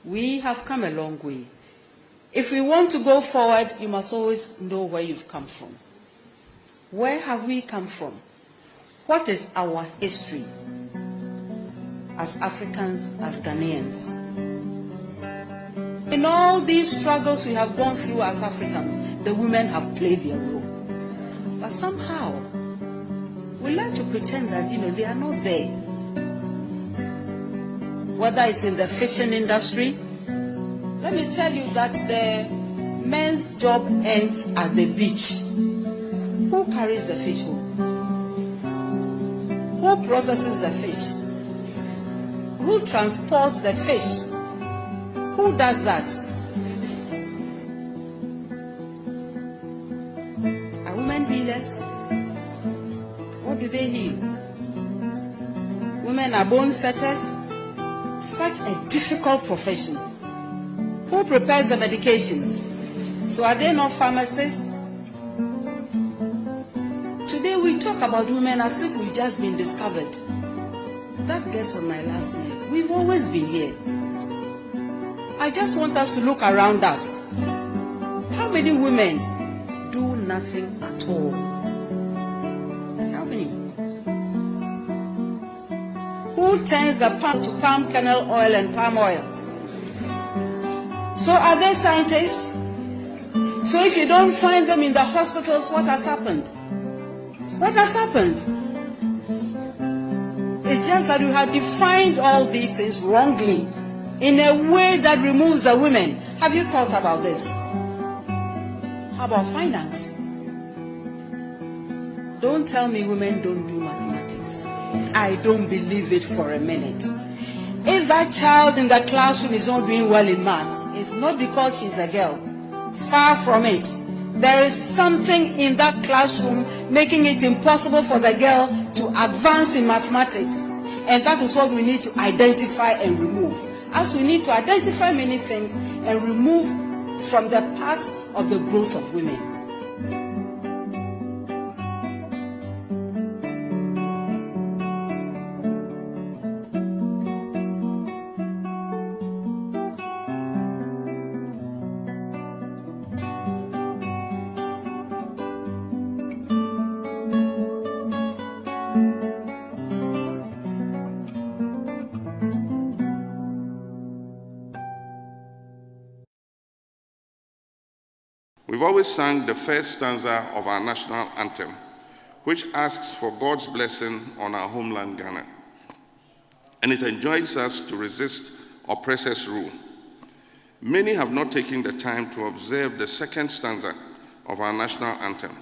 We have come a long way. If we want to go forward, you must always know where you've come from. Where have we come from? What is our history as Africans, as Ghanaians? In all these struggles we have gone through as Africans, the women have played their role. But somehow, we like to pretend that, they are not there. Whether it's in the fishing industry, let me tell you that the men's job ends at the beach. Who carries the fish home? Who processes the fish? Who transports the fish? Who does that? Are women healers? What do they heal? Women are bone setters. Such a difficult profession. Who prepares the medications? So are they not pharmacists? Today we talk about women as if we've just been discovered. That gets on my last name. We've always been here. I just want us to look around us. How many women do nothing at all? How many? Who turns the palm to palm kernel oil and palm oil? So are they scientists? So if you don't find them in the hospitals, what has happened? What has happened? It's just that you have defined all these things wrongly in a way that removes the women. Have you thought about this? How about finance? Don't tell me women don't do mathematics. I don't believe it for a minute. If that child in the classroom is not doing well in maths, it's not because she's a girl. Far from it. There is something in that classroom making it impossible for the girl to advance in mathematics. And that is what we need to identify and remove. As we need to identify many things and remove from the parts of the growth of women. We've always sung the first stanza of our national anthem, which asks for God's blessing on our homeland, Ghana. And it enjoins us to resist oppressors' rule. Many have not taken the time to observe the second stanza of our national anthem,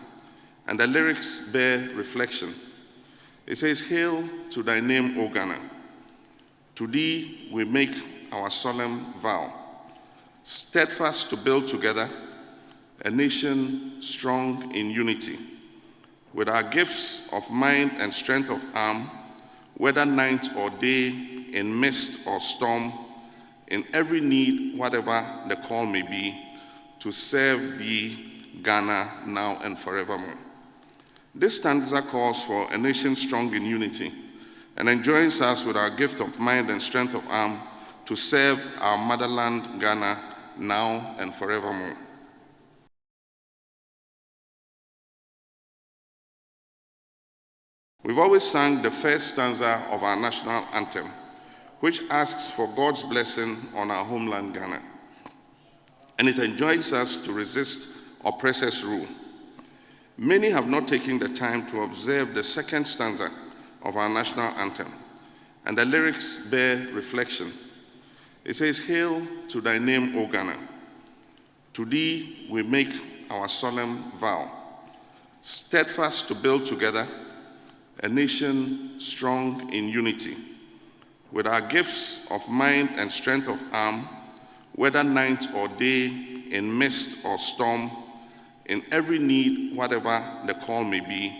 and the lyrics bear reflection. It says, "Hail to thy name, O Ghana. To thee we make our solemn vow, steadfast to build together a nation strong in unity, with our gifts of mind and strength of arm, whether night or day, in mist or storm, in every need, whatever the call may be, to serve thee, Ghana, now and forevermore." This stanza calls for a nation strong in unity and enjoins us with our gift of mind and strength of arm to serve our motherland, Ghana, now and forevermore. We've always sung the first stanza of our national anthem, which asks for God's blessing on our homeland Ghana. And it enjoins us to resist oppressors' rule. Many have not taken the time to observe the second stanza of our national anthem, and the lyrics bear reflection. It says, "Hail to thy name, O Ghana. To thee we make our solemn vow, steadfast to build together a nation strong in unity. With our gifts of mind and strength of arm, whether night or day, in mist or storm, in every need, whatever the call may be,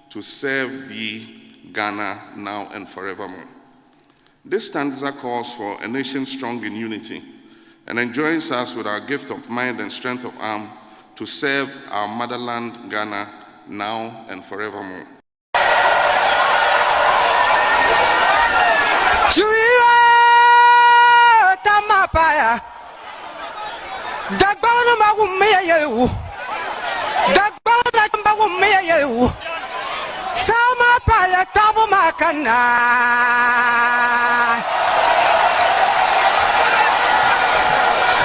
to serve thee, Ghana, now and forevermore." This stanza calls for a nation strong in unity and enjoins us with our gift of mind and strength of arm to serve our motherland, Ghana, now and forevermore. Tamapaya, Dagbana Bawumia, Dagbana Bawumia, Samapaya Tabumakana,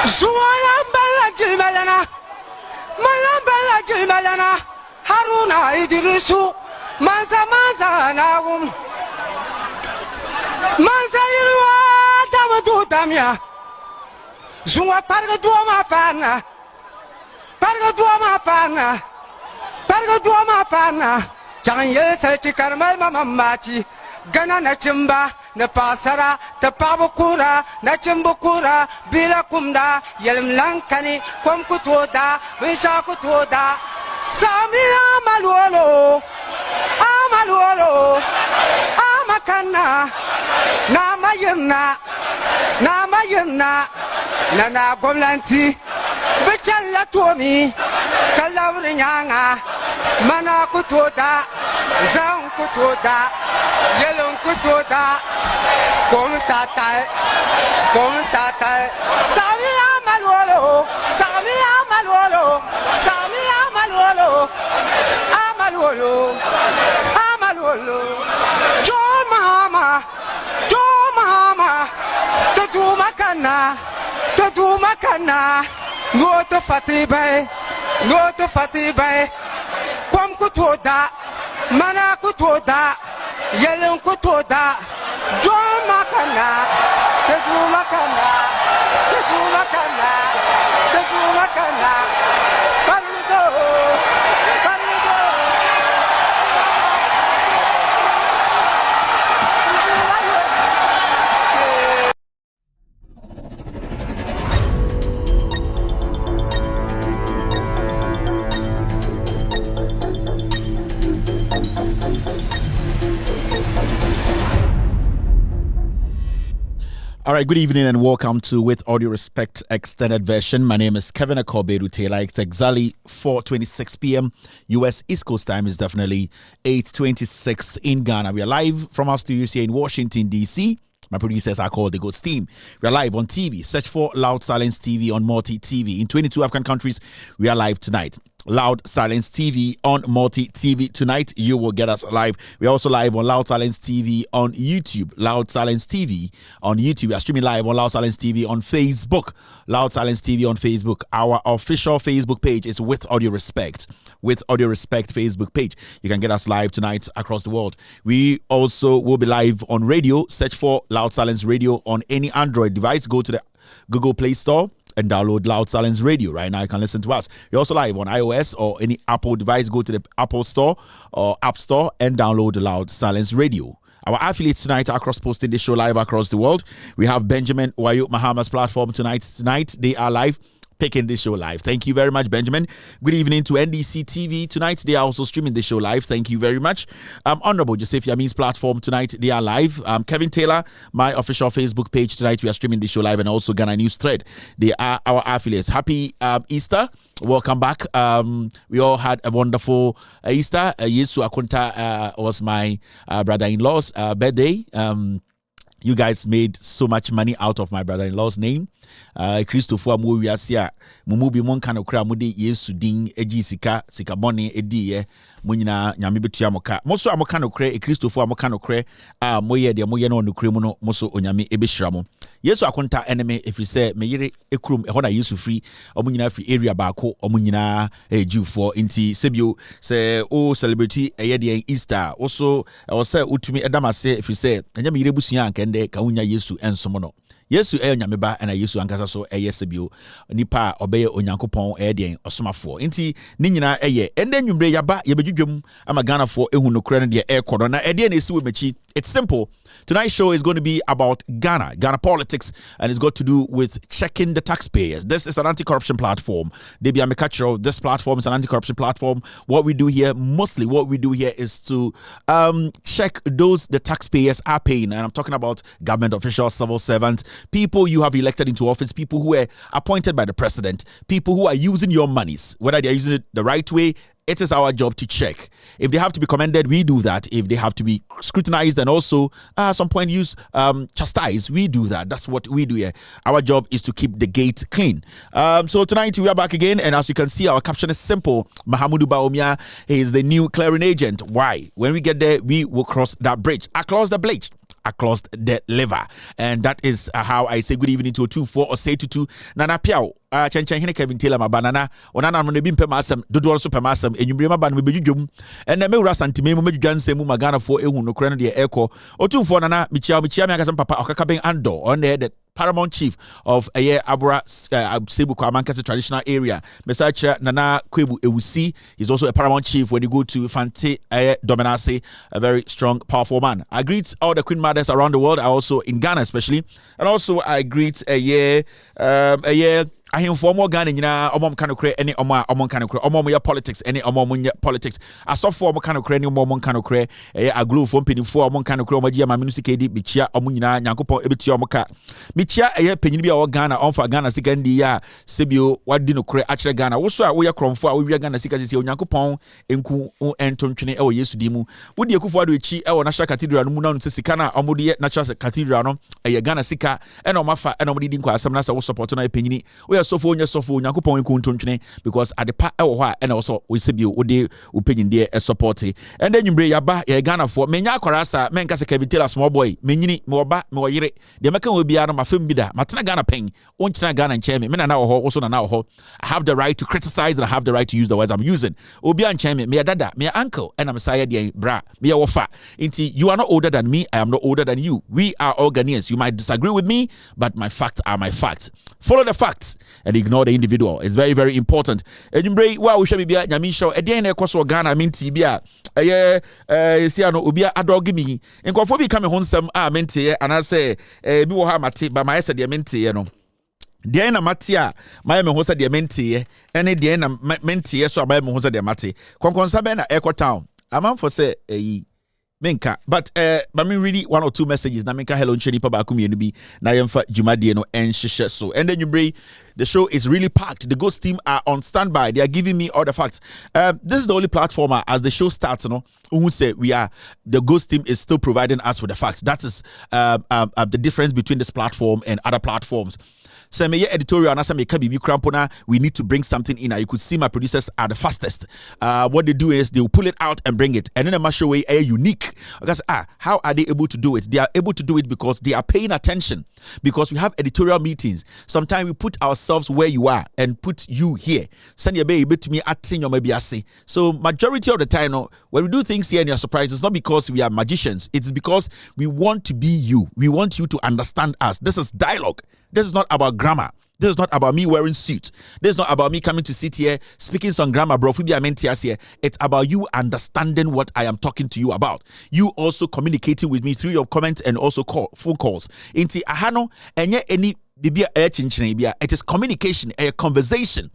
Suayambala Jimayana, Malambala Jimayana, Haruna Idrisu, Manza Naum, Manza Dama Damia. Zunga parga duama pana, parga duama pana. Jangan ye selci karmal mama mati. Gana na chimba, na pasara, ta pabukura, na chimbukura, bila kumda, yelm lankani, kom kutoda, wisha kutoda. Sami amaluolo, amakana, namayuna. Nana Gomlanti, Bichala Tomi, Kalawrianga, Mana Kutoda, Zang Kutoda, Yellow Kutoda, Gomtata, Samia Malolo, Joe Mama, Tatu Makana. Tatu makana, go to Fatibai, Kwam kutoda, Mana kutoda, Yellow kutoda, John makana, Tatu makana, All right, good evening and welcome to With Audio Respect Extended Version. My name is Kevin Akobedu Taylor. It's exactly 4:26 p.m. U.S. East Coast time is definitely 8:26 in Ghana. We are live from our studios here in Washington, D.C. My producers are called the Goats Team. We are live on TV. Search for Loud Silence TV on Multi TV. In 22 African countries, we are live tonight. Loud Silence TV on Multi TV tonight. You will get us live. We're also live on Loud Silence TV on YouTube. Loud Silence TV on YouTube. We are streaming live on Loud Silence TV on Facebook. Loud Silence TV on Facebook. Our official Facebook page is With Audio Respect. With Audio Respect Facebook page. You can get us live tonight across the world. We also will be live on radio. Search for Loud Silence Radio on any Android device. Go to the Google Play Store and download Loud Silence Radio. Right now you can listen to us. We're also live on iOS or any Apple device. Go to the Apple Store or App Store and download the Loud Silence Radio. Our affiliates tonight are cross-posting this show live across the world. We have Benjamin Wayo Mahama's platform tonight. They are live picking this show live. Thank you very much, Benjamin. Good evening to NDC TV. Tonight, they are also streaming the show live. Thank you very much. Honorable Joseph Yamin's platform tonight, they are live. Kevin Taylor, my official Facebook page tonight, we are streaming the show live, and also Ghana News Thread. They are our affiliates. Happy Easter. Welcome back. We all had a wonderful Easter. Yesu Akunta was my brother-in-law's birthday. You guys made so much money out of my brother-in-law's name. Christopher Amowiasia, Mumubi Monkano Kramudi, Yesu Ding, Eji Sika Boni, Edi, Munina, Yamibitu Amoka. Moso Amokano Cre, Christopher Amokano Cre, Moye, the Moyano, no Cremono, Moso Onyami, Ebishramo. Yesu Akonta enemy, if you say, Mayere, Ekrum, Hona Yesu free, Omunina free area bako, Omunina, a Jew for Inti, Sebio, say, oh, celebrity, a Yedi Easter. Also, I was say, Utumi Adama say, if you say, Yami Rebusian, Kende, Kaunya Yesu, and Somono. Yesu nyameba na Yesu ankasa so sebio nipa obeye onyankopon den osomafo nti ni nyina ende nwumbre yaba yebedwudwum ama Ghana for ehu no kra no de ekodo na na esi we mechi. It's simple. Tonight's show is going to be about Ghana politics, and it's got to do with checking the taxpayers. This is an anti-corruption platform. Debi Amekachiro, this platform is an anti-corruption platform. What we do here is to check those the taxpayers are paying, and I'm talking about government officials, civil servants, people you have elected into office, people who are appointed by the president, people who are using your monies, whether they're using it the right way. It is our job to check. If they have to be commended, we do that. If they have to be scrutinized and also at some point chastised, we do that. That's what we do here. Our job is to keep the gate clean. So tonight we are back again, and as you can see, our caption is simple. Mahamudu Bawumia is the new clearing agent. Why? When we get there, we will cross that bridge. Across the bridge. Across the lever. And that is how I say good evening to 2-4 or say to 2. Nana Piao. Chen Kevin Taylor ma banana onana no bi mpem asem dodo so pem asem enyumbre ma ba no bejudwum enne me wura santime mu medwan nsem mu magana fo ehu no kra no de eko otumfo nana michia me akasem papa okaka ben ando on the paramount chief of Abura Sebu Kwamankasi traditional area. Mesacha Nana Kwebu Ewusi is also a paramount chief when you go to Fante Dominase, a very strong, powerful man. I greet all the queen mothers around the world, also in Ghana especially, and also I greet I hear for more Ghana, omom kind of create any omon kind of create omom politics, any omom politics. I saw for kind of create any omon kind of create a glue from penny for omon kind of create omagia my music edi bichia omunina nyankopo ebiti omoka bichia penny be our Ghana on for Ghana sikendi ya sebio what dino create actually Ghana also we are kromfo we Ghana sikasi onyankopon enku entontwene e Yesu dimu wodi ekufo ado echi e national cathedral no mu na no sika na omode national cathedral no Ghana sika e na omafa e na omode dinko asem na se wo support na penyini sofo nyakopon nkuntwene because at the part ewo ho and also we sebio ode opinion there support and then nyumbre yaba Ghana for menya akorasa menka se Kevin Taylor small boy menyini me oba me oyire de meka we bia no mafem bi da matena Ghana pen onchina Ghana nche me na na wo ho also na na wo ho. I have the right to criticize and I have the right to use the words I'm using. Obi anche me dada me uncle and I'm say de bra me wofa inti you are not older than me, I am not older than you. We are all Ghanaians. You might disagree with me, but my facts are my facts. Follow the facts and ignore the individual. It's very, very important. Ejumbre wa we should be nyami show eden na ekoso Ghana minti bia see no obi adogi mi nkofo bi come ho nsem minti and I say bi wo ha mate ba my say de minti no de na mate a my me ho say de minti ene de na minti so ba me ho say de mate konkonsa be na Eco Town amam for say Minka, but me really 1 or 2 messages. Na minka hello ncheni pa ba kumienu bi na yemfa jumadie no enhyehyɛ so. And then you bring the show is really packed. The Ghost team are on standby. They are giving me all the facts. This is the only platform as the show starts, who say the Ghost team is still providing us with the facts. That is the difference between this platform and other platforms. So me editorial and I can be crampona. We need to bring something in. You could see my producers are the fastest. What they do is they will pull it out and bring it, and then a show way unique. Because how are they able to do it? They are able to do it because they are paying attention. Because we have editorial meetings. Sometimes we put ourselves where you are and put you here. Send your baby to me at senior maybe I say. So majority of the time, when we do things here and you're surprised, it's not because we are magicians. It's because we want to be you. We want you to understand us. This is dialogue. This is not about grammar. This is not about me wearing suit. This is not about me coming to sit here speaking some grammar, bro. It's about you understanding what I am talking to you about. You also communicating with me through your comments and also phone calls. Inti ahano enye any bibia chinchine bia. It is communication, a conversation.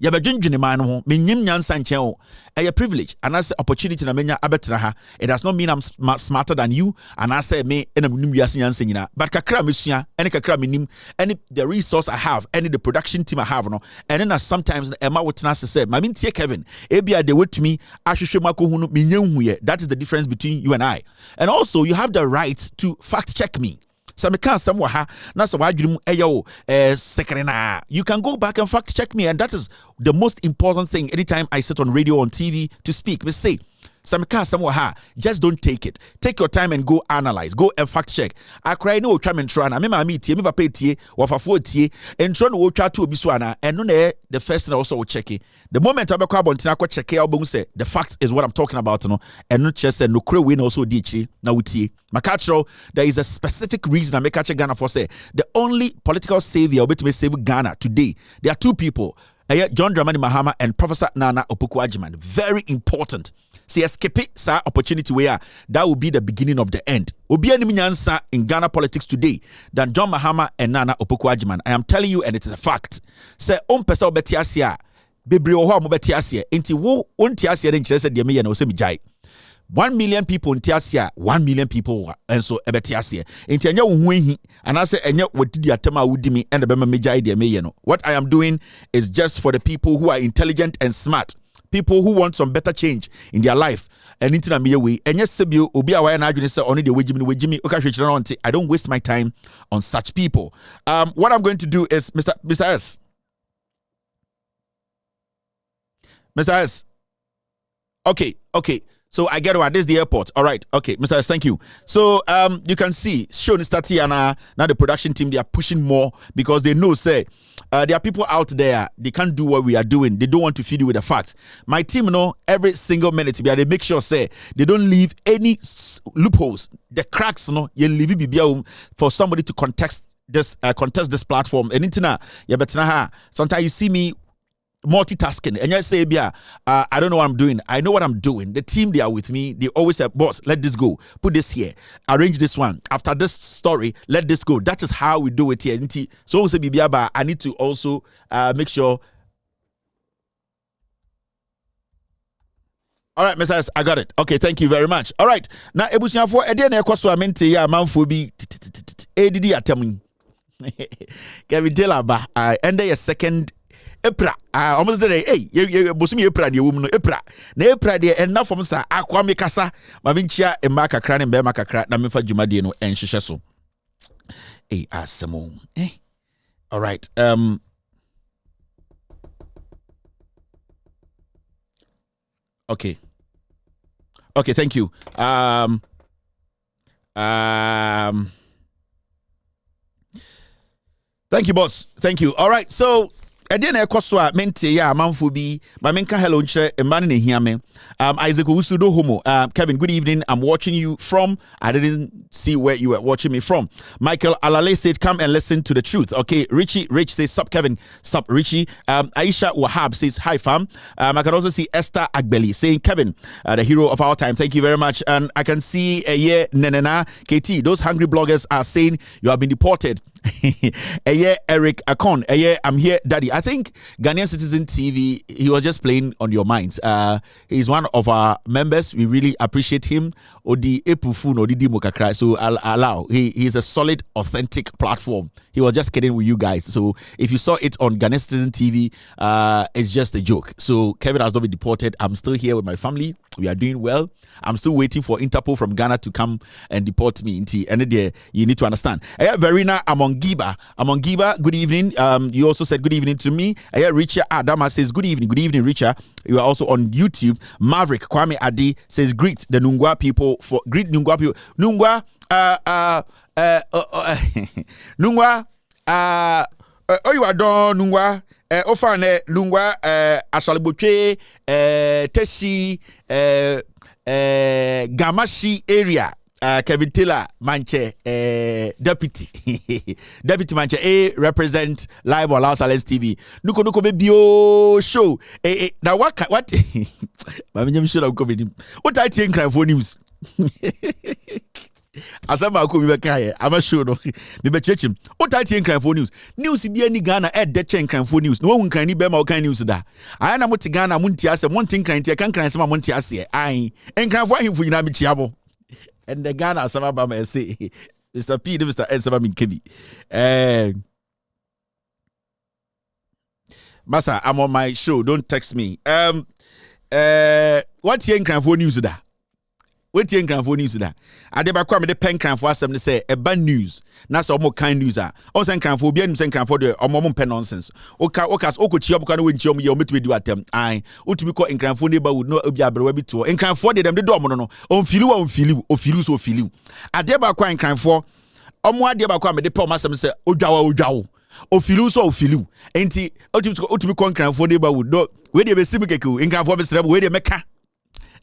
Yabadwindwene man ho menyim nyansa nchen o a privilege and as opportunity na menya abetra ha. It does not mean I'm smarter than you and I say me and nim wiase nyansa nyina but kakra mesua and kakra menim and the resource I have and the production team I have no and then sometimes Emma wotna say ma mintie Kevin ebia they wait to me ahwehwe mako hu no menyan hu ye. That is the difference between you and I. And also you have the right to fact check me. So me can somewhere ha na so wadwum eyo sekrena. You can go back and fact check me, and that is the most important thing anytime I sit on radio on TV to speak. Me say just don't take it. Take your time and go analyze. Go and fact check. I cry no try and try. Me mama tie, me papa tie, wa fafo tie. And try no try to obi so ana. And no the first thing also check it. The moment I be kwa bontina ko check it, say the fact is what I'm talking about. No, and no just say no kre win also di chi na utie. Makachro, there is a specific reason I make Ghana for say the only political savior obet me save Ghana today. There are two people. John Dramani Mahama and Professor Nana Opoku-Agyeman. Very important. See, escape sa opportunity where that will be the beginning of the end. Obi ani nyansa in Ghana politics today than John Mahama and Nana Opoku-Agyeman. I am telling you, and it is a fact. Say pesa obeti asia, bebre oho amobeti asia. Inti wo onti asia den chese de me ye na ose mi jai. 1 million people in Tiasia, 1 million people, and so Ebetiasia. In Tanya Winhi, and I say, and yet what did the Atama Udimi and the Bema Major idea Mayano? What I am doing is just for the people who are intelligent and smart, people who want some better change in their life. And into a way, and yes, Sebio, Ubia, and I say only the Wajimi, okay, I don't waste my time on such people. What I'm going to do is, Mr. S. Mr. S. Okay. So I get one. This is the airport. All right. Okay, Mr. S, thank you. So you can see, Sean Stati and now the production team, they are pushing more because they know, say, there are people out there, they can't do what we are doing. They don't want to feed you with the facts. My team, every single minute, they make sure, say, they don't leave any loopholes, the cracks, you leave it for somebody to contest this platform. And sometimes you see me multitasking and you say I don't know what I'm doing. I know what I'm doing. The team, they are with me. They always say, boss, let this go, put this here, arrange this one, after this story, let this go. That is how we do it here. So I need to also make sure. All right, Mr. S, I got it. Okay, thank you very much. All right, now ebusia for ede na ekwaso amente ya manfo bi ADD atem Kevin Taylor ba end your second Epra, almost say, hey, you bosumi Epra, you woman, Epra. Na Epra, de enough from sa aqua mikasa, Mavinchia, and Maka cran and Bemaka crack, Namifa Jumadino, and Shishaso. Hey, Asamo. All right. Okay. Okay, thank you. Thank you, boss. Thank you. All right, so Again, Ekoswa mente ya manfo bi ma menka hello nche emane ne hiame. Isaac Usudo Homo. Kevin, good evening. I'm watching you from. I didn't see where you were watching me from. Michael Alale said, come and listen to the truth. Okay, Richie Rich says, sup Kevin, sup Richie. Aisha Wahab says, hi fam. I can also see Esther Agbeli saying, Kevin, the hero of our time. Thank you very much. And I can see Nenena KT. Those hungry bloggers are saying you have been deported. Eric Akon, I'm here, Daddy. I think Ghanaian Citizen TV, he was just playing on your minds. He's one of our members. We really appreciate him. Odi Epufun, Odi Dimokakra. So I'll allow. He's a solid, authentic platform. He was just kidding with you guys. So if you saw it on Ghanaian Citizen TV, it's just a joke. So Kevin has not been deported. I'm still here with my family. We are doing well. I'm still waiting for Interpol from Ghana to come and deport me. And you need to understand. Verena Amongiba, good evening. You also said good evening to me. Richard Adama says good evening. Good evening, Richard. You are also on YouTube. Maverick Kwame Adi says greet the Nungwa people Nungwa people. Nungwa Nungwa Oyuadon Nungwa Ofane Nungwa Asaliboche Teshi Gamashi area. Kevin Taylor Manche deputy Manche represent live on Los Angeles TV. Nuko baby show. Now what I'm sure I'm coming. What I think for news. Asama ko be kai am sure no me be chechim. What I think for news. News bi ani Ghana de chen kran for news. No hun kran ni be ma kan news da. Aya na moti Ghana munti ase monti kran tie kan kran se ma monti ase. Ai enkran for ahimfo nyina me chiabo. And the Ghana Samabama say, Mr. P, Mr. Sabam Kebi. Massa, I'm on my show. Don't text me. What's your for news da? Wait till Cranford news that. I never come with the pen Cranford asem to say a bad news. That's all more kind news. O sen Cranford be and sen Cranford or more pen nonsense. Okas oko chia bukano with Jom yo meet with you at them. I ought to be called in Cranford neighbor would know be a brewery to in Cranford them the door no on filu so filu. I never quite in Cranford. Omo ade ba kwa me de pom asem se odwawo ofilu so ofilu enti otumi konkranfo ne ba wudo we de be sibi keke nkranfo be srebo we de meka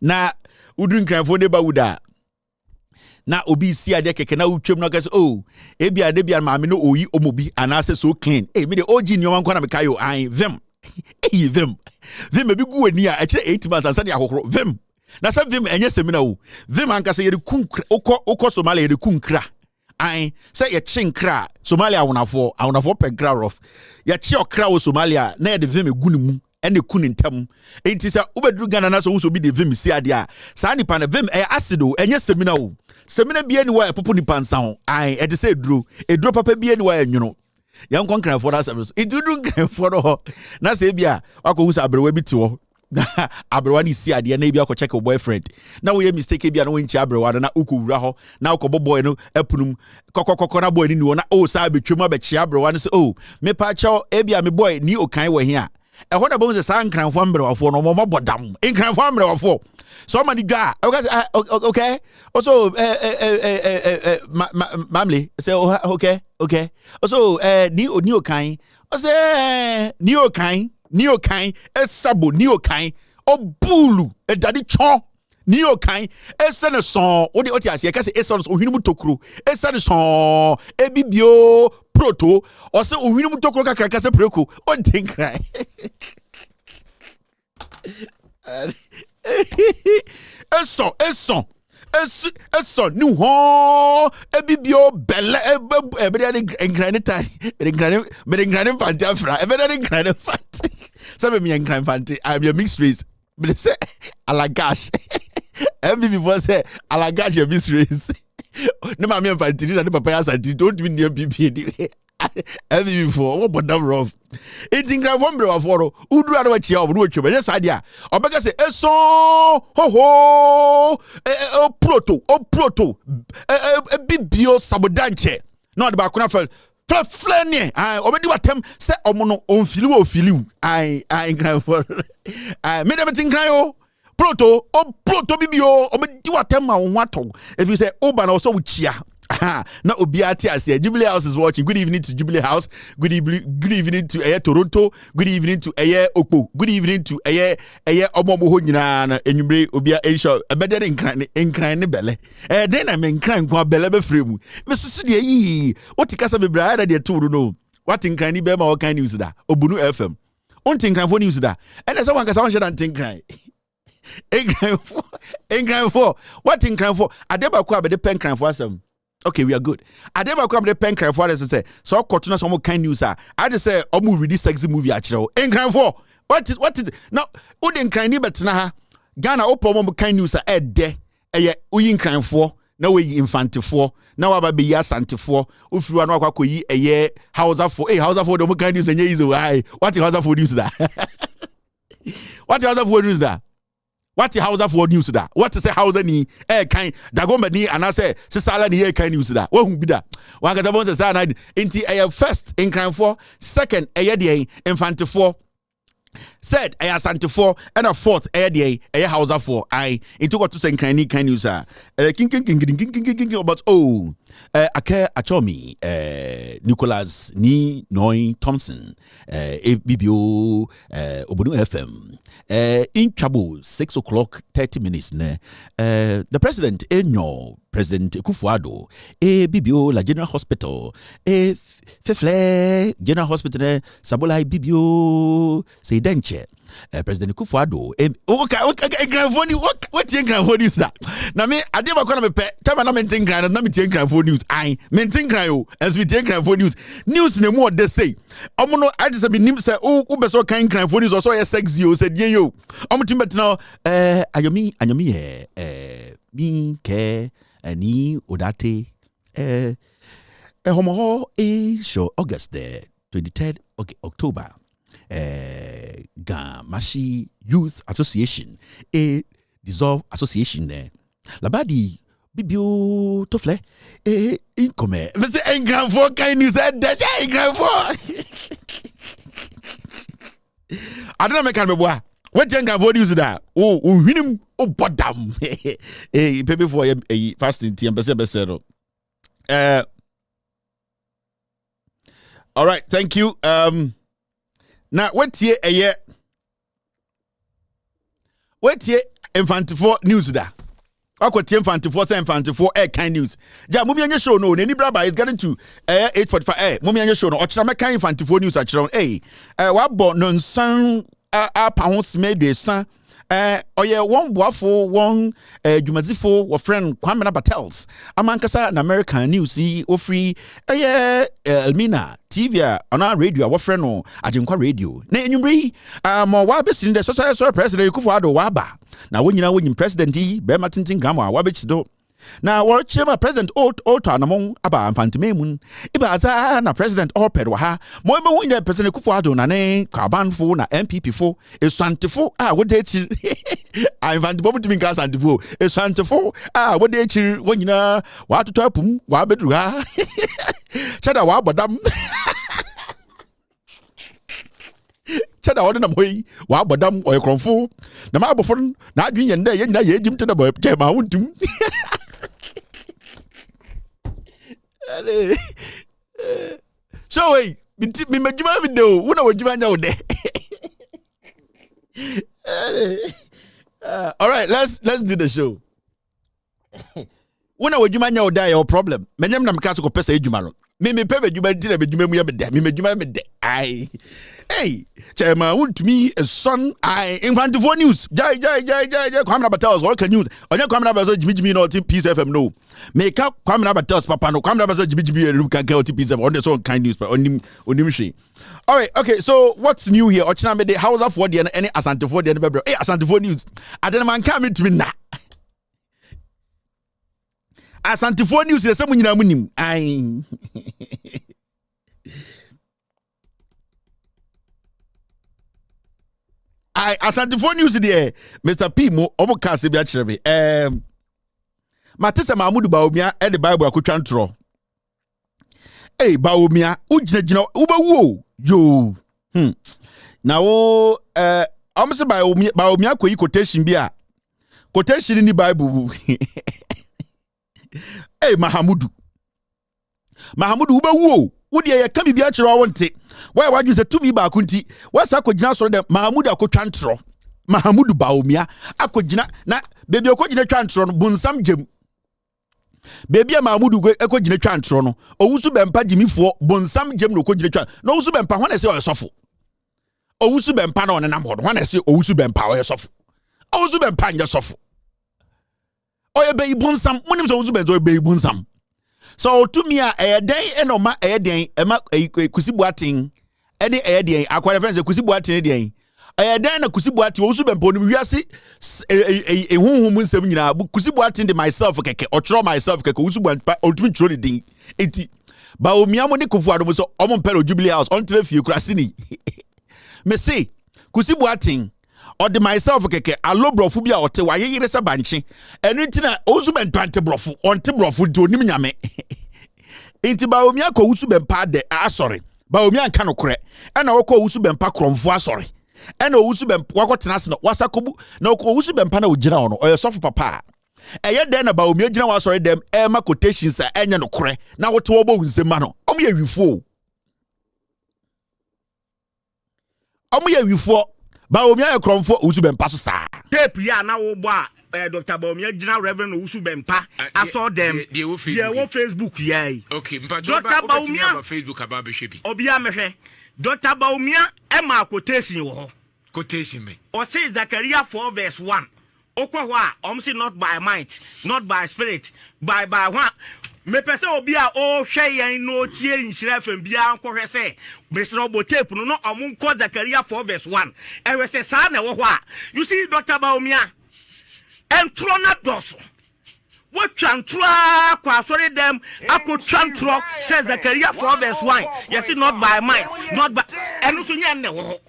na udu nkranfo ne ba wuda na obi si ade keke na utwem no kase ebi ade bia ma me no oyi omobi anase so clean me de oji nyoma nkwa na me kayo an vem vem be gu ani a eche 8 months ansa de akokoro vem na sa vem enye semina wo vem ankasa ye de kunkra okọ Somalia ye de kunkra I say ye chinkra Somalia awonafo pegra rough ye chi okra wo Somalia na ye de vim egunimu ene kunintam enti say ubedru Ghana na so wo so bi de vim si ade a sa nipa na vim e acid o enye semina wo semina bia ni wa popo nipa nsa ho ai e de say edro papa bia ni wa enwono yan konkran for that service idudun kan for ho na say bia akọ husa abrewa bi ti wo abrewa ni si ade na bia akọ check your boyfriend na we mistake bia na we nchi abrewa na ukowura ho na ukọ boy no epunum kokokoko na boy ni wo na sa betwem abechi abrewa no say me pa chaw bia me boy ni okan wo he a ehọ na bo se san kranfo mbrewafo no mo bodam kranfo mbrewafo so many guy okay also mamle say okay also ni okan say ni okan esabo ni okan obulu edade chon ni okan esene son odi ase ka say eson ohinu mutokuro esene son ebibio proto o say ohinu mutokuro kakra say preko o din cry Eso ni ho ebibio belle ebede engrane tai engrane fanti afra ebede engrane fanti sabe me engrane fanti I'm your mixed race but say alagash MB before say alagash your mixed race no ma me fanti na papa ya santi don't win the MPP MB before what but that rough it ingran from bro aforo udu ado chia obu otwe be say dia obeka say eso ho proto bibio sabodanche no de ba kuna flane obedi watem say omo no onfili ingran for me dem tingran yo proto bibio obedi watem ma won ato if you say oba na so chia na obiati ase Jubilee House is watching. Good evening to Jubilee House. Good evening to Toronto. Good evening to Okpo. Good evening to Omomo ho nyina na enwumre obia ensho ebede nkran ne bele den na me nkran kwa bele be fremu me susu de yi what kasa bebra da de turu no what nkran ni be ma o kan news da Obunu FM on nkran for news da and so one kasa on share nkran nkran for what nkran for adeba kwa be de pen nkran for asem. Okay, we are good. I never come the pen cry for us to say, so continue some kind news. I just say, I'm read this sexy movie actually. In crime for what is now? Udin crime ni but na Ghana opo kind news a de uyin crime for now we infant for now about be ya santi for if you are not quack ye house for the kind news and ye is why what house for news that what house for news that. What the house for news that? What is a house ni kind dagomba ni anase sisala ni kind news that? What be that? One got about say na inti first in crime for second de infant for third asante for and a fourth de house for I into got to say kind news king about ake achomi Nicholas ni Noy Thompson bibio Obunu FM in trouble 6:30 the president President Kufuado bibio la General Hospital Fefle General Hospital Sabola bibio say denche President Kufuado okay grandfoni what you grandfoni is that na me ade ba kwana me pe tama na maintain grand na me tie grandfoni news I maintain grand as we tie grandfoni news na mu de say omo no I just be nim say wo be so kan grandfoni news so ye sexy o said yo omo tim betina ayomi mi ke ani odate homo show August the 23rd October Gamashi Youth Association a dissolved association there Labadi bibio tofle income. Vese engram for kind news that engram for. I don't know make me boy. What engram for news that? Oh, him bodam. Pepe for fasting tea and bese. All right, thank you. Now what here a year? What here? Infantifo news da. Akwati infantifo say infantifo kind news. Ja mumi anya show no. Neni braba is getting to 8:45. Mumi anya show no. Ochira me kan infantifo news achira. Wa bo no nsan apa ho sme de san. Oye one boafo one dwumazifo wo friend Kwame Batels. Amankasa na American news ofri Elmina TV on radio wo friend no agenkwa radio. Na enyumri mo wa besin de so president Kufuado wa ba. Na wonyina wonyim president yi be matintin grandma wa be chido. Na wo chema president old anamon aba amfantimemun. Iba za na president oped wa ha. Mo be wonya president Kufuado na ne kwabanfo na MPP fo esuantefo wo de chi. Amfantifo mutimi nka santifo esuantefo wo de chi wonyina wa toto apum wa bedru ha. Chada wa bodam. Chada wona moyi wa bodam oyekronfo na ma abofo na adwen yende ye nyina ye jim tena boy ke ma wontum ale so we mi majuma video wona wajuma nya wode all right let's do the show wona wajuma nya wode your problem menyam na meka so ko pesa ejuma no me pe bejuma di na bejuma mu ya bede me majuma me de ai hey chema want me a son I infantifo news jai Kwame Batels what can you onya Kwame Batels jimijimi no Peace FM no make up Kwame Batels papa no Kwame Batels jimijimi erum kan Peace FM on the so kind news but onim hwe all right okay so what's new here ochina me the house of what any asantifo the bebro hey asantifo news adena man kan me tumi na asantifo news the same nyina munim ai asantifo news there Mr. P mo obokase bia kirebe Matisa Mahmudu Bawumia e the Bible akotwa ntro Bawumia ugina ubawu yo na wo amse Bawumia koyi quotation bia quotation ni Bible Mahmudu ubawu wodi ye ka bibia kire wa wonte why wadu se tumi ba kunti wasa akogina so de Mahmudu akotwa ntro Mahmudu Bawumia akogina na bebi akogina twa ntro no bunsam gem bebi Mahmudu akogina twa ntro no owusu bempa gimifo bunsam gem no akogina twa no owusu bempa hwana se oyesofo owusu bempa na onenam hodo hwana se owusu bempa oyesofo owusu bempa nya sofo oye be bunsam munim so owusu benzo be bunsam so to me den enoma den ema kusibuatin ede den akwara friends kusibuatin den den na kusibuatin osu bempo no wiase ehunhum nsem nyina kusibuatin de myself keke ochro myself keke osu bempa otumi chro ni din enti Bawumia mo ne Kufuado mo so omo mpero Jubilee House on trafie kurasini me say kusibuatin or the myself keke alobrofo bia ote wa yeyire se banche enu ntina ozu bentante brofo onte brofo di onim nyame enti Bawumia ko usu bempa de asori Bawumia nka no kore na wo ko usu bempa kromfo asori na usu bempa wakotena se no wasakobu na ko usu bempa na ogina ono oyesofo papa eye den na Bawumia gina wa asori dem ma quotations enya no kore na wote wo bo nsema no omo ye wifo Bawumia kromfo usu bempa so sa tape ya na wo bo a Dr. Bawumia gina Reverend usu bempa aso dem ye wo Facebook yai okay mpa Dr. Bawumia Facebook aba be hwebi obia mehwe Dr. Bawumia e ma quotation wo ho quotation me o say Zechariah 4:1 okwa ho a say not by might not by spirit by what me pese obi a o hwe yan no tie nhyira fam bia nkwohwe se mesro bo tape no omunko Zechariah 4:1 ewe se sa na wo ho a you see Dr. Bawumia entro na doso what chantro kwa sorry them ako chantro says Zechariah 4:1 yes not by might not by enu so nya ne wo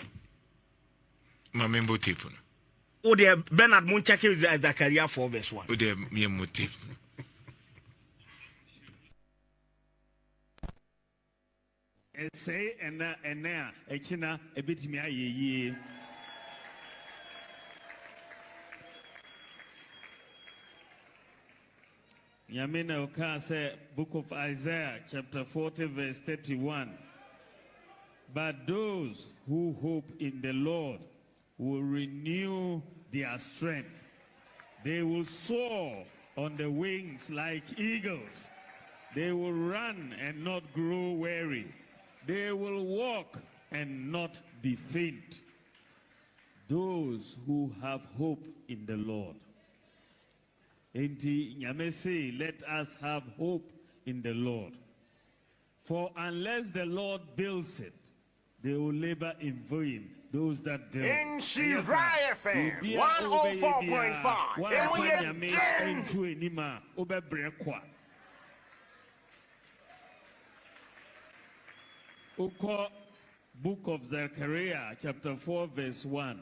ma membo tape no O de Bernard Munchake Zakaria 4 verse 1. O de me motive. Say and now a china a bit me ye. Yamina Oka say book of Isaiah chapter 40 verse 31. But those who hope in the Lord will renew their strength. They will soar on the wings like eagles. They will run and not grow weary. They will walk and not be faint. Those who have hope in the Lord. Enti nyame say, let us have hope in the Lord. For unless the Lord builds it, they will labor in vain. Those that do. In Shirai FM 104.5. Oko book of Zechariah chapter 4 verse 1.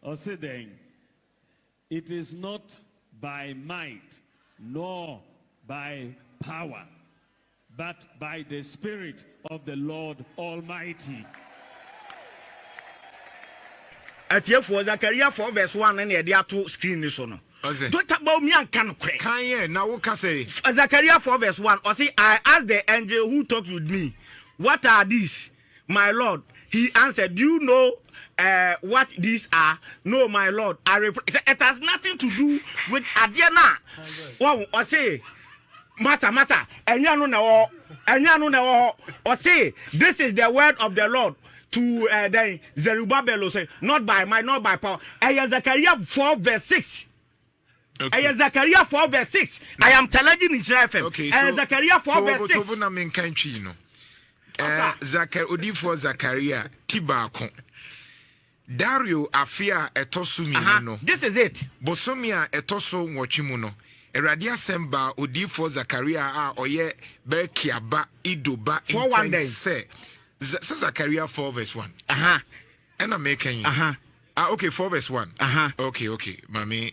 Also then, it is not by might nor by power, but by the Spirit of the Lord Almighty. Atie for Zakaria 4 verse 1 and the other screen is on. Don't Bawumia can crack. Can ye now what say? Zakaria 4 verse 1. Or say, I asked the angel who talked with me, what are these, my Lord? He answered, do you know what these are? No, my Lord. It has nothing to do with Adiana. Wow, or say, matter, and you know, or say, this is the word of the Lord to the Zerubbabel, say, not by might, not by power. Zechariah 4 verse 6. Okay. Zechariah 4 verse 6. I am telling you in FM. Okay, so Zechariah 4 verse 6. Odifo Zakaria Tibako Dario Afia Etosumi no. This is it. Bosomia Etoso Wachimuno. Eradia Semba Odifo Zakaria oye Bekiaba Idoba for 1 day. Say Zakaria 4 verse 1. And I'm making okay, 4 verse 1. Okay. Mami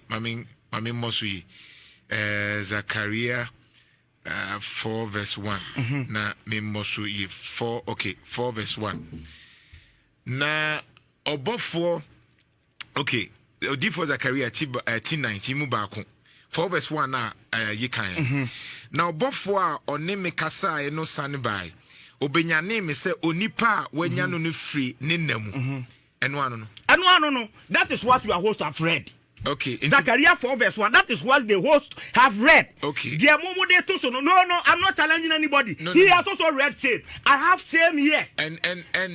Mosui Zakaria 4 verse 1. Na me Mosui 4 verse 1. Na Obofo okay, Odifo Zakaria T9 mu baako 4 verse 1 na yikan. Na Obofo a one me kasa e no sanbai. Obenyane me se onipa wanya no no free ne namu. Eno ano no. That is what your host have read. Okay. Zechariah 4 verse 1. That is what the host have read. Okay. No, I'm not challenging anybody. He has also read same. I have same here. And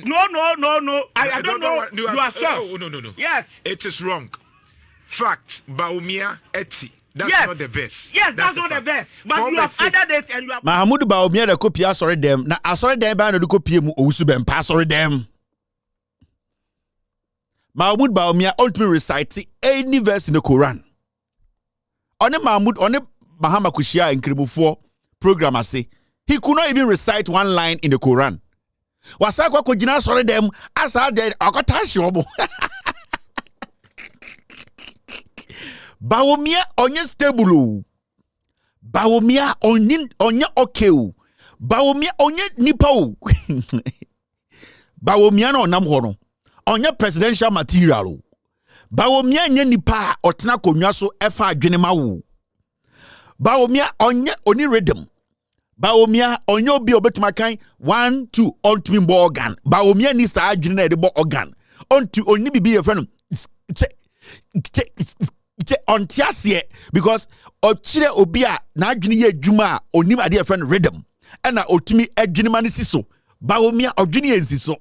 No. I don't know. You are source. Oh, no. Yes. It is wrong. Fact. Bawumia eti. That's not the verse. Yes, that's not the verse. But you have added it and you have. Mahamud Bawumia the copy asori dem. Na asori dem ba no the copy mu owusu bem pa asori dem. Mahmoud Bawumia ultimately recites any verse in the Quran. On Mahama Kushia in Krimu 4 program say he could not even recite one line in the Quran. Wasakwa kujina sorry them as I did akotashobo. Bawumia onye stable. Bawumia onye okay. Bawumia onye nipa. Bawumia no nam hono. Onye presidential material. Bawumia nye nipa otena konwa so efa adwene ma wo. Bawumia onye oni rhythm. Bawumia onye obi obetuma kan 1 2 ontumi mbo organ. Bawumia ni sa adwene na de bo organ. Ontu oni bibi ye friend ontiasie because ochire obi a na adwene ye adwuma a onim ade ye friend rhythm. Ena otumi adwene ma ne siso. Bawumia odwene ye nsiso.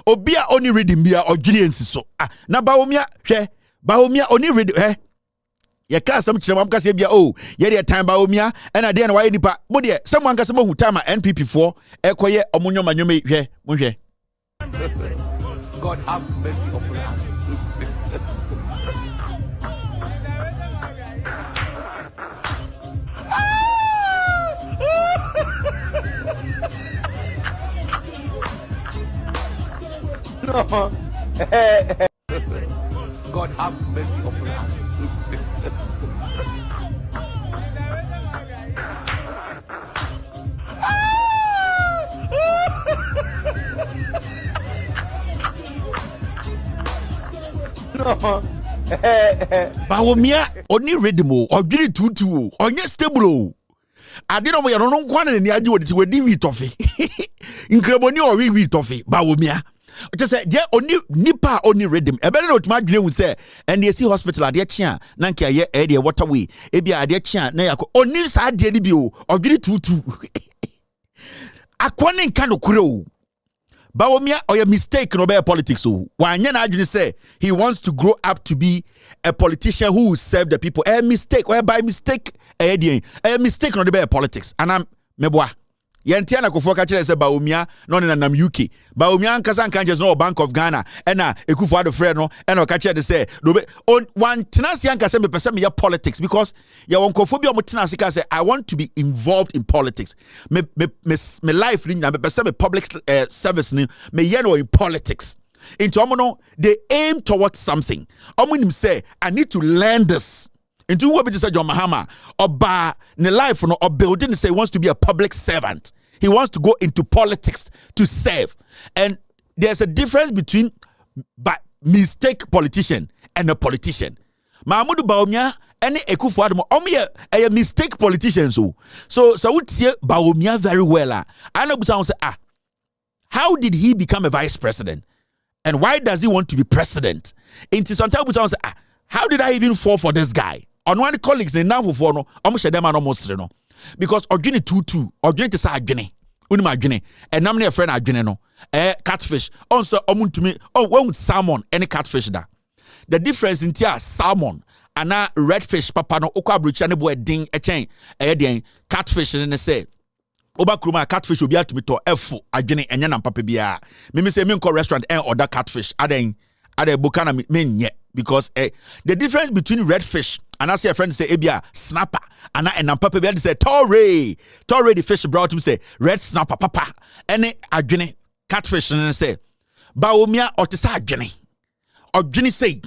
Obia only reading bia or Julian so. Na Bawumia, Bawumia only read ya ka some chama ka se bia ye dey time Bawumia and I dey why nipa mo dey someone ka se mo hu time NPP4 ekoye omunyo manyome hwe mo hwe. God have mercy upon us. No. God have mercy upon us. No. Bawumia only rhythm or get it tutu or yes stable. I didn't know you don't want any idea what it would do with toffee. Incredible or we toffee. Bawumia. Just say there only nipa only rhythm. A better not my dream would say and they see hospital at their chan, Nanka ye area waterway. Ebia at their chan, Nayako only side debut or get it tutu. Aquanin can crow. Bawumia or your mistake no bear politics. So why you say he wants to grow up to be a politician who will serve the people. A mistake or by mistake a mistake no bear politics. And I'm meboa. Yantiana Kofoka say Bawumia non in nam UK. Bawumia and just no Bank of Ghana and Ekufu the friend no and Okacha de say on one tenasian can say me person me politics because ya onkophobia mo tenasika say I want to be involved in politics. Me life ni na me person me public service ni me yeno in politics. Into omono they aim towards something. Omonim say I need to learn this. Into what we just said John Mahama or ne life no or building say he wants to be a public servant. He wants to go into politics to serve. And there's a difference between mistake politician and a politician. Mahmoud Bawumia any Ekufuadmo a mistake politician so would see Bawumia very well. I know someone say how did he become a vice president? And why does he want to be president? Into sometimes someone say how did I even fall for this guy? On one colleagues in now for no almost them almost no because Ogini tutu Ogini to say Agini unima Agini and I'm near friend Agini no catfish also omuntumi when salmon any catfish da the difference in tia salmon and now redfish papa no okwa brucha ne boy ding a chain den catfish ne say oba kruma catfish obi atumi to f Agini enya na papa bia me say me nko restaurant and order catfish aden bukana me nye because the difference between redfish and I see a friend say ebia snapper and papa be say torre the fish brought him say red snapper papa any adwene catfish and say Bawumia or to say adwene say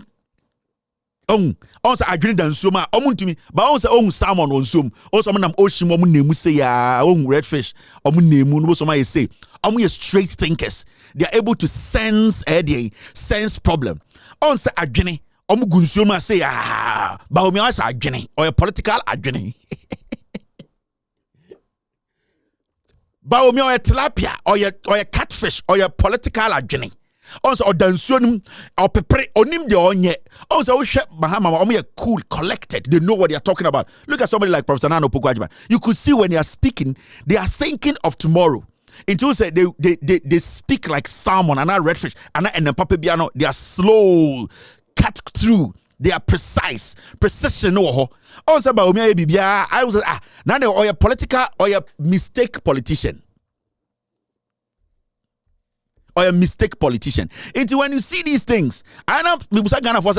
on say adwene dan soma omuntumi ba on say on salmon on som also nam oshim omu nemu say ya on redfish omu nemu no so ma say omu straight thinkers. They are able to sense problem. On say adwene omu gunsoma say Bawumia say adwene or a political adwene. Bawumia or a tilapia or a catfish or a political adwene. Also or dansuonum or pepper onim de onye. Also Bahama omu cool, collected. They know what they are talking about. Look at somebody like Professor Nano Pukwajiba. You could see when they are speaking, they are thinking of tomorrow. Until say they speak like salmon and redfish and then Papa Biano, they are slow, cut through, they are precise, precision. No, also Bawumia bibia. I was now they or a political or a mistake politician. Or a mistake politician. It's when you see these things, I know people say Ghana for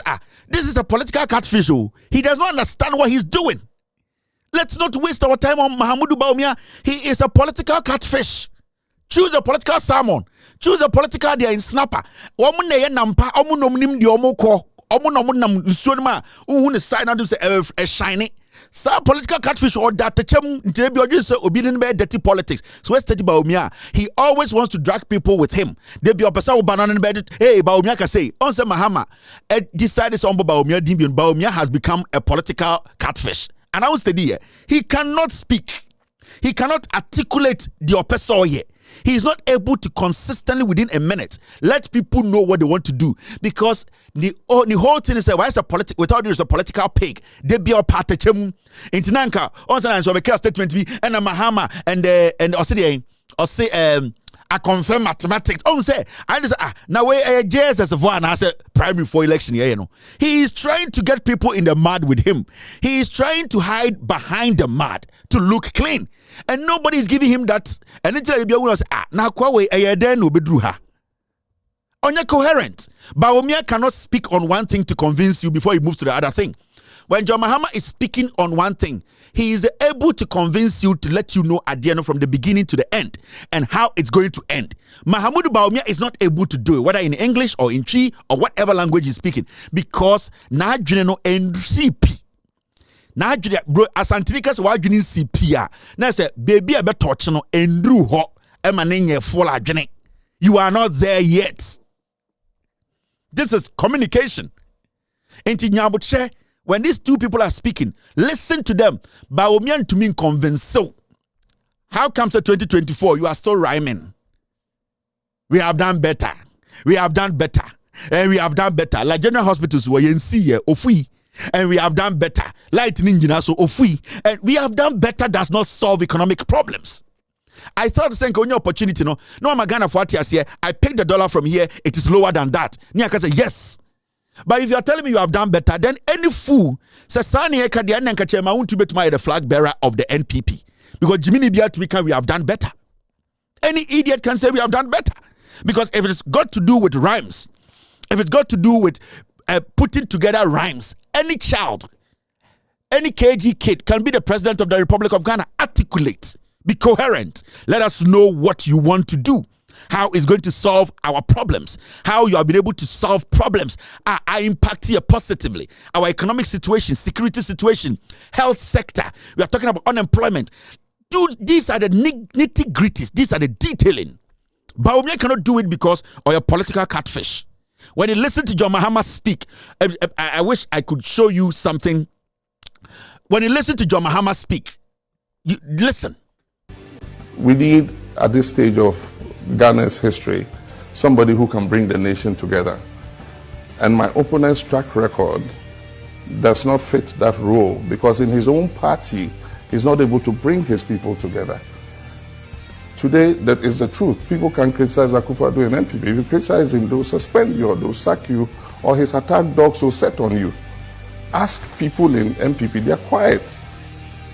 this is a political catfish. He does not understand what he's doing. Let's not waste our time on Mahamudu Bawumia. He is a political catfish. Choose a political salmon. Choose a political dia in snapper. Omu ne nampa, omu nomnim di omu ko, omu nam nsuonma, ne sign out say a shiny. Sa political catfish or that techem ntebi oju say obi ne be dirty politics. So where's Bawumia? He always wants to drag people with him. They be opesa banana be hey Bawumia can say on say Mahama decided on Bawumia dimbion. Bawumia has become a political catfish. And I will study here. He cannot speak. He cannot articulate the oppressor here. He is not able to consistently within a minute let people know what they want to do because the whole thing is why is a political without there is a political pig. They be a part of them. In Tinanka, also so the statement be and Mahama and I confirm mathematics. Oh, say I just now we JSS for and I said primary for election here. You know, he is trying to get people in the mud with him. He is trying to hide behind the mud to look clean, and nobody is giving him that. And it's like now Kwawe then will be drew her. On your coherent, Bawumia cannot speak on one thing to convince you before he moves to the other thing. When John Mahama is speaking on one thing, he is able to convince you to let you know at the end from the beginning to the end and how it's going to end. Mahamudu Bawumia is not able to do it, whether in English or in Chi or whatever language he's speaking, because na no CP. Na bro asantinicas wa adwene CP na say baby abe touch no endru ho e ma ne full adwene. You are not there yet. This is communication. When these two people are speaking, listen to them. Bawumia to me convince so. How comes in 2024 you are still rhyming? We have done better. We have done better. And we have done better. Like general hospitals were in see ofui. And we have done better. Lightning so ofui. And we have done better does not solve economic problems. I thought the same opportunity. No, I'm a Ghana for what I paid the dollar from here. It is lower than that. I can say yes. But if you are telling me you have done better, then any fool says, Sani Eka I want to be the flag bearer of the NPP. Because Jimmy Biat we have done better. Any idiot can say we have done better. Because if it's got to do with rhymes, if it's got to do with putting together rhymes, any child, any KG kid can be the president of the Republic of Ghana. Articulate, be coherent. Let us know what you want to do. How it's going to solve our problems, how you have been able to solve problems are impacting you positively. Our economic situation, security situation, health sector, we are talking about unemployment. Dude, these are the nitty-gritties, these are the detailing. Bawumia cannot do it because of your political catfish. When you listen to John Mahama speak, I wish I could show you something. When you listen to John Mahama speak, you listen. We need, at this stage of Ghana's history, somebody who can bring the nation together. And my opponent's track record does not fit that role, because in his own party, he's not able to bring his people together. Today, that is the truth. People can criticize Akufo-Addo and NPP. If you criticize him, they'll suspend you, or they'll sack you, or his attack dogs will set on you. Ask people in NPP, they're quiet.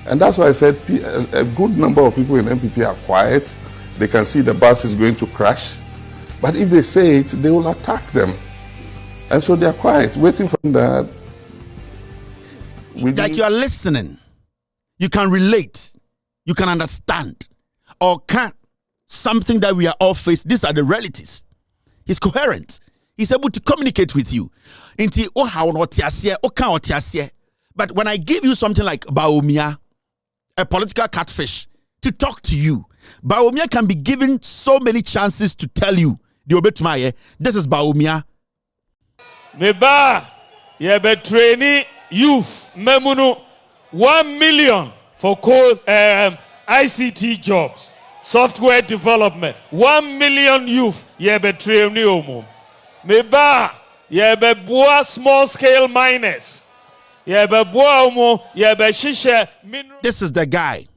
And that's why I said a good number of people in NPP are quiet. They can see the bus is going to crash. But if they say it, they will attack them. And so they're quiet, waiting for that. Like you are listening. You can relate. You can understand. Or can something that we are all faced. These are the realities. He's coherent. He's able to communicate with you. But when I give you something like Bawumia, a political catfish, to talk to you, Bawumia can be given so many chances to tell you, this is Bawumia. Meba, be training youth, memunu, 1 million for ICT jobs, software development, 1 million youth, be training. Meba, be boa small scale miners, be boa be shisha mineral. This is the guy.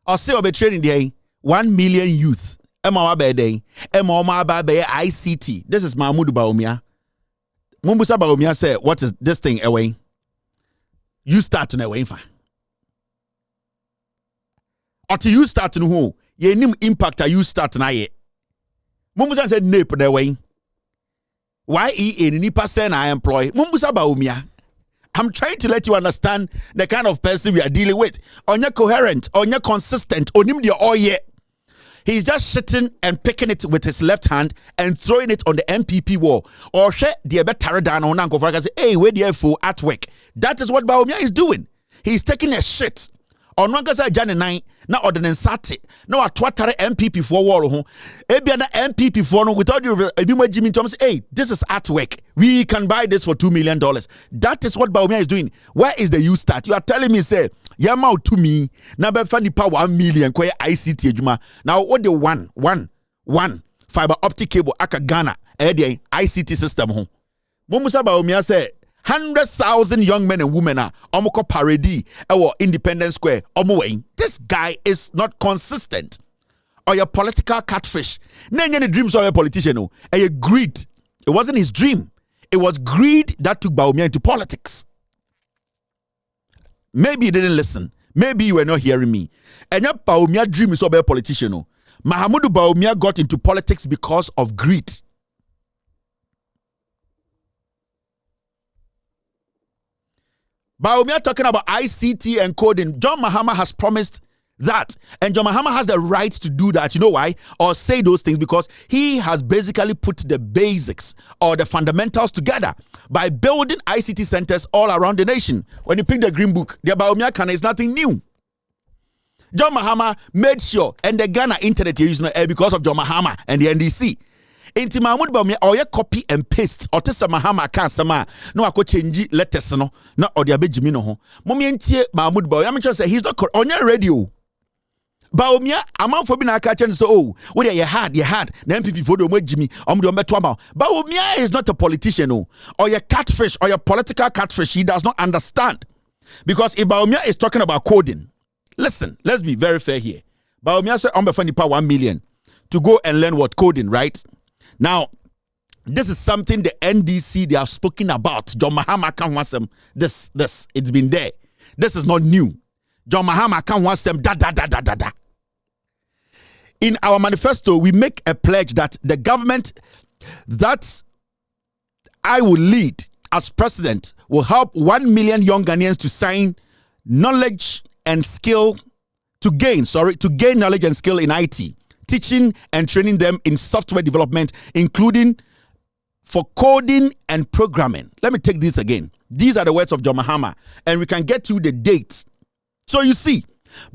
I'll say be training there. 1 million youth. ICT. This is Mahmoud Bawumia. Mumbusa Bawumia said, what is this thing away? You start in away. Until you start in who? Ye nim impact you start na ye. Mumbusa said, nape the way. Why in nipa sen I employ? Mumbusa Bawumia. I'm trying to let you understand the kind of person we are dealing with. On your coherent, on your consistent, on him the all year. He's just sitting and picking it with his left hand and throwing it on the MPP wall. Or share the better down on Uncle Frank and say, hey, where the for at work? That is what Bawumia is doing. He's taking a shit. On one gasa Jan 9, na ordinance sati, no atwatare MPP for wall. Ebiana MPP for no without you Jimmy Thomas. Hey, this is artwork. We can buy this for $2 million. That is what Bawumia is doing. Where is the you start? You are telling me, say, Yama to me, na be funny power 1 million kwa ICT ejuma. Now what the one fiber optic cable aka Ghana the ICT system ho. Mumusa Bawumia say 100,000 young men and women are omoko parade or Independence Square. This guy is not consistent. Or your political catfish. None any dreams of a politician. No, a greed. It wasn't his dream. It was greed that took Bawumia into politics. Maybe you didn't listen. Maybe you were not hearing me. And your Bawumia dream is of a politician. No, Mahamudu Bawumia got into politics because of greed. Bawumia talking about ICT and coding. John Mahama has promised that. And John Mahama has the right to do that. You know why? Or say those things because he has basically put the basics or the fundamentals together by building ICT centers all around the nation. When you pick the Green Book, the Bawumia Kana is nothing new. John Mahama made sure, and the Ghana internet is using because of John Mahama and the NDC. Inti Mahmoud Bawumia or copy and paste or tesa Mahama can sama no ako change letters no na or the abejimi no ho. Mommy entie Mahmoud Bawumia I'm just say he's not on your radio. Bawumia amount for being a catcher so oh what you had the MPP for the Jimmy Bawumia is not a politician or your catfish or your political catfish. He does not understand because if Bawumia is talking about coding, listen, let's be very fair here. Bawumia said I'm before 1 million to go and learn what coding, right? Now, this is something the NDC they have spoken about. John Mahama can't want them. This it's been there. This is not new. John Mahama can't want them. Da. In our manifesto, we make a pledge that the government that I will lead as president will help 1 million young Ghanaians to sign knowledge and skill to gain knowledge and skill in IT, teaching and training them in software development, including for coding and programming. Let me take this again. These are the words of John Mahama, and we can get you the dates. So you see,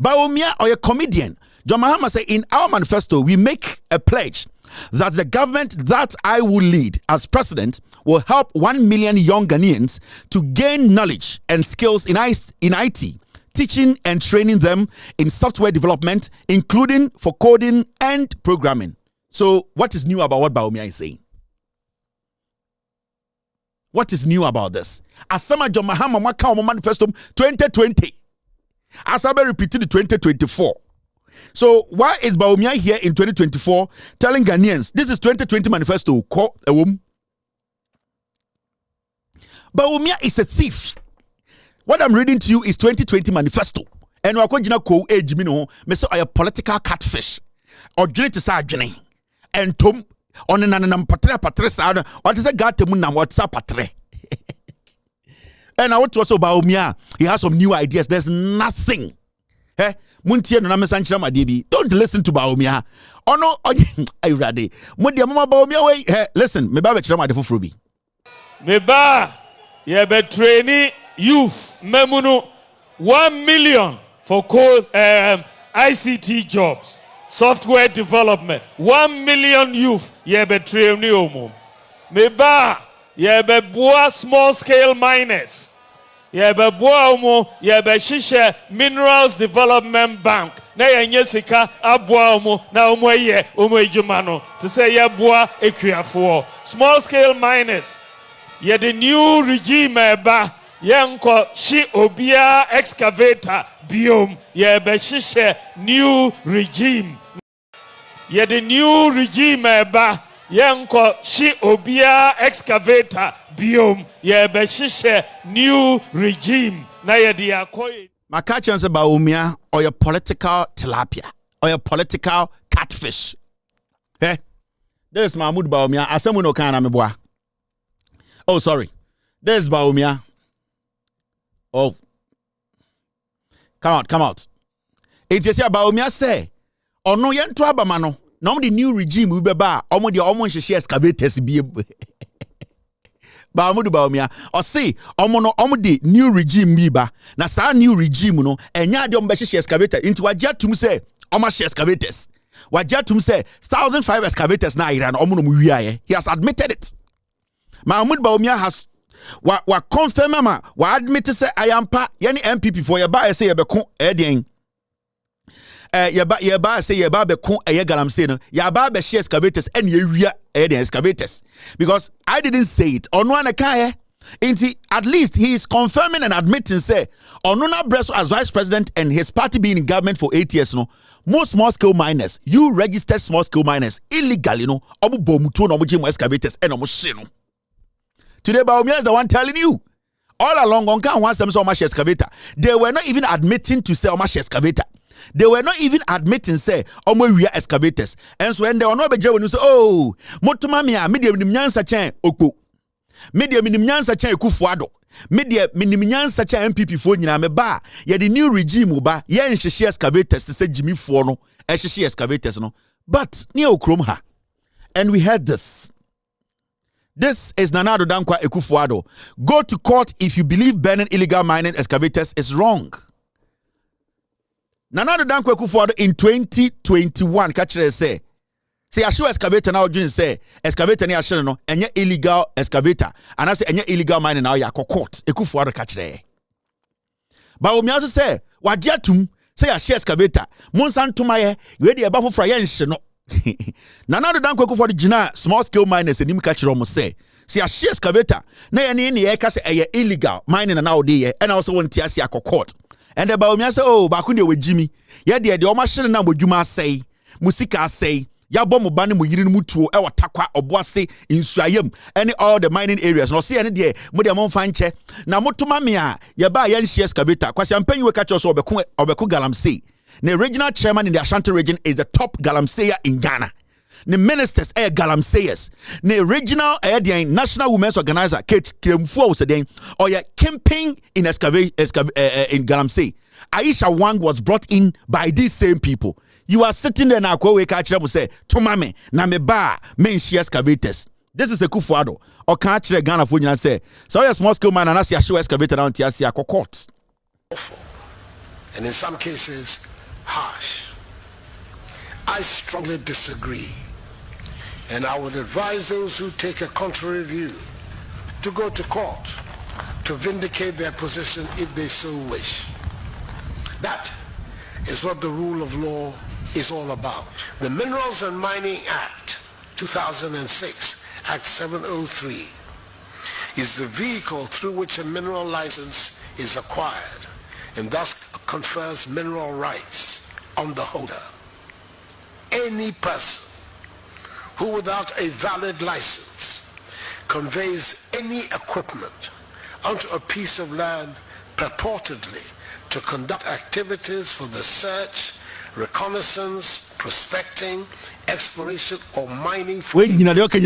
Bawumia or a comedian, John Mahama said, in our manifesto, we make a pledge that the government that I will lead as president will help 1 million young Ghanaians to gain knowledge and skills in IT, teaching and training them in software development, including for coding and programming. So what is new about what Bawumia is saying? What is new about this? Asama John Mahama waka omo manifesto 2020. Asabe repeated the 2024. So why is Bawumia here in 2024 telling Ghanaians this is 2020 manifesto? Bawumia is a thief. What I'm reading to you is 2020 manifesto. And wakojina ko age mino me say a political catfish. Or dwene te sa adwene. And tom on nanam patre sa what is a gatemu na WhatsApp patre. And I want to also Bawumia, he has some new ideas. There's nothing. Don't listen to Bawumia. Oh no, I ready. Listen, me ba be kira ma defo frobi. Me ba ye be trainee youth memunu 1 million for ICT jobs, software development. 1 million youth ye be trainee omo. Me ba ye be boa small scale miners. Ye be boa omo ye be shisha minerals development bank. Na ye nyesika aboa omo na omo ye omo ejuma no to say ye boa ekuafo. Small scale miners. Ye the new regime ba yenko shi obia excavator biom ye be shisha new regime. Ye the new regime ba yenko shi obia excavator biom ye be shisha new regime na ye di akoy Makacha say Bawumia or your political tilapia or your political catfish. Hey, there's Mahmoud Bawumia. Asemu no kana meboa. Oh, sorry. There's Bawumia. Oh, come out. It is Bawumia say, oh no, yentu abamano. No, the new regime we be ba. Omo the omo share excavators be. Bawumia or say omo the new regime biba na sa new regime no enya de omo be share excavator into wajatum say omo share excavators wajatum say 1,005 excavators na ira na omo no mu wiaye. He has admitted it. Mahmoud Bawumia has wa confirm mama wa admit say ayampa yani MPP for your ba say yebeko edien yeba say yeba beko eye galamse no yaba be share excavators and ye wia edien excavators because I didn't say it ono anaka at least he is confirming and admitting say Onuna Bresso as vice president and his party being in government for 8 years no most small scale miners you registered small scale miners illegally no omo bomuto no omo excavators and omo she no. Today, Bawumia is the one telling you. All along, on can want some so much excavator. They were not even admitting to say much excavator. They were not even admitting say we are excavators. And so when they were not be when you say, oh, motumamia medium nyansa chen okpo. Medium nyansa chen ekufuado. media miniminian such a MPP for nyina me ba ye the new regime ba ye nhehye excavators say Jimmy for no ehhye excavators no but near okrom ha and we heard this is Nana Addo Dankwa Akufo-Addo. Go to court if you believe banning illegal mining excavators is wrong. Nana Addo Dankwa Akufo-Addo in 2021 catch say I show excavator now doing say excavator near shell no enye illegal excavator and I say enye illegal mining now ya court Akufo-Addo catch there. Bawumia also say wajatum say a share excavator monsan tumaye we dey aba fofra ye nhye no. Nana Addo Dankwa Akufo-Addo gina small scale miners enim catch rom say a share excavator na ye ne ka say eye illegal mining na odi ye and also won tia say court and the Bawumia say oh ba kun dey we Jimmy ye dey o ma hye na modwuma say musika say ya bomo bane mo yiri mu tuo e watakwa oboase insuayam any all the mining areas no see any de mo de mo mfa nche na motoma me a ye ba ya nhie excavator kwasi ampanyi we catch us obeko galamsey the regional chairman in the Ashanti region is the top galamseyer in Ghana. The ministers are galamseyers. The regional national women's organizer Kate Kemfo was saying or ya camping in in galamsey. Aisha Wang was brought in by these same people. You are sitting there now, we catch them say, Tomame, na me ba, men she excavators. This is a Akufo-Addo. Or catch the Ghana for you and say, so a small scale man and I see a show excavator down Tiasia court. And in some cases, harsh. I strongly disagree. And I would advise those who take a contrary view to go to court to vindicate their position if they so wish. That is what the rule of law is all about. The Minerals and Mining Act 2006, Act 703, is the vehicle through which a mineral license is acquired and thus confers mineral rights on the holder. Any person who without a valid license conveys any equipment onto a piece of land purportedly to conduct activities for the search, reconnaissance, prospecting, exploration, or mining for... When you know the MPP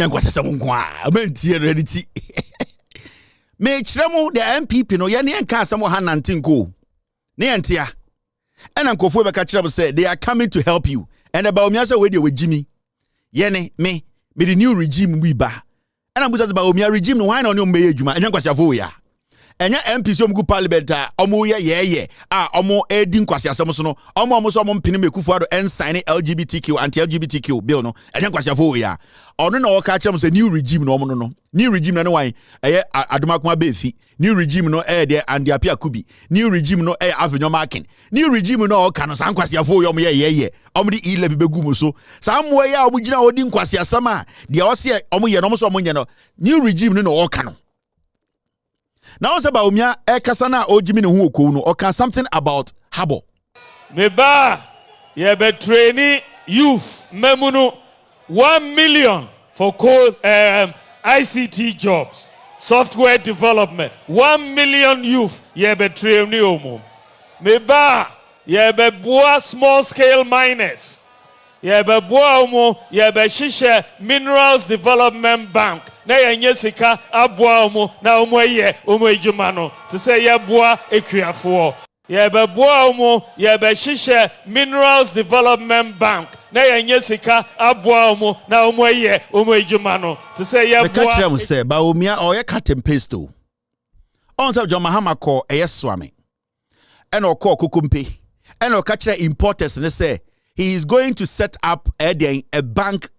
no yani enka samo hanantin go. Ne entia. And Uncle Fuba Kachab said they are coming to help you. And about Bawumia say we dey with Jimmy. Yene me the new regime we ba. And I'm about Bawumia regime no why no me adwuma. Enya kwasiafo ya. Enya MPC omgu parliament omo ye omo edi nkwasi asem so no omo so omo mpini Akufo-Addo en sign LGBTQ anti-LGBTQ bill no enya kwasiafo ya ono na o ka chem say new regime no omo no new regime no wan adomakoma befi new regime no de andi apia kubi new regime no avenue marking new regime no o ka no san kwasiafo yo omo ye omo di 11 begu mu so san mo ya omo gina odi nkwasi asem a de o se omo ye no omo so omo nye no new regime no o ka no. Now, Bawumia, Ekasana Ojimi no hu no or something about Habo. Meba, ye be training youth memunu 1 million for ICT jobs, software development. 1 million youth ye be training omo. Meba, ye be boa small scale miners. Ye be boa omo, ye be shisha minerals development bank. Na yenye sika aboa omo na omo ye omo ejuma no to say ye boa ekuafo ye be boa omo ye be hihye minerals development bank na yenye sika aboa omo na omo ye omo ejuma no to say ye boa catch them say Bawumia or ye cut and paste to on say John Mahama call swami and or call kukumpe and or catch importers and say he is going to set up a bank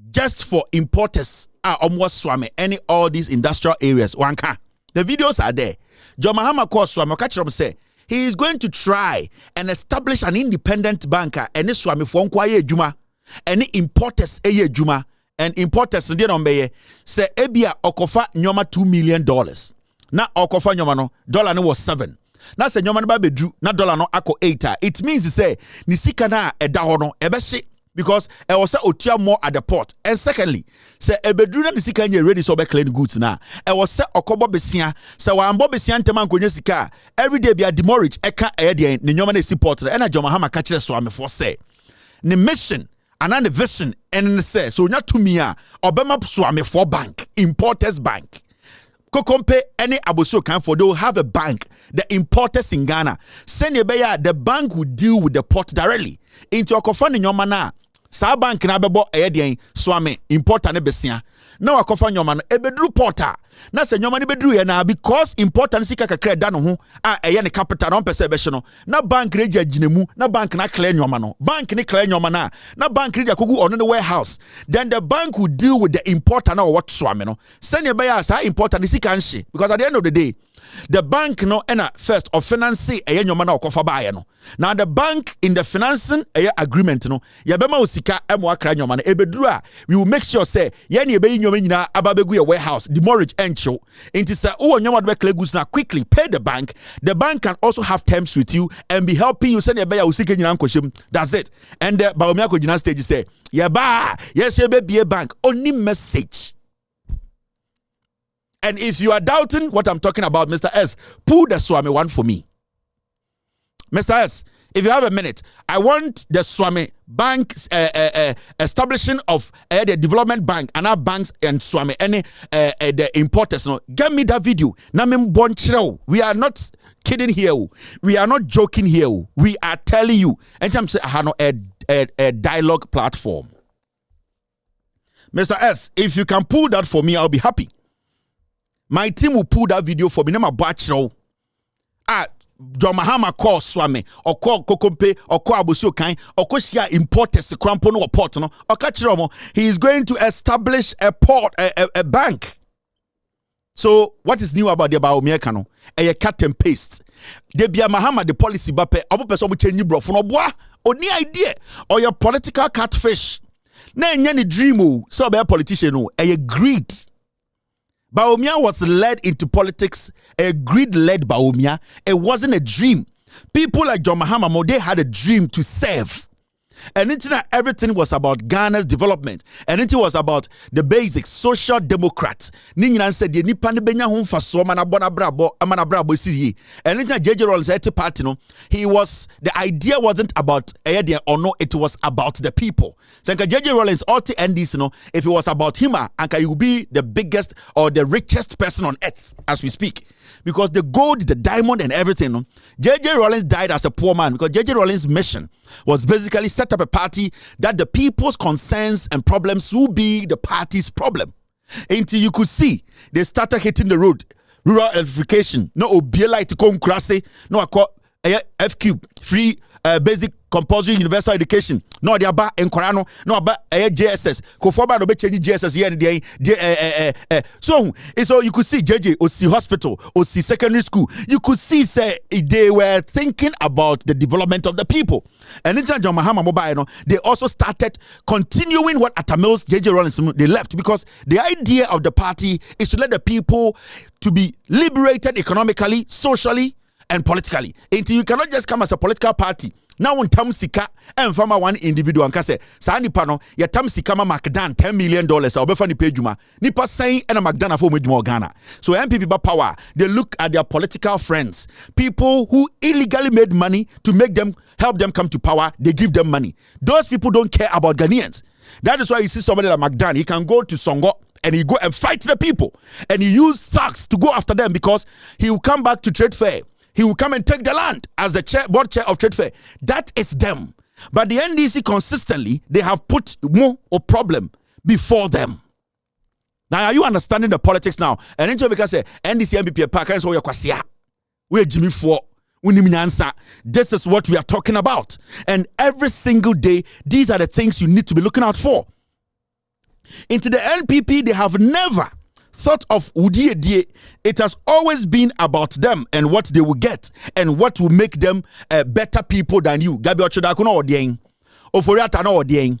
just for importers almost swami any all these industrial areas wanka the videos are there. John Mahama call swami catch them say he is going to try and establish an independent banker and swami for nkwaye adwuma any importers eye adwuma and importers ndi no mbeye say ebia okofa nyoma $2 million na okofa nyoma no dollar no was 7 na say nyoma no ba bedru na dollar no ako 8 it means say ni sika na eda ho no ebehye because I was otia more at the port. And secondly, say ebedru na disika nye ready so be clean goods na. I was say okobo besia, say wa ambo besia ntema nkonye sika. Every day be a demorage eka eye ne nyoma na si port na na John Mahama ka kire so amefo say. Ne mission and the vision and say so nya to me a obema so amefo bank, importers bank. Kokompe any Abosu can for they will have a bank. The importers in Ghana. Send your the bank will deal with the port directly. Into a kofan in your mana. Sa bank na bebo eyedien swame importer ne besia. Na wakofa nyoma no ebedru porter. Na se nyoma ne bedru ye na because importer ne sika kakra da no ho a eye ne capital no pese be no. Na bank reja ginemu, na bank na clear nyoma no. Bank ne clear nyoma na bank reja kogu on the warehouse. Then the bank will deal with the importer na what swame no. Send your buyer sa importer ne sika nshi because at the end of the day the bank no ena first of finance eye nyoma na okofa bae no. Now the bank in the financing agreement no yebema osika emo akra nyoma na ebedru a we will make sure say ye na ebe nyoma nyina ababegu your warehouse the mortgage encho into say o nyoma do be goods na quickly pay the bank can also have terms with you and be helping you send ebe ya osika nyina nkohjem. That's it. And the Bawumia ko gina stage say yeba yes ebe be bank only message. And if you are doubting what I'm talking about, Mr. S, pull the Swami one for me. Mr. S, if you have a minute, I want the Swami Bank establishing of the development bank and our banks and Swami any the importers. No, get me that video. We are not kidding here. We are not joking here. We are telling you. And I'm saying a dialogue platform. Mr. S, if you can pull that for me, I'll be happy. My team will pull that video for me. Nama bachro. John Mahama call Swami or call Kokompe or call Abusu Kain or Koshia importers Crampono or port no or Kachiromo. He is going to establish a port, a bank. So what is new about the Bawumia Kano? A cut and paste. They be a Mahama the policy bape. Abu person will change you bro for no boy or ni idea or your political catfish. Na any dream so be a politician no a greed. Bawumia was led into politics, a greed-led Bawumia. It wasn't a dream. People like John Mahama, they had a dream to serve. And everything was about Ghana's development. And it was about the basics, social democrats. Ninyan said, "Ye nipa ne benya ho mfaso mana bona brabo amana brabo si." And JJ Rollins at party no, the idea wasn't about or no, it was about the people. So JJ Rollins all to end this, if it was about him, and he would be the biggest or the richest person on earth as we speak. Because the gold, the diamond, and everything. JJ Rollins died as a poor man because JJ Rollins' mission was basically set up a party that the people's concerns and problems will be the party's problem. Until you could see, they started hitting the road. Rural electrification. No, Obiela to come crassy. No, I call FQ, free basic compulsory universal education. No, they are back in Korano. No, about JSS. Kofoba no be change JSS here and there. So you could see JJ or see hospital or see secondary school. You could see say they were thinking about the development of the people. And in John Mahama Mobile, they also started continuing what Atamil's JJ Rollins they left because the idea of the party is to let the people to be liberated economically, socially, and politically. Until you cannot just come as a political party. Now on tam sika and farmer one individual and say sa nipa no ya tam sika ma makdan $10 million or be fa ni pejuma nipa saying and a makdana for medjuma Ghana. So MPP ba power, they look at their political friends, people who illegally made money to help them come to power. They give them money. Those people don't care about Ghanaians. That is why you see somebody like Magdan, he can go to Songo and he go and fight the people and he use thugs to go after them because he will come back to trade fair. He will come and take the land as the board chair of trade fair. That is them. But the NDC consistently, they have put more a problem before them. Now, are you understanding the politics now? And then because say NDC MPP park and so we're Jimmy for this is what we are talking about. And every single day, these are the things you need to be looking out for. Into the NPP, they have never thought of Udie. It has always been about them and what they will get and what will make them better people than you. Gabi Ochodako no odien. Oforiata no odien.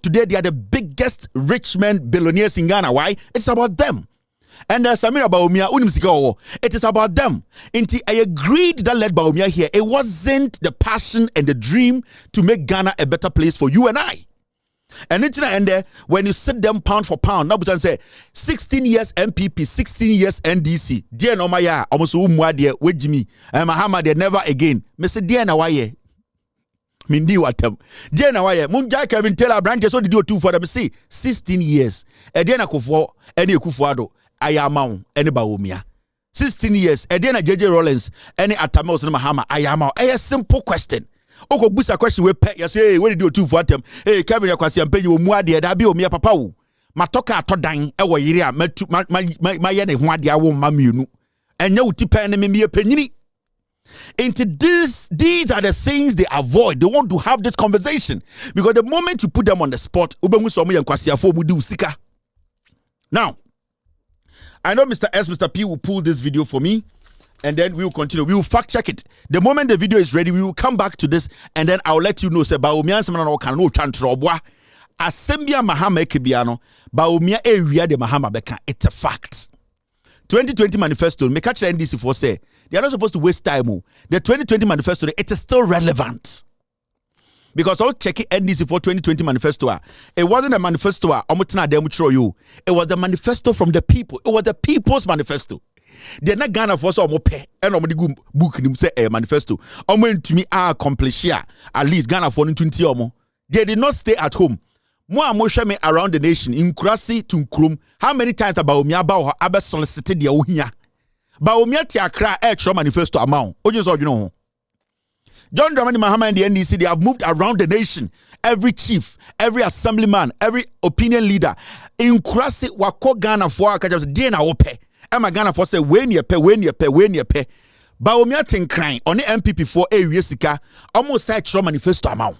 Today they are the biggest rich men, billionaires in Ghana. Why? It's about them. And Samira Bawumia, it is about them. I agreed that led Bawumia here. It wasn't the passion and the dream to make Ghana a better place for you and I. And when you sit them pound for pound, now say 16 years MPP, 16 years NDC. Dear no maya, almost umwa dear with Jimmy. And Mahama, they never again. Mr. Dear Nawaye. Mindi watem. Jena waye. Munja Kevin Taylor branches so did you two for them see 16 years. Ediana kufo any kufuado ayamao any Bawumia. 16 years. Ediana JJ Rollins any Atamos and Mahama ayamao. A simple question. Oko busa question we pet you say what did you two for them? Hey Kevin Yakwasi and pay you muadi dabi o mia papa. Matoka atodan ewo yiria my yene ho ade awo mamienu. Enya uti pen me me penyini. Into these are the things they avoid. They want to have this conversation because the moment you put them on the spot, now I know Mr. S, Mr. P will pull this video for me, and then we will continue. We will fact check it. The moment the video is ready, we will come back to this, and then I'll let you know. Say Bawumia semana kan no chantrobwa. Asembia Mahama ekibiano. Bawumia area de Mahama beka. It's a fact. 2020 manifesto, me catch the NDC for say they are not supposed to waste time. The 2020 manifesto, it is still relevant. Because I was checking NDC for 2020 manifesto. It wasn't a manifesto. It was the manifesto from the people. It was the people's manifesto. They're not Ghana for some pay and good book say a manifesto. To me accomplish at least Ghana for 20. They did not stay at home. Mo me around the nation in Krasi to Nkrum. How many times Bawumia about her solicited the Ohia? Bawumia ti akra extra manifesto amount. You know. John Dramani Mahama and the NDC, they have moved around the nation. Every chief, every assemblyman, every opinion leader in Krasi wako Ghana for akaja dena ope. Emma Ghana for say when you pay. Bawumia tin crying on the MPP for area sika almost extra manifesto amount.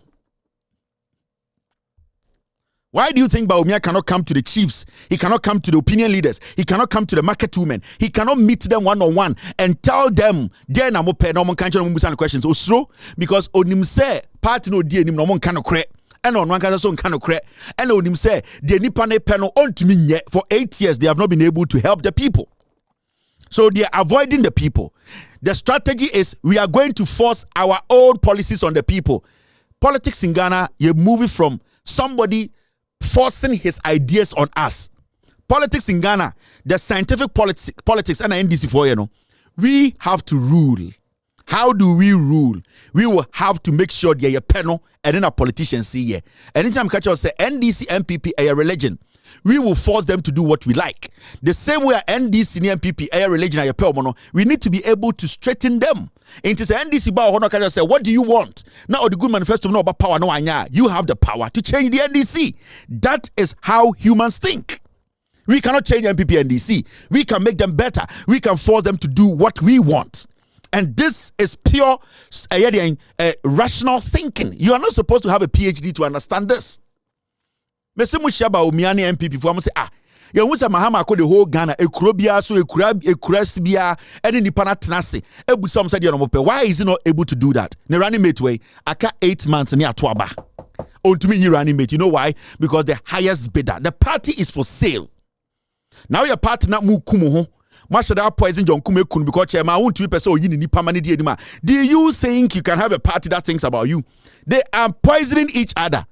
Why do you think Bawumia cannot come to the chiefs? He cannot come to the opinion leaders. He cannot come to the market women. He cannot meet them one-on-one and tell them, "Dear na mo pe no mon kanche no mo questions." Osro because onim say party no die nim no mon kan okre. And on one kanche so kan okre. And onim say the nipa ne pe no ontimi nye. For 8 years they have not been able to help the people. So they are avoiding the people. The strategy is we are going to force our own policies on the people. Politics in Ghana, you're moving from somebody forcing his ideas on us. Politics in Ghana, the scientific politics and NDC for we have to rule. How do we rule? We will have to make sure that a panel and then a politician see here. Anytime catch us say NDC MPP a religion, we will force them to do what we like. The same way NDC and MPP a religion a pelmono, we need to be able to straighten them. Into the NDC ba hono can say, what do you want? Now the good manifesto no about power no anya. You have the power to change the NDC. That is how humans think. We cannot change MPP and NDC. We can make them better. We can force them to do what we want. And this is pure rational thinking. You are not supposed to have a PhD to understand this. Mese mu shaba omiani MPP for am say ya hu say Mahama akọ the whole Ghana ekurobia so ekurasibia ene nipa na tenase ebusa am say de no mo pe. Why is he not able to do that? Ne running mate way aka 8 months ne ato aba ontumi yi running mate. You know why? Because the highest bidder, the party is for sale. Now your party na mu kumu ho Mashada poison John Kume kun because chairman won't be person you ni pamani di edima. Do you think you can have a party that thinks about you? They are poisoning each other.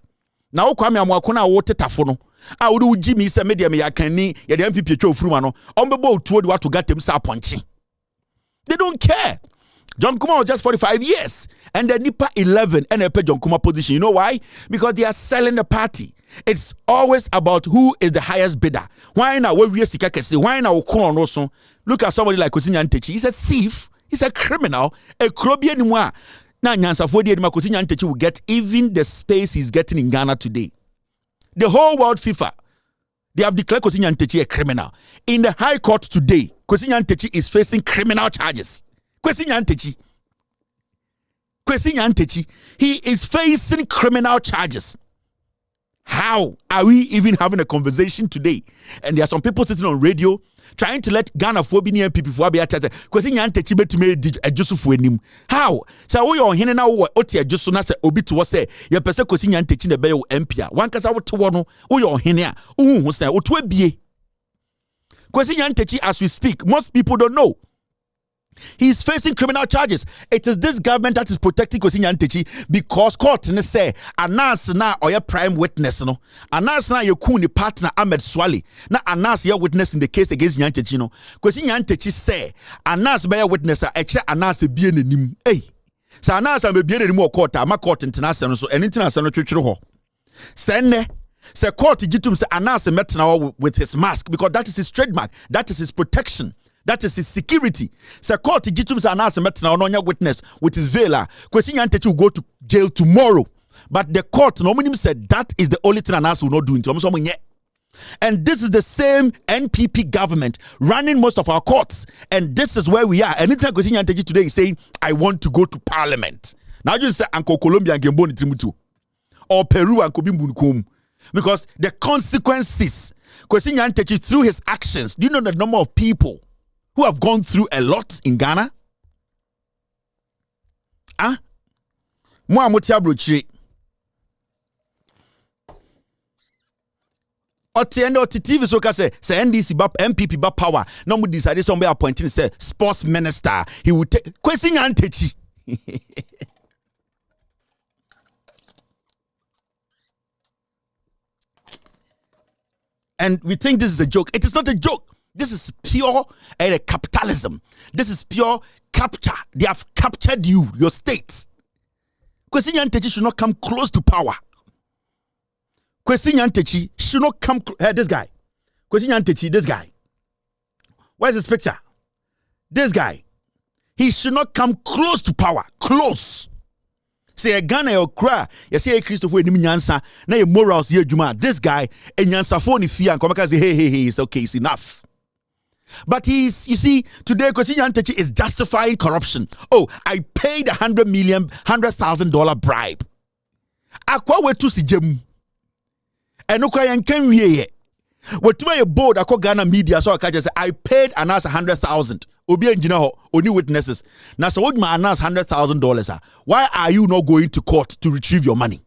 Now kwame amwakona wo tetafo no a wo do Jimmy say media me yakani ye the MPP twa ofuruma no ombebo tuo de wato gatem sa ponche. They don't care. John Kuma was just 45 years and the Nipa 11 and a John Kuma position. You know why? Because they are selling the party. It's always about who is the highest bidder. Why now we sika kese? Why now no so? Look at somebody like Kotinya Ntechi. He's a thief. He's a criminal. A krobia ni mwa. Now Nyansafo di edima Kotinya Ntechi will get even the space he's getting in Ghana today. The whole world FIFA, they have declared Kotinya Ntechi a criminal. In the High Court today, Kotinya Ntechi is facing criminal charges. Kotinya Ntechi, he is facing criminal charges. How are we even having a conversation today? And there are some people sitting on radio trying to let Ghana for being MPP for be attached. Kotinya Ntechi bet me adjusu for him. How? So we are here now. What you adjusu na se obi to say your person Kotinya Ntechi ne be your MP. One kasa what to one. We are here. Who say what we be? Kotinya Ntechi, as we speak, most people don't know. He's facing criminal charges. It is this government that is protecting Kotinya Ntechi because court ne say announce na or your prime witness no announce na your kuni partner Ahmed Swali na announce your witness in the case against Ntechi no Kotinya Ntechi say announce by your witness a eche announce be nenim. Hey, Sa na asa me bie mu court ma court international so eni international twetwere ho. Senne se court gitum se anase metna with his mask because that is his trademark, that is his protection, that is his security. Se court gitum se anase metna no nya witness with his veil. Kwesi Nyantakyi will go to jail tomorrow. But the court no minimum said that is the only thing anase will not do into so nye. And this is the same NPP government running most of our courts. And this is where we are. And anytime Kwesi Nyantakyi today is saying, I want to go to parliament. Now you say, Uncle Colombia and Gemboni Timutu. Or Peru and Kobimbunukum. Because the consequences, Kwesi Nyantakyi through his actions, do you know the number of people who have gone through a lot in Ghana? Ah? Mo amotia brochire. Otiende TV so ka say NDC ba MPP ba power. No mo decide somebody appointing say sports minister. He will take Kwesi Nyantakyi. And we think this is a joke. It is not a joke. This is pure capitalism. This is pure capture. They have captured you, your state. Kwesi Nyantakyi should not come close to power. Kwesi Nyantakyi should not come. This guy. Kwesi Nyantakyi, this guy. Where's his picture? This guy. He should not come close to power. Close. Say a Ghana or cry. You say Christopher Nyansa. Now your morals here, Juma. This guy and Nyansa phone fear and come back and say, hey, it's okay, it's enough. But you see, today Kwesi Nyantakyi is justifying corruption. Oh, I paid $100,000 bribe. Akwa wetu si jemu. Eno kwa yanken wiye. Wetuma ye board akọ Ghana media so aka say I paid Anas 100,000. Obi engineer ho, only witnesses. Now so what my Anas $100,000 why are you not going to court to retrieve your money?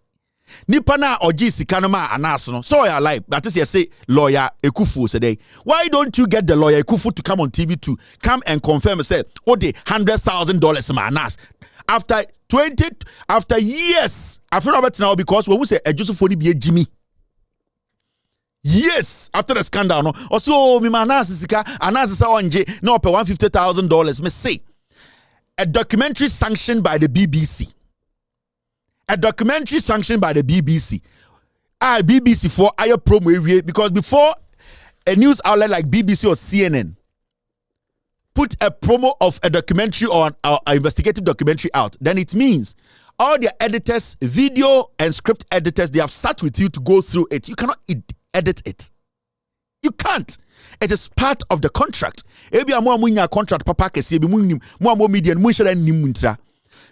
Nipa na oji sika no ma Anas no. So your life. That is you say lawyer Ekufu today. Why don't you get the lawyer Ekufu to come on TV to come and confirm say oh the $100,000 ma Anas after years after Robert now because when we say Joseph Foni be Jimmy. Yes, after the scandal, no. Also, me Anas sika, Anas sa wanje, no pay $150,000. Me say a documentary sanctioned by the BBC. A documentary sanctioned by the BBC. BBC for higher promo area because before a news outlet like BBC or CNN put a promo of a documentary or an investigative documentary out, then it means all their editors, video and script editors, they have sat with you to go through it. You cannot edit it. You can't. It is part of the contract. Contract papa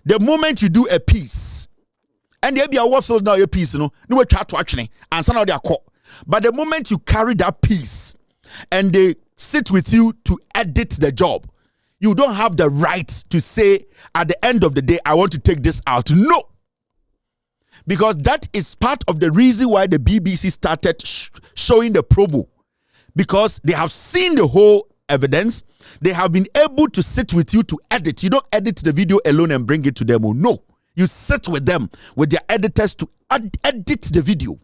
the moment you do a piece, and there be a what now your piece, no try to actually and some of their call. But the moment you carry that piece and they sit with you to edit the job, you don't have the right to say at the end of the day, I want to take this out. No. Because that is part of the reason why the BBC started showing the promo. Because they have seen the whole evidence. They have been able to sit with you to edit. You don't edit the video alone and bring it to them. Oh, no. You sit with them, with their editors to edit the video.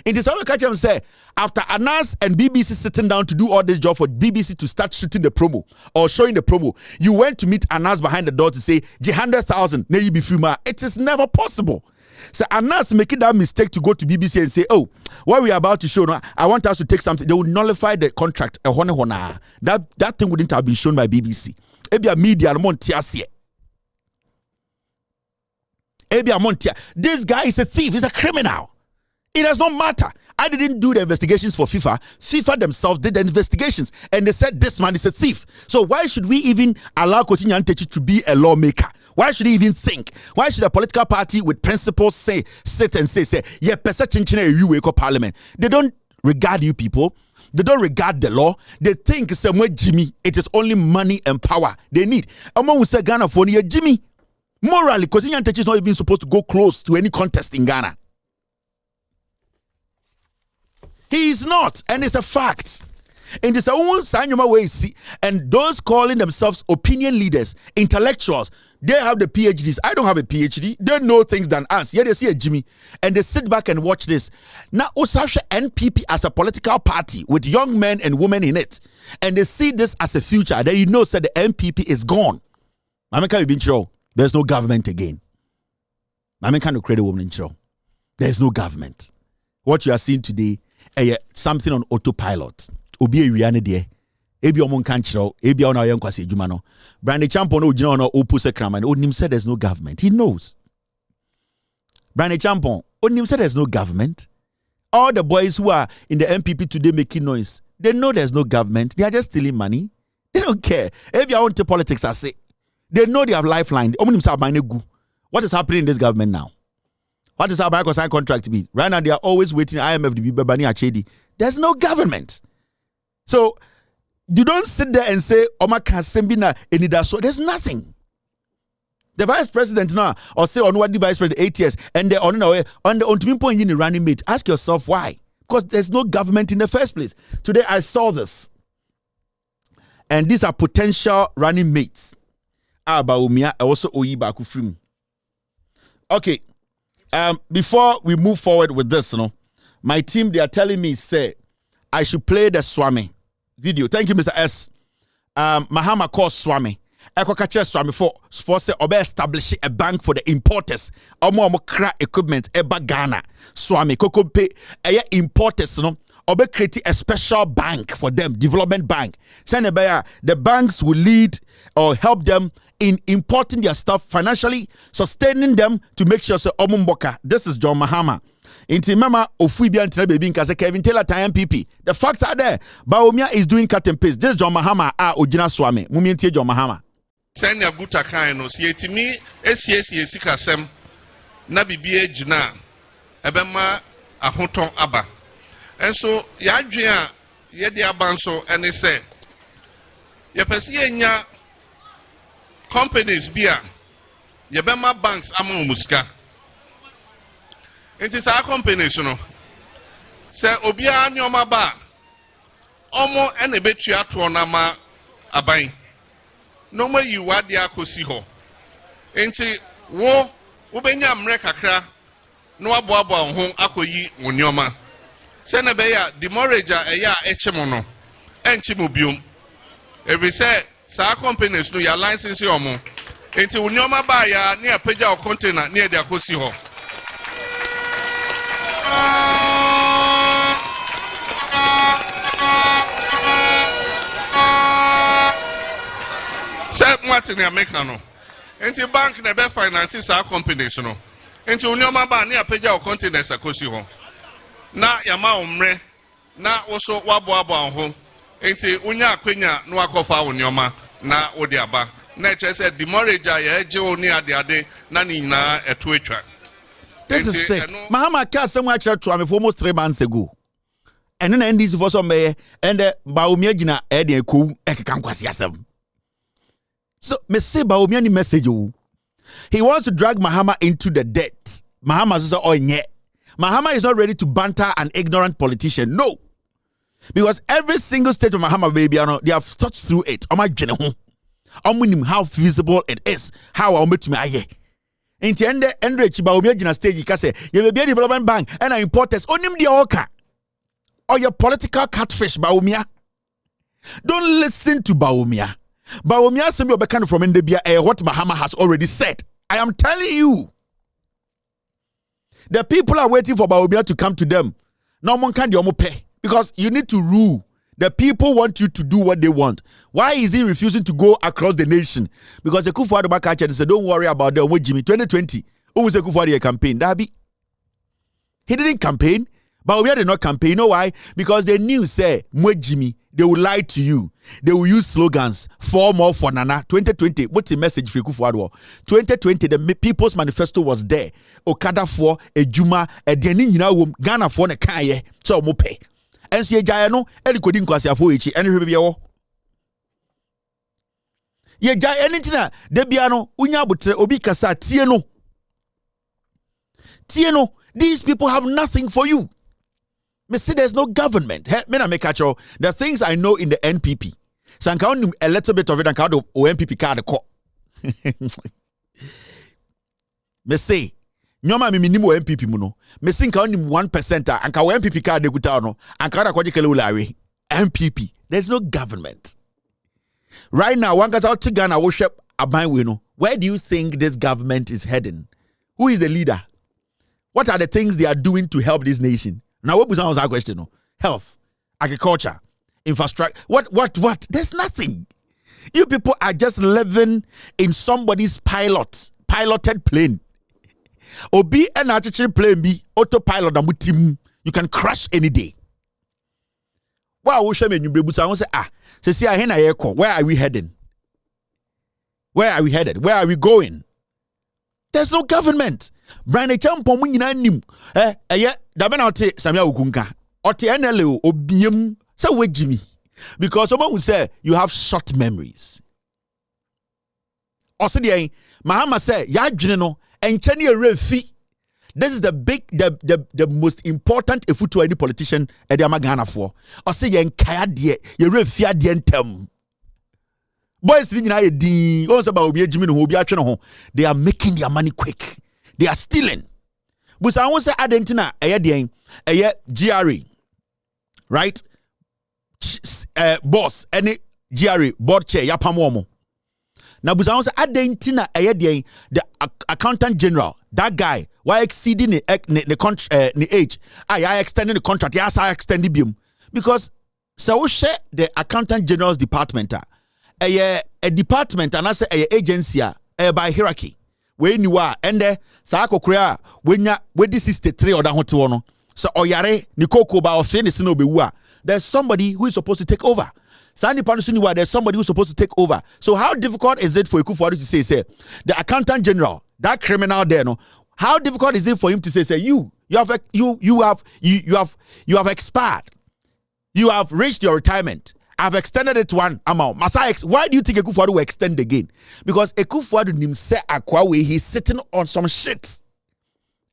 In the South Africa, say, after Anas and BBC sitting down to do all this job for BBC to start shooting the promo or showing the promo, you went to meet Anas behind the door to say, 100,000, may you be free, ma. It is never possible. So Anas making that mistake to go to BBC and say, oh, what we are about to show now, I want us to take something. They will nullify the contract. That thing wouldn't have been shown by BBC. This guy is a thief. He's a criminal. It does not matter. I didn't do the investigations for FIFA. FIFA themselves did the investigations. And they said this man is a thief. So why should we even allow Kwesi Nyantakyi to be a lawmaker? Why should he even think? Why should a political party with principles sit and say, yeah, you wake up parliament? They don't regard you people. They don't regard the law. They think somewhere Jimmy, it is only money and power they need. Among who say Ghana for Jimmy, morally, Kwesi Nyantakyi is not even supposed to go close to any contest in Ghana. He is not, and it's a fact. In this own way, see, and those calling themselves opinion leaders, intellectuals, they have the PhDs. I don't have a PhD. They know things than us. Yeah, they see a Jimmy, and they sit back and watch this. Now, Osasha NPP as a political party with young men and women in it, and they see this as a future. Then you know, said the NPP is gone. Mameka, you've been sure. There's no government again. I mean, kind of create a woman in Chiro. There's no government. What you are seeing today, something on autopilot. Obi e wiane de. Ebi omon kan Chiro. Ebi ona yen kwase adwuma no. Brandy Champon o gina no opuse kraman. Onim said there's no government. He knows. Brandy Champon, Onim said there's no government. All the boys who are in the MPP today making noise, they know there's no government. They are just stealing money. They don't care. If you are into politics, I say, they know they have lifeline. What is happening in this government now? What is our bank contract be? Right now, they are always waiting IMF to be Babani Achedi. There's no government. So, you don't sit there and say, Omaka Sembina Enidaso. There's nothing. The vice president now, or say on what the vice president 8 years, and they're on the point in the running mate. Ask yourself why. Because there's no government in the first place. Today I saw this. And these are potential running mates. Bawumia, also Oyiba Kufrim. Okay. Before we move forward with this, my team, they are telling me, say, I should play the Swami video. Thank you, Mr. S. Mahama calls Swami. Ekokache Swami for say obe establish a bank for the importers. Omo kra equipment eba Ghana. Swami koko pay importers obe create a special bank for them, development bank. The banks will lead or help them in importing their stuff financially, sustaining them to make sure say omumboka. This is John Mahama. Inti mama ofuibia ntre baby nka say Kevin Taylor time PP. The facts are there. Bawumia is doing cut and paste. This is John Mahama ojina Swami. Mumi ntie John Mahama. Send your buta kind no see etimi esiesie sikasem na bibie gina ebema ahoton aba. Enso ya dwen a ye de aba nso ene say ye pese ye nya companies bia ye bema banks ama omuska. Enti sa companies no say obia nyoma ba omo ene betua to na ma aban. No more you what they are kosi ho. Enti wo benya mre kakra no aboabo ho akoyi onyoma. Se na be ya demorager eya echemo no enchimo biom. Every say sa companies no ya license omo. Enti onyoma ba ya ne apeja o container ne de akosi ho. Set Martin America no. Enti bank na be finance sa companies no. Enti onyoma ba na apeja o containers akosi ho. Na yama omre na oso waboabo ho. Enti unya akwenya no akofa onyoma na odi aba. Na eche say demorager ya eje oni ade na ni nyina eto etwa. This is it. Mahama cast somewhere to me for almost 3 months ago. And then this for some and Bawumia gina e ko ekeka kwasi asem. So, me say Bawumia ni message you. He wants to drag Mahama into the debt. Mahama says, oh, yeah. Mahama is not ready to banter an ignorant politician. No. Because every single state of Mahama, baby, they have thought through it. How feasible it is. How I'll meet me. In the end, Enrich Bawumia gina stage, you can say, you will be a development bank and I importers. Onim the oka. Or your political catfish, Bawumia. Don't listen to Bawumia. Bawumia semi obekano from Ndebia what Mahama has already said. I am telling you. The people are waiting for Bawumia to come to them. No one can do pay because you need to rule. The people want you to do what they want. Why is he refusing to go across the nation? Because the Kufuor Adubaka said, don't worry about them. Jimmy 2020. Who was the Kufuor campaign? Dabi. He didn't campaign. Bawumia did not campaign. You know why? Because they knew, say, Jimmy, they will lie to you. They will use slogans. 4 more for Nana. 2020. What's the message for Kufuor? 2020, the People's Manifesto was there. Okada for Ejuma, Edeni Yina Ghana for ne Kaye. So mo pay. And see Jayano, Elikodin Kwasia for each and Ribio. Ye Jay anything, Debiano, Unyabutre, Obikasa, Tieno. Tieno, these people have nothing for you. Me see there's no government. The things I know in the NPP. So I'm counting a little bit of it and count the NPP card. Me say, nyoma me minimo NPP muno. Me see counting 1% and ka NPP card de gutano and count kwa jikele ulari. NPP. There's no government. Right now, one gets out to Ghana worship aban we no. Where do you think this government is heading? Who is the leader? What are the things they are doing to help this nation? Now, what was our question? Health, agriculture, infrastructure. What? There's nothing. You people are just living in somebody's piloted plane. Obi and actually plane be autopilot and with him. You can crash any day. Wow, we say where are we heading? Where are we headed? Where are we going? There's no government. Brian Champo Munina nim. Dabenate Samia Ukunka. Ote NLO Obiem. So wait Jimmy. Because someone will say you have short memories. Also, Mahama say, ya general, and Chenny refi. This is the most important effort to any politician at the Amagana for. Or say yen kaya die, ye refia dientem. Boys they are making their money quick. They are stealing. But I want to say Argentina, GRA, right? Boss, any GRA, board chair, yapamomo. Now, but I want to say Argentina, the accountant general, that guy, why exceeding the age? I extending the contract. Yes, I extended him because so share the accountant general's department. A department and I say a agency by hierarchy. When you are and there, Sako Korea, when ya with this is the 3 or that one. So Oyare, Nikoko ba offense no bewa. There's somebody who is supposed to take over. Sandy Panusuniwa, there's somebody who's supposed to take over. So how difficult is it for Ekufuadu to say, the accountant general, that criminal there, no? How difficult is it for him to say, you have expired. You have reached your retirement. I've extended it to one amount. Why do you think Ekufuadu will extend again? Because Ekufuadu himself, he's sitting on some shit.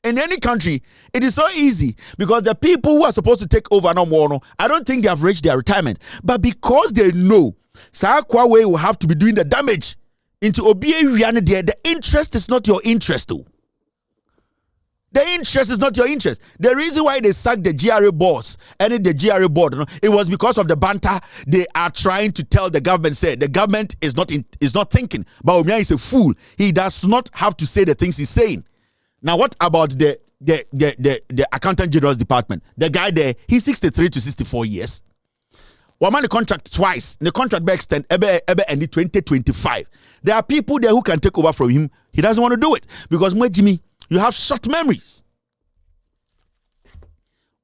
In any country, it is so easy because the people who are supposed to take over no more, I don't think they have reached their retirement. But because they know Sakwawe will have to be doing the damage into Obiye Riane, the interest is not your interest too. The interest is not your interest. The reason why they sacked the GRA boss and the GRA board, it was because of the banter they are trying to tell the government. Say the government is not thinking. Bawumia is a fool. He does not have to say the things he's saying. Now, what about the accountant general's department? The guy there, he's 63 to 64 years. One man the contract twice. The contract be extend end 2025. There are people there who can take over from him. He doesn't want to do it because Jimmy, you have short memories.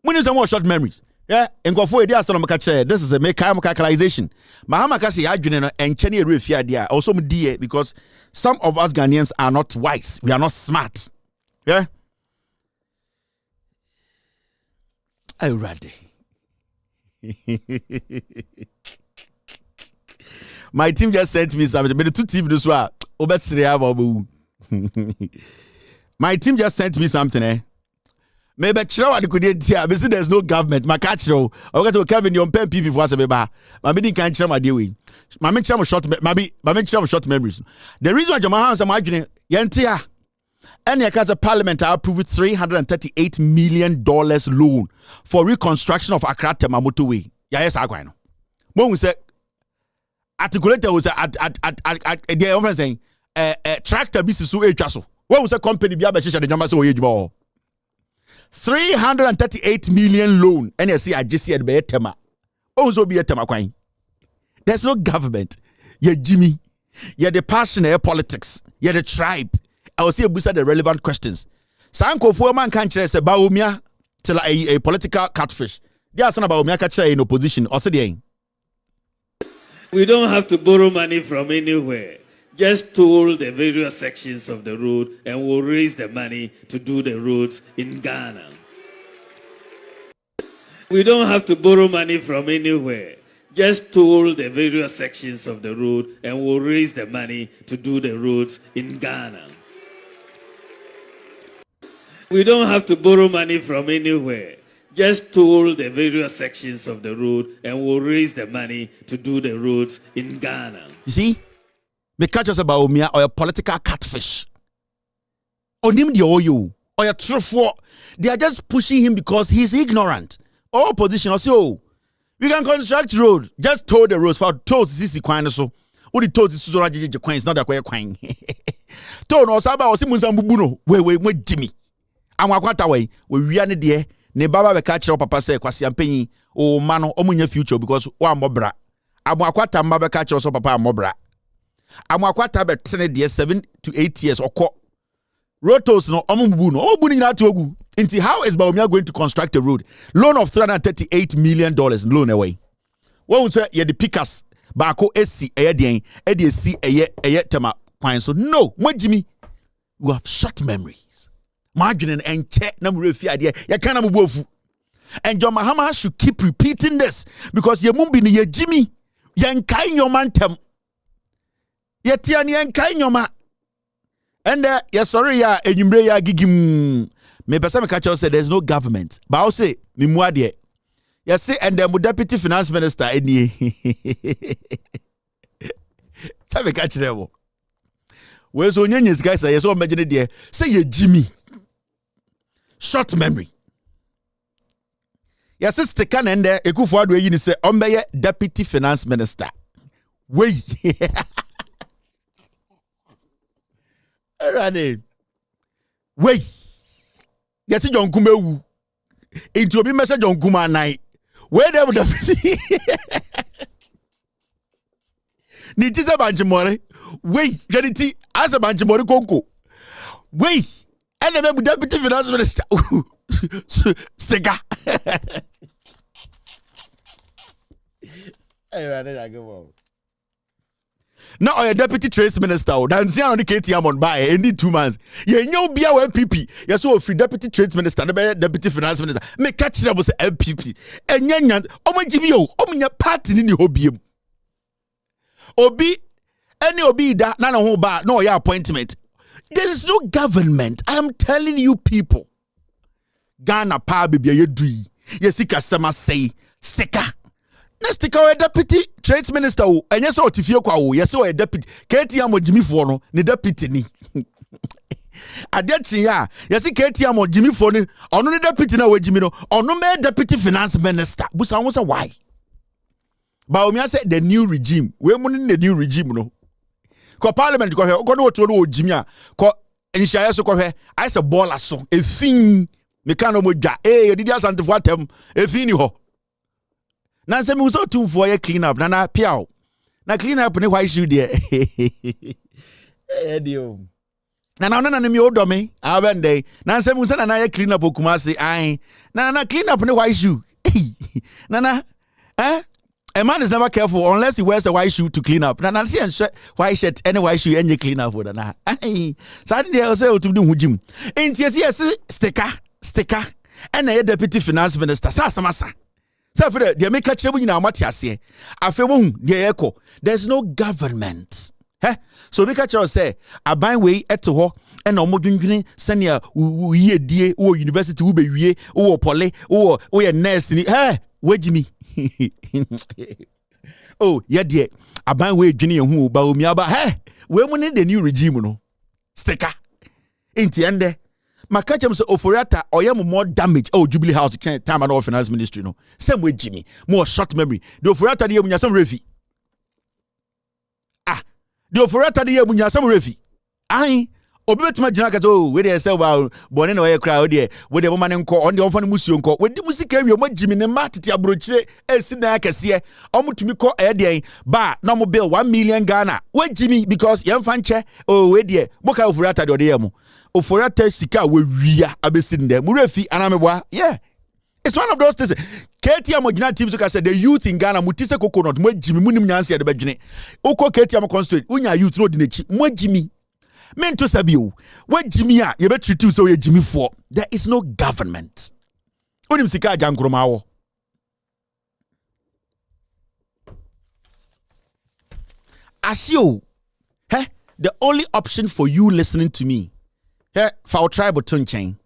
When you say more short memories, yeah, and go for this is a calculation. Mahama kasi adwene and Chenny refia dia also die because some of us Ghanaians are not wise. We are not smart. Yeah. I'm ready. My team just sent me something. But the two teams this were my team just sent me something. Maybe there's no government. My catch I got to Kevin your pen people for Sabeba. My meeting can't share my deal. My short memories. The reason why Jamaha is imagining Yentia and the Parliament approved $338 million loan for reconstruction of Accra Temamoto Way. Yes, I know. When we say articulator was at the conference saying tractor business so a when we say company be abesha the number so age 338 million loan and you see I just said be tema also be a tema kwan. There's no government. You're Jimmy. You're the passion politics. You're the tribe. I will see the relevant questions. Sanko for man can't say Bawumia till a political catfish. There are some Bawumia catch in opposition. Also we don't have to borrow money from anywhere. Just toll the various sections of the road and we'll raise the money to do the roads in Ghana. We don't have to borrow money from anywhere. Just toll the various sections of the road and we'll raise the money to do the roads in Ghana. We don't have to borrow money from anywhere. Just toll the various sections of the road and we'll raise the money to do the roads in Ghana. You see? Me catch us about Bawumia or a political catfish. On him the oil or a truthful. They are just pushing him because he's ignorant. All opposition or so. We can construct road. Just toll the roads for toll CC Kwan so. What the toll is so it's not that way. stone or saba or simunsambubuno, we Jimmy. And wakwata way, we wiane dear, ne baba be catch up papa say kwasi ampenyi, o mano, omunya future because wa mobra. Amwakwata mba be catch up papa mobra. Amwakwata be tene dear 7 to 8 years or ko. Rotos no omumbuno, omubuni na togu. Inti how is Bawumia going to construct a road? Loan of $338 million loan away. One say ye the pickers, bako esi edi si tema kwan. So no, what Jimmy, you have short memories. Margin and check number refi idea. Ya kana mubofu. And John Mahama should keep repeating this because ye mumbi ni ye Jimmy, ye nkai nyomantem. Ye tiani nkai nyoma. And yeah, sorry, yeah, enyimbre ya gigim. Me person me catch say there's no government. But I'll say, me muadie. Yes, see, and then deputy finance minister any. Say me catch them. Where's onions guys? Say so imagine there. Say ye Jimmy. Short memory. Yes, stick can end there. Ekufu adu eyi ni say ombeye deputy finance minister. Wait. Alright. Wait. Yes, John Kumewu. Into a message on Kuma night. Where they would have Need is a bunch of money. Wait, Janity, as a bunch of money, Coco. Wait, and the deputy finance minister. Sticker. I go on. Now a deputy trade minister, that's the only KTM on buy in 2 months. You know, be our MPP. You're so free deputy trade minister, the deputy finance minister. Make catch them was MPP. And yan, oh my GBO, oh my party in the hobby. Obi, any Obi that none of bar, no, your appointment. There is no government. I am telling you people. Ghana pa baby, you do. Yes, you can say, seka. Next a deputy trade minister and yes or tifio kwa yes or a deputy KTM Jimmy Fono ni deputy ni adechi ya yes KTM Jimmy Fono ono ni deputy na we Jimmy no ono me deputy finance minister busa won say why Bawumia say the new regime we mu ni the new regime no ko parliament ko hwe ko no to no Jimmy a ko enhia so ko hwe I say baller so efin me kan no mo dwa didi asantefo atem efin ni ho. Now say me so too for clean up. Na piao. Na clean up ni why shoe there. Dio. Na me odo me. Abende. Na say me say na clean up Kumasi. Ai. Na clean up ni white shoe. Na a man is never careful unless he wears a white shoe to clean up. Na see and white shirt any white shoe and you clean up with na. Ai. So I dey say to do hujim. Yes sticker. And a deputy finance minister. Sa samasa. So for the make catch you now matiase. Afewon de echo. There's no government. So we catch say a buy way eto ho and omodwindwene senior we die o university wo be wie o pole o ye nurse ni we Jimmy. Oh yeah dear a buy way dwene hu Bawumia ba we mu the new regime no sticker inti ende Makachem say Oforiata or more damage. Oh, Jubilee House time and all finance ministry no. Same way Jimmy, more short memory. The Oforiata the munya some refi. The Oforiata the munya some refi. Ai, obi betima gina ka oh, we dey say about born no crowd there. We dey woman nko on the ofan musuo nko. We di musika wi mo Jimmy ne ma tete abrochire esi na akese. Omutumi ko dey ba na mo bill 1 million Ghana. We Jimmy because yemfa nche oh we dey mo ka Oforiata de dey mu. Oforiata sika we wia abesin there. Murefi anameboa. Yeah. It's one of those things. KTM Ogina TV so say the youth in Ghana mutise coconut mo Jimmy munim nyanse de bedwene. Oko KTM constitute unya youth no de nechi. Mo Jimmy. Men to sabio. We Jimmy a ye be treat so ye Jimmy for. There is no government. Unim sika jankroma wo. Asio. The only option for you listening to me. For our tribe to chain.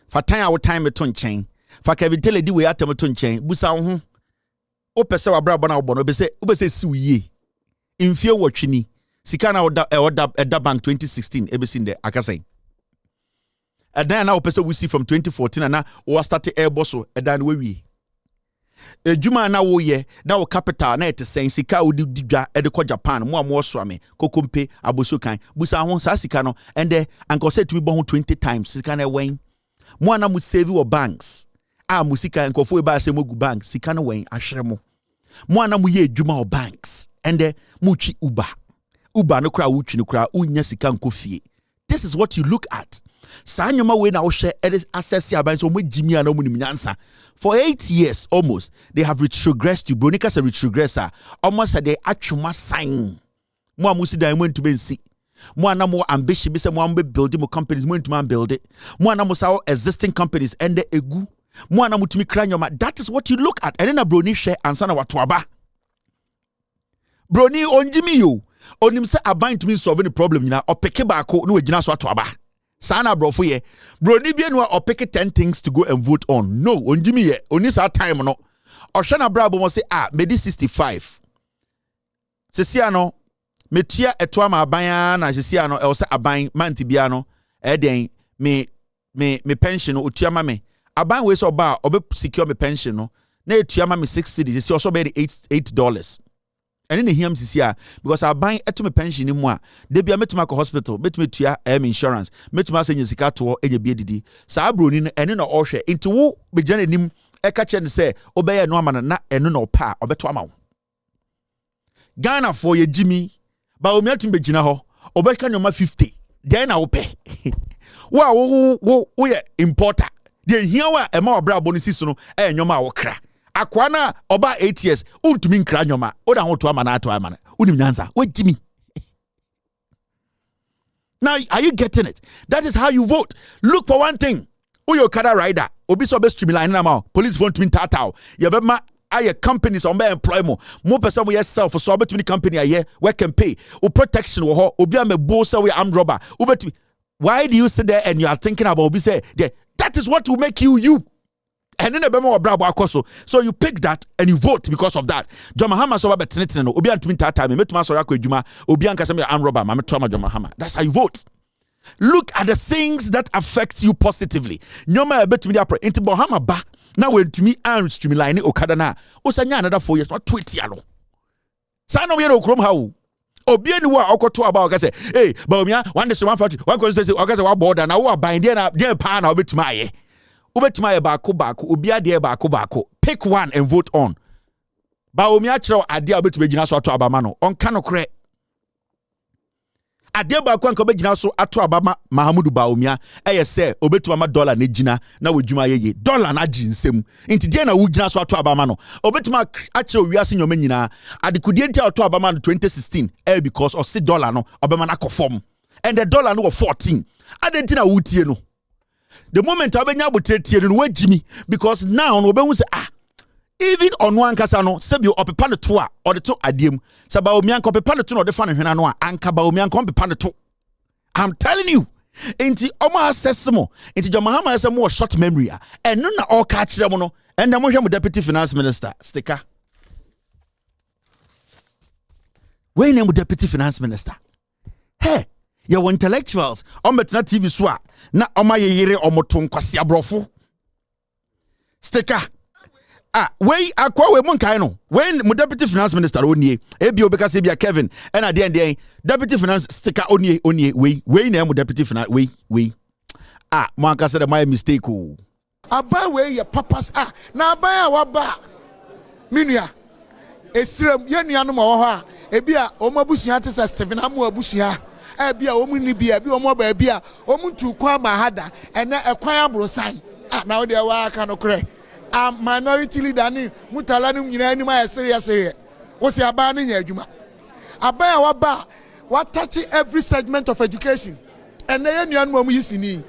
For time our time to chain. For Kevin tell di we atem to chain. Busa ho. O pese wa bra bona obo no be say siwiye. Infie watchini. Sika na oda bank 2016 ebesin there akasai. And then now pese we see from 2014 and now we started airboss so and then we. Ejuma na wo ye na wo capital na ete sen sika wo di dwa e de ko Japan mo am wo so ame kokompe abosukan busa ho sa sika no ende anko say to be bon 20 times sika na wen mo ana mo save wo banks a mo sika anko fo e ba se mo gu bank sika na wen ahwere mo ana mo ye ejuma o banks ende mo twi uba no kra wo twi no kra unya sika anko fie. This is what you look at. Sanyoma we na wo hwe e access ya ban so mo jimi ana mo nim nyansa. For 8 years almost, they have retrogressed to Bronica a retrogressor. Almost a day actual sign. More musida went to be see. More more ambition, be some be building more companies, more to man build it. More more existing companies and the egu. More to me crying your. That is what you look at. And then a brony share and son of what twaba. Brony on Jimmy you. On him say a bind to me solving the problem, you know, or pick back no ejina so twaba. Sana brofo ye broni bia no or pick 10 things to go and vote on. No, on Jimmy ye only sa time no. Or shana brabo mo say medi 65. Sesia no metua eto ma aban na sesia no e wo say aban manti bia no e den me pension no otua ma me. Aban we so ba obe secure me pension no na etua ma me 6 cedis. Sesia also be $8. And in the him sisia because I buy eto me pension mu a de bia metuma ko hospital metuma tua insurance metuma senya sika to enye bia didi sa broni no ene na ohwe nti wo be gya nanim e ka che ne se obeye no ama na eno na opa obeto ama wo Ghana for ye Jimmy Bawumia tum be gina ho obeka nyoma 50 den na wo pe wo ye importer de hia wa e ma obra bonisi so no e nyoma wo kra akwana oba 8 years untumi nkra nyoma oda ho to ama na ato ama na unim nyansa we Jimmy. Now are you getting it? That is how you vote. Look for one thing. Uyo kada rider obi so be streamline na ma police phone to me tatao ye be ma aye companies on be employ more person we yourself so between company aye we can pay o protection wo ho obi am bo say we armed robber. Why do you sit there and you are thinking about obi say that is what will make you and then be more brabo akoso. So you pick that and you vote because of that. John Mahama so be tenetene no obi antumi tata me metuma so akwa adwuma obi anka say me armed robber ma metwa ma John Mahama. That's how you vote. Look at the things that affect you positively. Nyoma betumi dia pro inti Bahama ba na wentumi an streamline okada na osanya another 4 years what 20 alo. Sa na we no krom ha o. Obi eni wa okoto aba o ka say hey Bawumia 1:140 one constituency o ka say wa border na wo aban dia na dia pa na obetuma aye. Obetuma aye baako obi ade baako. Pick one and vote on. Bawumia kire ade obetuma gina so ato abama no. Onka no kre. Ade baako anka obegina so ato abama Mahamudu Bawumia eye say obetuma ma dollar na gina na wodwuma yeye dollar na ginsem nti die na wogina so ato abama no obetuma akire owiase nyoma nyina adekudie nti ato abama no 2016 because of $6 no obema na kofom and the dollar no 14 adenti na wutie no the moment obenya abotetie no wagimi because now no obehu say even on one kasa no sebi opepa ne to a or the to adiem se Bawumia nko opepa ne to no de fa ne hwena no a anka Bawumia nko opepa ne to. I'm telling you inti omo access mo inti John Mahama say mo short memory and no na all ka kire mo no and dem hwe mo deputy finance minister sticker we name deputy finance minister hey you intellectuals on betna TV so a na oma yeyere omoto nkwase abrofo sticker we akwa we monkai no when mo deputy finance minister onie ebi obeka se bia Kevin and at the end deputy finance sticker onie we na mo deputy finance we mo anka say my mistake o aban we ye papas na aban a waba minua esirem ye nuanom wo ho a ebi a omabusua te sa Stephen amu abusua ebi a omu ni bia bi omo ba bia omu ntu kwa ma hada ena ekwan abrosan na wo de wa aka no kre a minority leader ni mutala no nyina ni ma serious wo se aba na nya adwuma aba ya waba what touch every segment of education and na yenuan mo yisini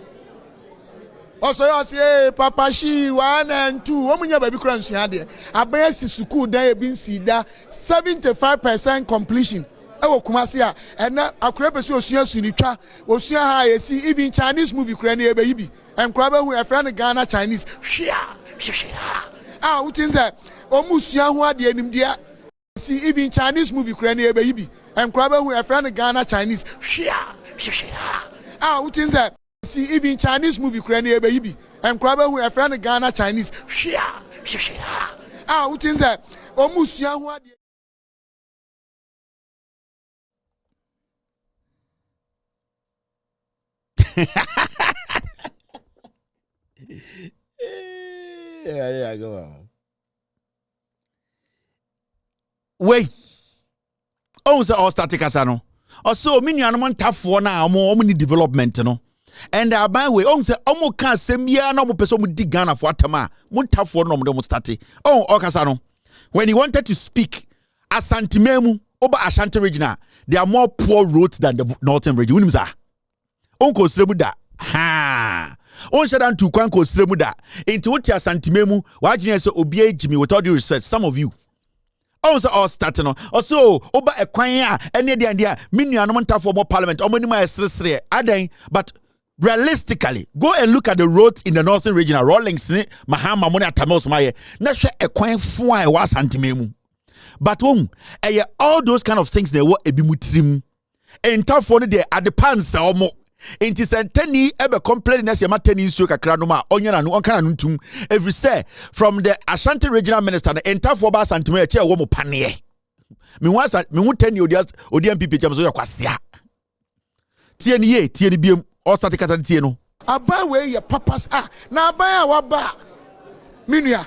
osoro say papa she 1 and 2 wo munya ba bi kura nsua de aba ya si school dan e bi nsida 75% completion ewo kumase a ena akura be so osua sunitwa osua ha yesi even Chinese movie kura na e be yibi enkura be hu e friend Ghana Chinese utinze omusua ho ade anim dia see even Chinese movie kura na ebe yibi enkura be hu e friend Ghana Chinese utinze see even Chinese movie kura na ebe yibi enkura be hu e friend Ghana Chinese Ah, which is that Omusia who are yeah, go on. Wait. Oh, so all static asano. Also, mini animal tough one now, more many development, no. And by way, oh, say, Omo can send me no more person with Digana for Tama, Munta for no more stati. Oh, Okasano. When he wanted to speak, Asantimemu, over Ashanti region, there are more poor roads than the northern region. Unimza. Onko Sremuda. Ha. On shadan to Kwanko Sremuda. Into what Asantimemu, why do you say obey Jimmy with all due respect? Some of you. Also, all starting on. Also, over a choir, any idea, mini anomaly for more parliament, or minimum adding, but realistically, go and look at the roads in the northern region, Rawlings, Mahama, Mona Tamos Maye, not sure a choir for I was antimemu. But all those kind of things they were a bimutrim. And tough for the day at the pants or more. It is a tenny ever complaining as your mateni suka cranoma, onion and one kind of every say from the Ashanti regional minister and tough for Bass and to me a chair woman panier. Me once me won't tell you Odian people jams or quasia. TNA, or static at Tieno. Aba where your papas are now by our bar. Minia.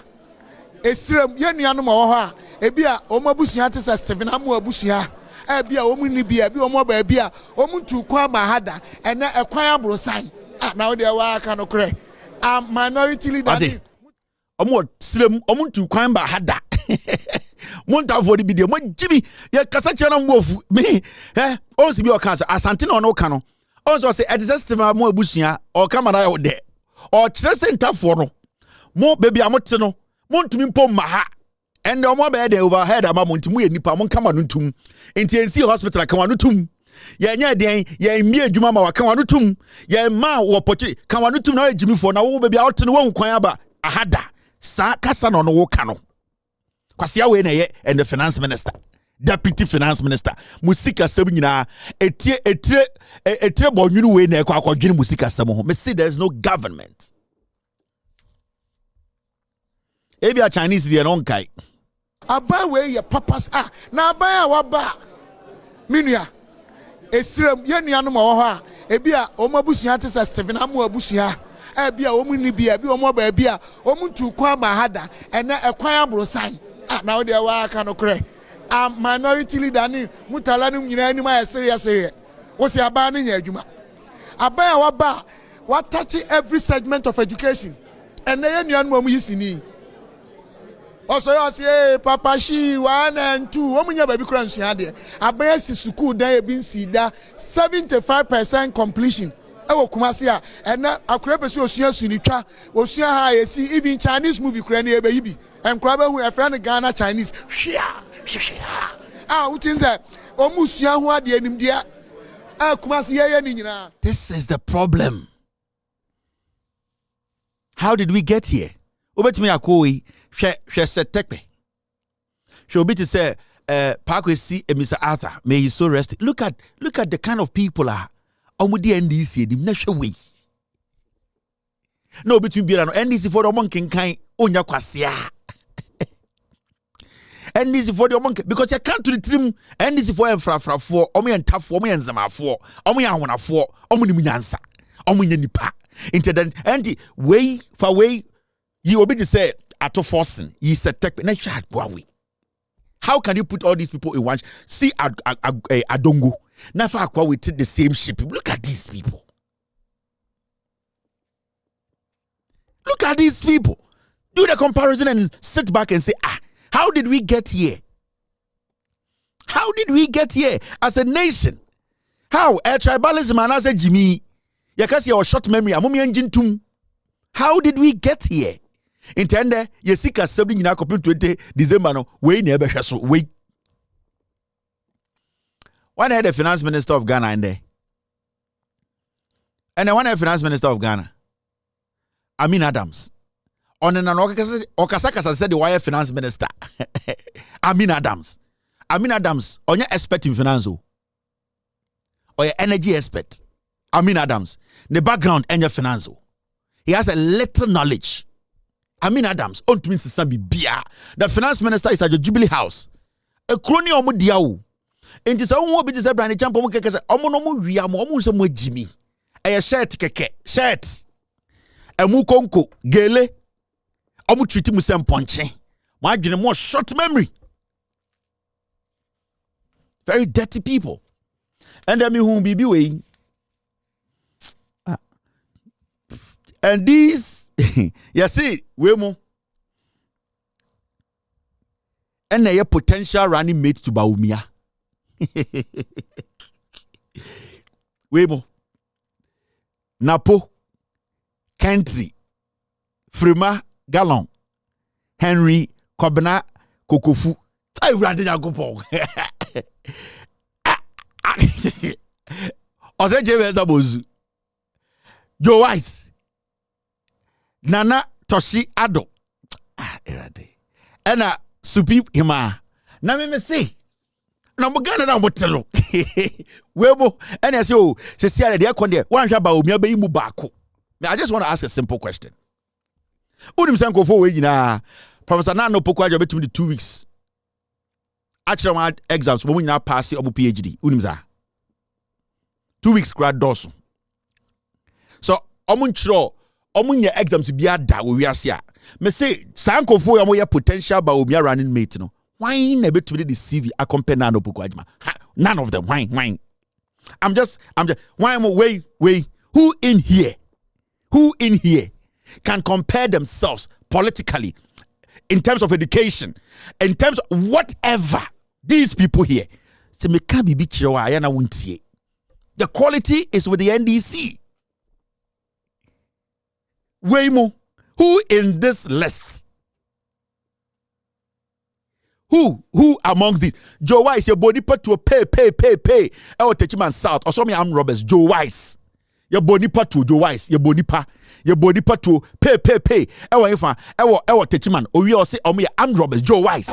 A serum, Yanianuma, a beer, Omabusiantis as Stephen Amuabusia. Ebia omuni bia bi omo ba bia omuntu kwa mahada ena ekwan abrosan now they wa aka no kre minority leader omo srem omuntu kwan ba hada monta for the video mo jibi ye kasa chana mwofu me o si bi o kan asante na no ka no o so say Stephen Amu abusua o kamara yo de o kire center for no mo baby amote no montumi mpom maha. And the more bad overhead about Montimu and Nipa Monkamanutum. In TNC hospital, Kamanutum. Ya den, ya mere Juma Kamanutum. Ya ma or Pochi, Kamanutum, no Jimmy for now, baby out in the one Quayaba. Ahada. Sa Cassan on Wokano. Kwasia Wene and the finance minister. Deputy finance minister. Musika Semina. A treble new way near Kwakajin Musika Samo. Me see there's no government. Maybe a Chinese the Onkai. Aba where your papas are now by our bar. Minia. A serum, Yanianuma, a beer, Omabusiantis as Stephen Amuabusia, a beer, Omuni beer, be omo beer, Omuntu kwa mahada, and a choir brosign. Now they are cano cray. Minority leader, Mutalanum, Yanima, serious. What's your banning, Yajuma? Aba our bar, what touching every segment of education, and then young woman is in me. Also, I say, Papa, she 1 and 2. Woman, your baby crunch here. Abayasi suku day been sida 75% completion. Ewo kumasia. And now I create a social sunitra. Osia high see even Chinese movie crane baby. And crab who a friend Ghana Chinese. Ah, what is that? Omusia who are the enemy. Ah, kumasia. This is the problem. How did we get here? Obet me akoi. She said, "Take me." She'll be to say, "Parkway see Mr. Arthur. May he so rest." Look at the kind of people are. Omudi NDC, the national way. No between Biran NDC for the monkey kind onya kwasia. NDC for the monkey because you can't to the trim. NDC for fra for omi and tough for omi and zama for omi and wana for omi ni munyansa omi ni nipa. Intended anti way for way. You will be to say. Ato forcing, he said, how can you put all these people in one? See, Adongo. Nafa Akwa, we take the same ship. Look at these people. Look at these people. Do the comparison and sit back and say, how did we get here? How did we get here as a nation? How? Tribalism and as a Jimmy. Yakasi your short memory. Amumi engine tum. How did we get here? Intende yesika 7 nyina kopin 20 December no we na ebe hweso we one head the finance minister of Ghana and then one head finance minister of Ghana Amin Adams on an okasaka said the wire finance minister Amin Adams on your expert in finance or your energy expert Amin Adams the background and your finance he has a little knowledge Amin Adams, on to Mississippi Bia. The finance minister is at the Jubilee House. A crony omo diao. And this own be this brand champ omo keke omo no mo wia mo omo so mo Jimmy. A shirt keke, shirt. A mu konko, gele. Omo treat mu sem ponche. My adwene more short memory. Very dirty people. And then me who be way. And these, you see, we mo. And a potential running mate to Bawumia. We mo. Napo, Kentry, Frima, Gallon, Henry, Kobna, Kokofu. I rather go po. Ose James Abozu, Joe Wise, Nana Toshi Ado, Ena Supi Hima. Na me say, na mo Ghana na mo telo. Webo, and I say, oh, se see there konde, wan hwa Bawumia be mu baako. I just want to ask a simple question. Unim sanko fo we nyina, Professor Nano Pokwa job between the 2 weeks. Actually, my exams, but we now pass it on PhD. Unimza 2 weeks grad dosu. So, omunchro, omunye exams be a da we are here. Me say, sanko for your potential Bawumia running mate. No, why never to the CV accompany Nano Pukwajima? None of them. Why? I'm just. Why am I wait? Who in here can compare themselves politically, in terms of education, in terms of whatever? These people here, the quality is with the NDC. Waymo, who in this list? Who amongst these? Joe Wise, your body put to a pay. I will take him and South. Or some armed robbers. Joe Wise, your body put to Joe Wise, your body put to pay. I will take him and or we all say, oh, me armed robbers. Joe Wise.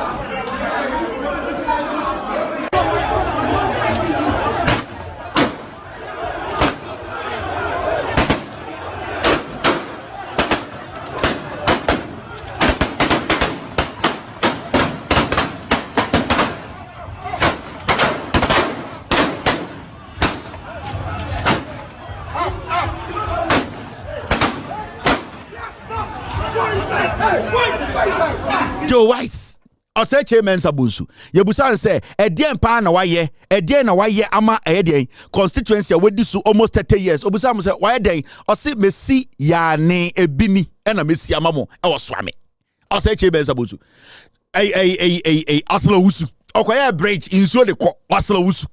Joe Wise, I say Chairman Sabusu. Yebusan say, a dear pa na waye, ama a constituency with this almost 30 years. Obusam say, why day? I say, Messi ya ne e bini, and a Messi amamo, I was swami. I say Chairman Sabusu. Asla Usu. Okay, bridge in so the Asla Usu.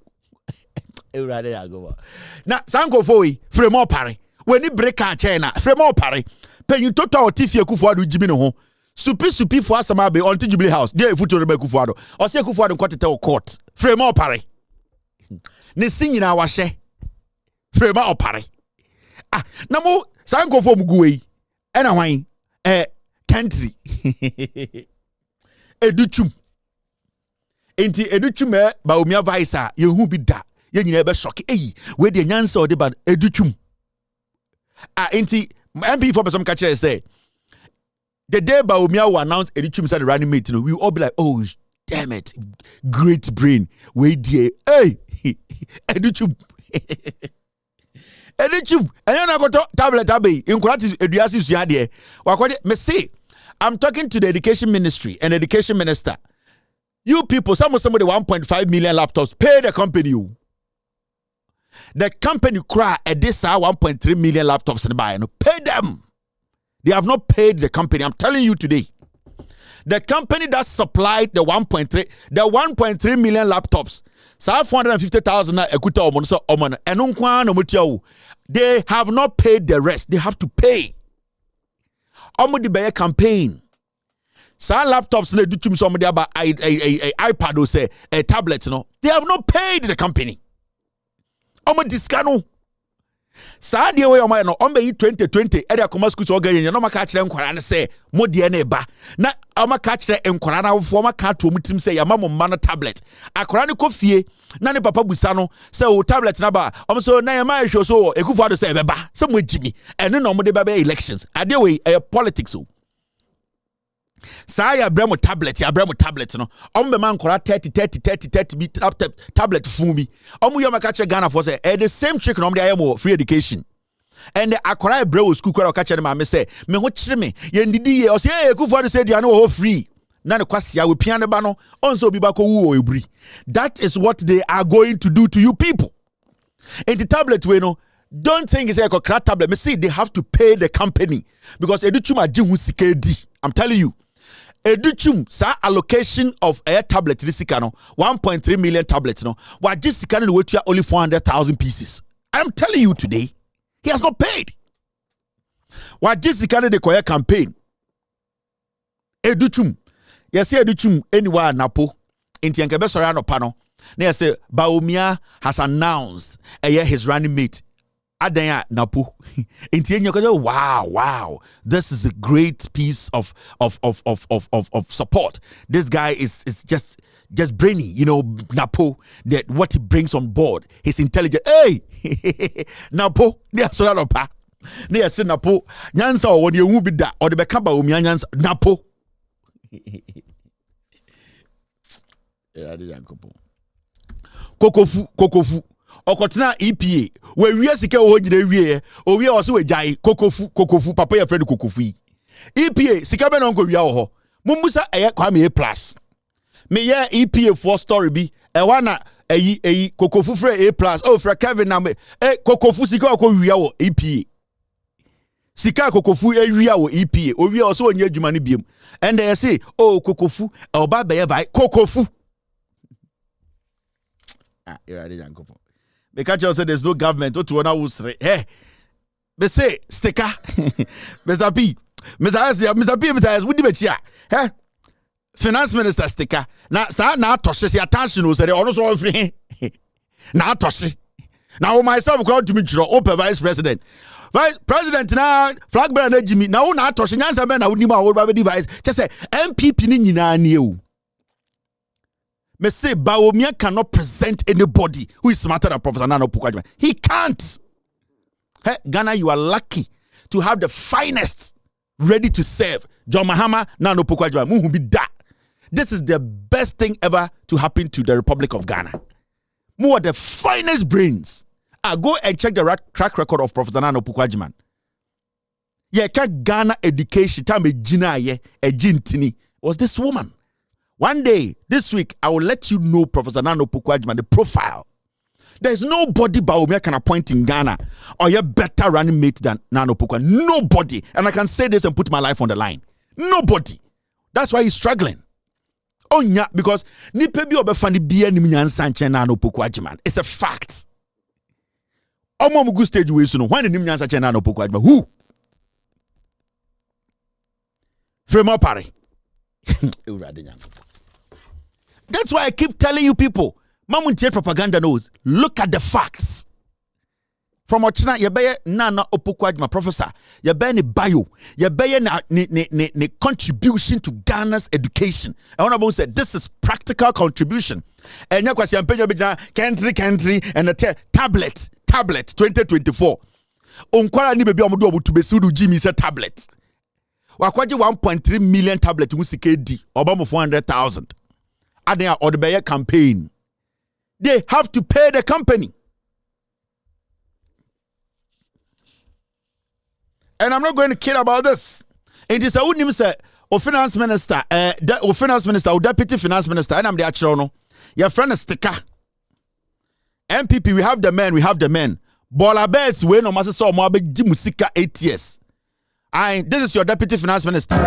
Now, Sanko Foi, Fremont Parry. When you break our China, Fremont Parry. Pay you total Tifia Kufuadu Jimino. Supi for Samabe on Jubilee House. Dear Futu Rebecca Kufuado. Or say Kufuado Quattel Court. Fremont Parry. Ne singing our she. Fremont Parry. Ah, Namo Sanko for Mugui. And a wine. Country. Educhum. Enti Educhum, Bawumia Vaisa, you who be that. You never shock. Eh, where the answer or the bad Educhum. Ah, enti. MP for some catcher say the day Bawumia will announce Edichum said running mate, we will all be like, oh damn it, great brain. Wait dear, hey, Edichum. Edichum, and then I got tablet abbey in Kurati Eduasis Yadie. Me say, I'm talking to the education ministry and education minister. You people, somebody 1.5 million laptops, pay the company you. The company cry at this 1.3 million laptops in the buy. Pay them. They have not paid the company. I'm telling you today. The company that supplied the 1.3 million laptops. So 450,000 they have not paid the rest. They have to pay. Omodi Bayer campaign. Some laptops they do somebody about iPad or say a tablet. They have not paid the company. Omo discano. Sa de way omo no ombe 2020 e dey come school to oga no maka kire nkwara ne say mo de na ba na omo ka kire nkwara na wofo maka to mutim say ya mamo ma no tablet akwara ne kofie na ne papa busa no say o tablet na ba omo so na ya ma hwe so ekufu ado say be ba say mo jimi ene no mo de ba elections ade way politics o Say ya bremo tablet no. Be man kora 30 be tablet fumi. Yo maka Ghana for say the same trick no dey am free education. And the akora bremo school kora ka che me say me ho kire me ye ndidi ye o say Kufuor say dia no free. Na ne kwasia we piano ba no onso obi ba ko wu o ebri. That is what they are going to do to you people. In the tablet we no, don't think it's a crack tablet. Me see they have to pay the company because educhum aji sika di. I'm telling you. Educhum sa allocation of a tablet this sika no 1.3 million tablets no. Wa ji sika no we only 400,000 pieces. I'm telling you today, he has not paid. Wa ji sika no de koye campaign. Educhum. Yes, educhum anywhere napo. Inti enke be sori anopa no. Na say Bawumia has announced his running mate Adanya Napu. Wow, this is a great piece of support. This guy is just brainy, you know, Napo, that what he brings on board, his intelligence. Hey, Napo, near Solanopa, near Sinapo, Nyansa, or you will be that, or the Bekaba Umians, Napo. Kokofu okotena EPA we wie sika wo nyina wie o wie o so we jai kokofu papa ya friend kokofu EPA sika be no nko wie wo ho mumbusa eye kwame A+ me ye EPA for story bi e wana eyi kokofu frɛ A+ o frɛ Kevin na me kokofu sika ko wie wo EPA sika kokofu e wie wo EPA o wie o so onye adwuma ne biem and they say oh kokofu e oba be ye vai kokofu. Because you say there's no government. Hey, they say sticker, Mr. P, Mr. S. Would you be Hey, Finance Minister sticker. Now, sir, now touches your attention. Who said almost all free? Now touch. Now myself going to meet you, open Vice President. Vice President now flag bearer Jimmy. Now now touching answer ben. I would need my old device. Just say MPP ni na new. Me say Bawumia cannot present anybody who is smarter than Professor Nana Opukwa-Agyeman. He can't. Hey, Ghana, you are lucky to have the finest ready to serve. John Mahama, Nana Opukwa-Agyeman. This is the best thing ever to happen to the Republic of Ghana. More the finest brains. Go and check the track record of Professor Nana Opukwa-Agyeman. Yeah, Ghana education time a jintini was this woman. One day, this week, I will let you know Professor Nana Opukwa-Agyeman, the profile. There's nobody Bawumia can appoint in Ghana or a better running mate than Nana Opukwa. Nobody. And I can say this and put my life on the line. Nobody. That's why he's struggling. Oh, yeah, because Nipebi Obefani Bia Niminyan Sanche Nana Opukwa-Agyeman. It's a fact. Omomugu stage way soon. When the Niminyan Sanche Nana Opukwa-Agyeman? Who? Fremo Pare. That's why I keep telling you people, Mamuntie propaganda knows. Look at the facts. From Ochina, you bear Nana Opukwa-Agyeman, professor. You bear ni bio. You bear ni contribution to Ghana's education. I want to say this is practical contribution. And you question country and the tablet 2024. Unkwara ni bebi omudu obutu besudu Jimmy said tablet. Wakwaji 1.3 million tablets musike Obama 400,000. Adenya Odebeye campaign. They have to pay the company. And I'm not going to care about this. It is a unim say finance minister, or deputy finance minister, and I'm the actual. Your friend is sticker. MPP, we have the men. Bola beds we no must saw more big musika 8 years. This is your deputy finance minister.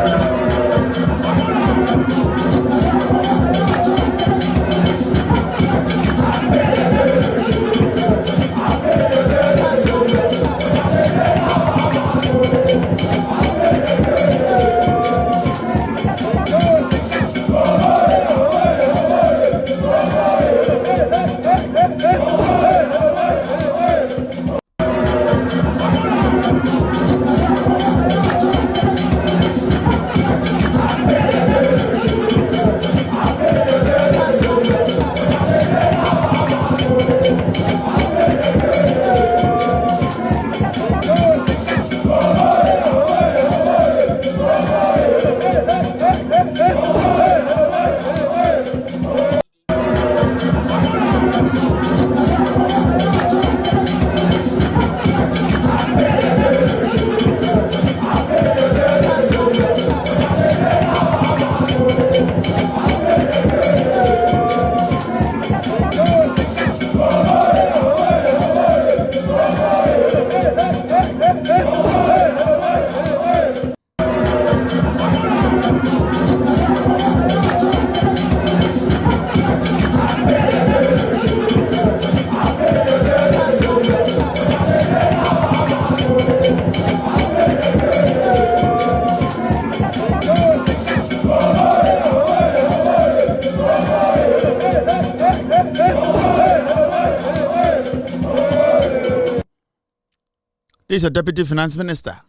This is a deputy finance minister.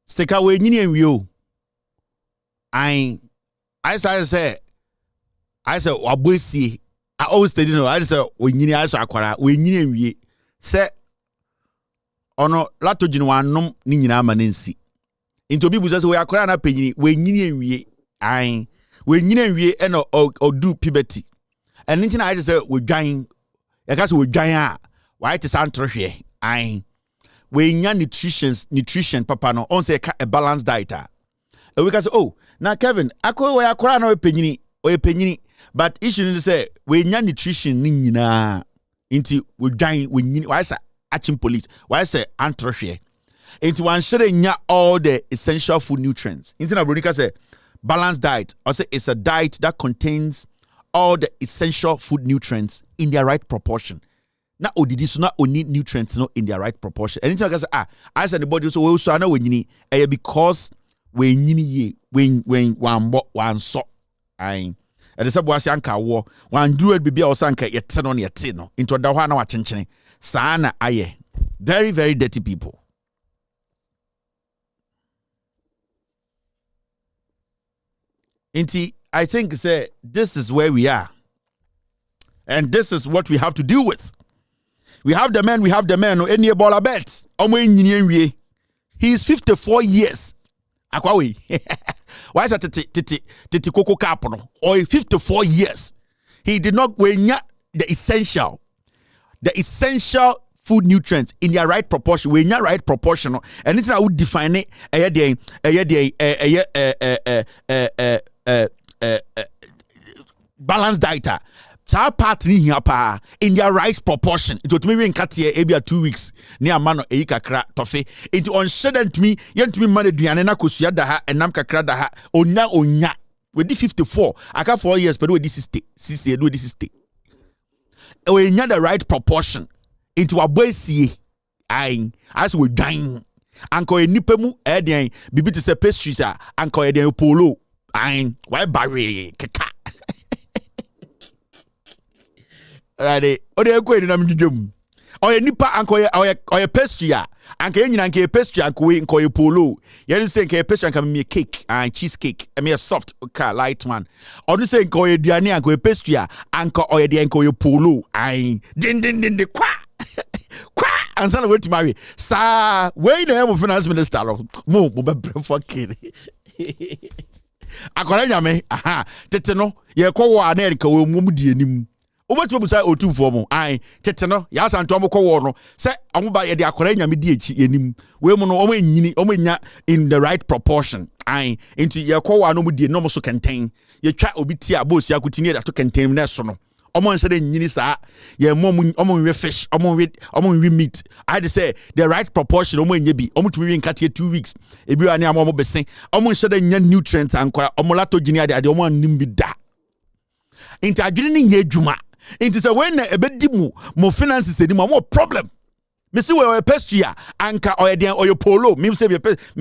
Stick away, you. I say, Wabusi. I always say, I say, when you are Aquara, when you say, ono lato jinwanom ni nyina manensi. Into bi busa se we akora na panyi we nyina nwie an we nyina nwie e no odu puberty. And nti na I say we dwan ya ka se we dwan a why te santre hwe an we nya nutrition papa no on say a balanced diet a we ka say oh na Kevin akọ we akora na we panyini but issue ni say we nya nutrition ni nyina nti we dwan we nyini why say achim police why say antrohwe into one share nya all the essential food nutrients into na bronika say balanced diet or say it's a diet that contains all the essential food nutrients in their right proportion. Na odidi so na oni nutrients no in their right proportion. And into say I say the body so we so na we nyini because we nyini ye when one so and the sabuasi anka wo wan duru bibia osanka yete no yete no into da ho na wa chenchene sana aye very very dirty people. Inti I think say this is where we are and this is what we have to deal with. We have the men no any baller bet omo nyini enwie. He is 54 years akwawe. Why is that titi koko cap no or 54 years he did not wenya the essential food nutrients in their right proportion. We nya right proportional and it's how we define it balanced diet. So part ni here pa in their right proportion. It would me nkatie ebia 2 weeks near mano e kakra tofe. It on shedden to me yen to me man aduane na kosua da ha enam kakra da ha onya we di 54 aka 4 years but we di 60 we di 60. We nya the right proportion into a boy see as we dying anko enipa mu edian bibi to say pastries anko edian polo why barry keka right o de ko ni na mdwum o enipa anko o pastry anko enyina anko pastry anko polo ye say anko pastry anko me cake and cheesecake me a soft light one onu say anko eduane anko pastry anko o de anko polo din kwa and son wait to marry sa we na am finance minister mo be for kid akora nyame tete no ye kwo wo America we mu di anim obatu busa otufo mo tete no ya santo mo kwo wo no se omoba ye de akora nyame di echi anim we mu no omo nyini omo nya in the right proportion into ye kwo wo no mu di no mo so kenten ye twa obi ti abosi akutini da to kenten na so no omo nse de nyini sa ye omo we fish omo we meat I had to say the right proportion omo nya bi omo tumi nkate 2 weeks ebi ani omo besen omo nse de nya nutrients ankora omo lato gini ade omo anim bi da inti adwene ni nya adwuma inti say when na ebedi mo finances edi mo problem me see we pastry anka oyeden oyo polo me say me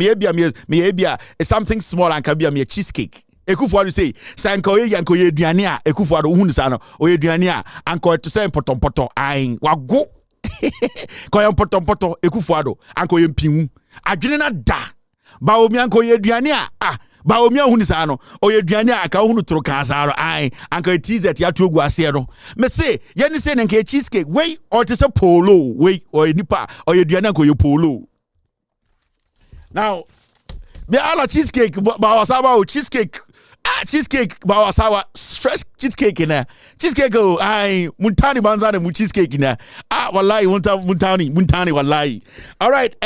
ebia something small anka bia me cheesecake Ekufuado say sanka yanko ye aduane a Ekufuado hunu sa no oye aduane a anko to say potompoto wago ko ye potompoto Ekufuado anko ye mpinwu adwene na da Bawumia anko ye aduane a Bawumia hunu sa no oye aduane a aka hunu tro kan sa ro anko tizet ya to ogu ase no me say ye ni say nka cheesecake we or to say polo we or nipa oye aduane anko ye polo now me ala cheesecake Bawasaba cheesecake cheesecake Bawasawa fresh cheesecake na cheesecake muntani banza na mu cheesecake na wallahi muntani wallahi all right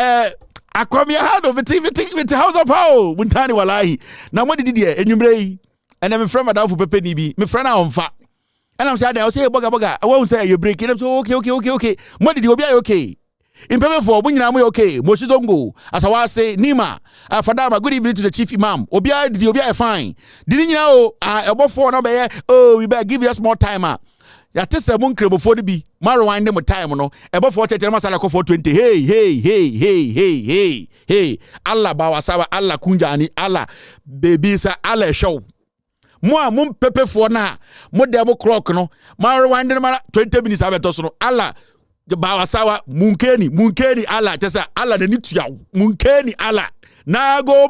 akwami hado with house of how muntani wallahi na mo didi de enwumre and me friend madam for pepe ni bi me friend na onfa and I'm saying I say boga I won't say you break it so okay mo didi obi okay in payment for bunyina mo okay mo shi dongo as I was say Nima Fadama good evening to the chief imam obi fine did nyina o ebofo no be we better give us more time ya tese mo nkrebofo de bi marwan dem time no ebofo tete masala ko for 20 hey Allah Bawasaba Allah kunjani Allah baby sa Allah show mo mum pepe for na mo dem clock no marwan dem 20 minutes abeto so no Allah The bawasawa munkeni ala tesa ala ne nitua munkeni ala na go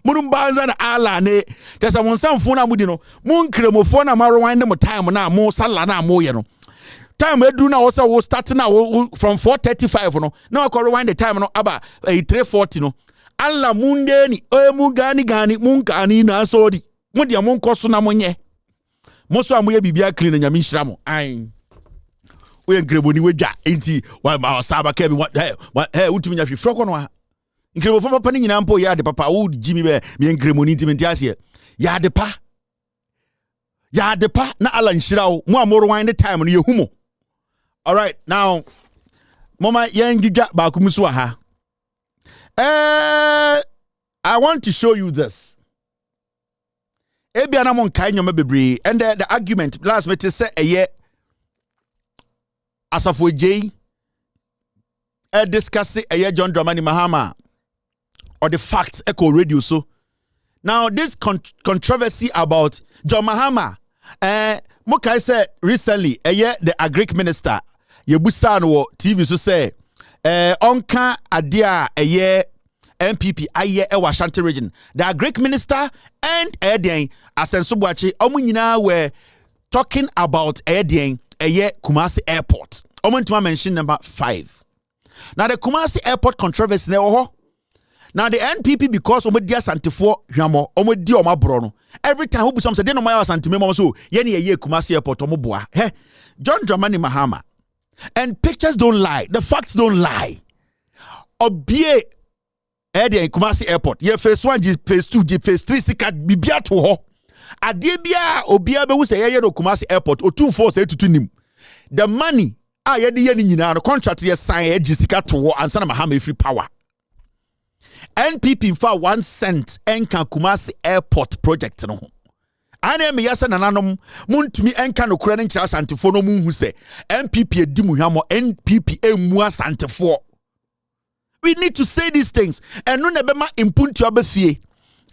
munumbanza na ala ne tesa monsamfo na mudi no munkremofo na marowande mo time na mo sala na mo ye no time edu na wo say wo start na from 4:35 no na ko rewind the time no aba 3:40 no alla mundeni emu gani munkani na sodi mudi amonkoso na monye moso amoye bibia clean nyame nhira mo ai we nkrebo ni wedwa enti wa ma saba kebi what utumi nya hwefro ko no ha nkrebo fo papa ni nyina mpo ya de papa wo jimi be me nkrebo ni ntimi ntiase ya de pa na ala nhira wo mo amoro wan the time no yehumo. All right, now mama yen gidwa ba kumusu ha. I want to show you this. Ebia na mon kai nyoma bebre and the argument last me say eye asafo J discuss eye John Dramani Mahama or the facts echo radio so. Now this controversy about John Mahama Mokai said recently the agric minister yebusa no TV so say onka adia MPP aye e Ashanti region. The agric minister and Eden Asenso Boachi omunyina were talking about Eden Kumasi Airport. Omuntu mention number 5. Now the Kumasi Airport controversy now the NPP because omedi Asantifo hwamo omedi omabro no every time who some say dey no my Asantime mama so ye ne ye Kumasi Airport omoboa John Dramani Mahama. And pictures don't lie, the facts don't lie. Obie Ede Kumasi Airport ye phase 1 phase 2 phase 3 sika bibia to ho ade bia obia be wo say ye do Kumasi Airport otumfo say tutu nim the money ye de ye ni nyina no contract ye sign ye sika to ho ansa na Mahama free power. NPP for 1 cent enka Kumasi Airport project no ho ane me yasa nananom muntumi enka no kura ne nkyira Asantefo no munhu se NPP edi mu hwamo NPP emu Asantefo. We need to say these things and no nebema impuntu abafie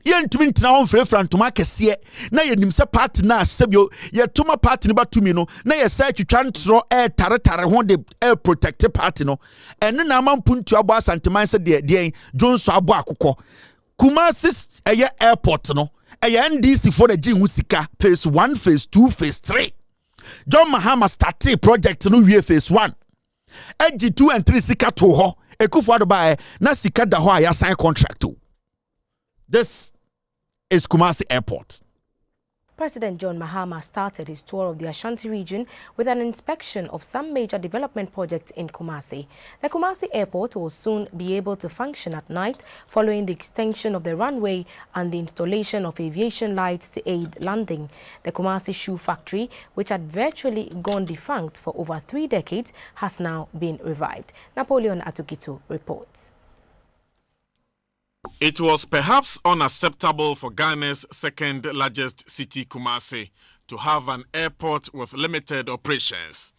yentumi ntina ho mfrefra ntoma kese na yenim se party na asebio yetuma party ne batumi no na yesa atwitwa ntro tare ho de protect party no ene na amampuntu abo Asanteman se de Jonso abo akokɔ Kumasi airport no NDC for the Jinhu sika phase 1 phase 2 phase 3 John Mahama started project no wie phase 1 ag 2 and 3 sika to ho Ekufo Addo na sika da ho ya sign contract. This is Kumasi Airport. President John Mahama started his tour of the Ashanti region with an inspection of some major development projects in Kumasi. The Kumasi Airport will soon be able to function at night following the extension of the runway and the installation of aviation lights to aid landing. The Kumasi Shoe Factory, which had virtually gone defunct for over 3 decades, has now been revived. Napoleon Atukito reports. It was perhaps unacceptable for Ghana's second largest city, Kumasi, to have an airport with limited operations.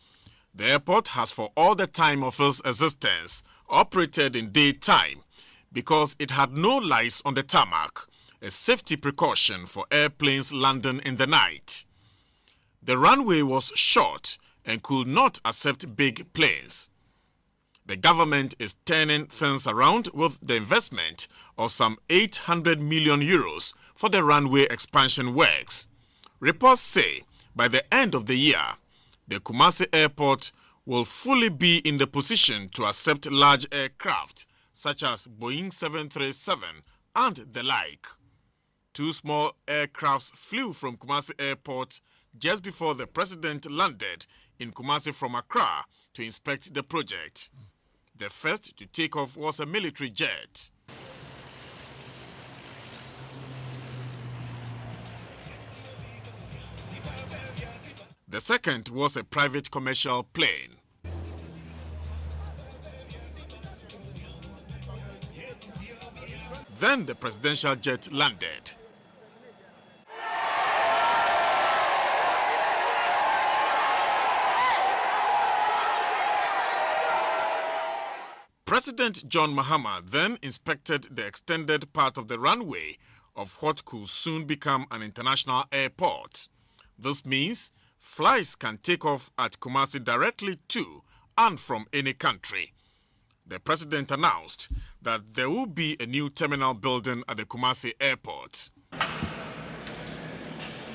The airport has for all the time of its existence operated in daytime because it had no lights on the tarmac, a safety precaution for airplanes landing in the night. The runway was short and could not accept big planes. The government is turning things around with the investment of some 800 million euros for the runway expansion works. Reports say by the end of the year, the Kumasi Airport will fully be in the position to accept large aircraft such as Boeing 737 and the like. 2 small aircrafts flew from Kumasi Airport just before the president landed in Kumasi from Accra to inspect the project. The first to take off was a military jet. The second was a private commercial plane. Then the presidential jet landed. President John Mahama then inspected the extended part of the runway of what could soon become an international airport. This means flights can take off at Kumasi directly to and from any country. The president announced that there will be a new terminal building at the Kumasi airport.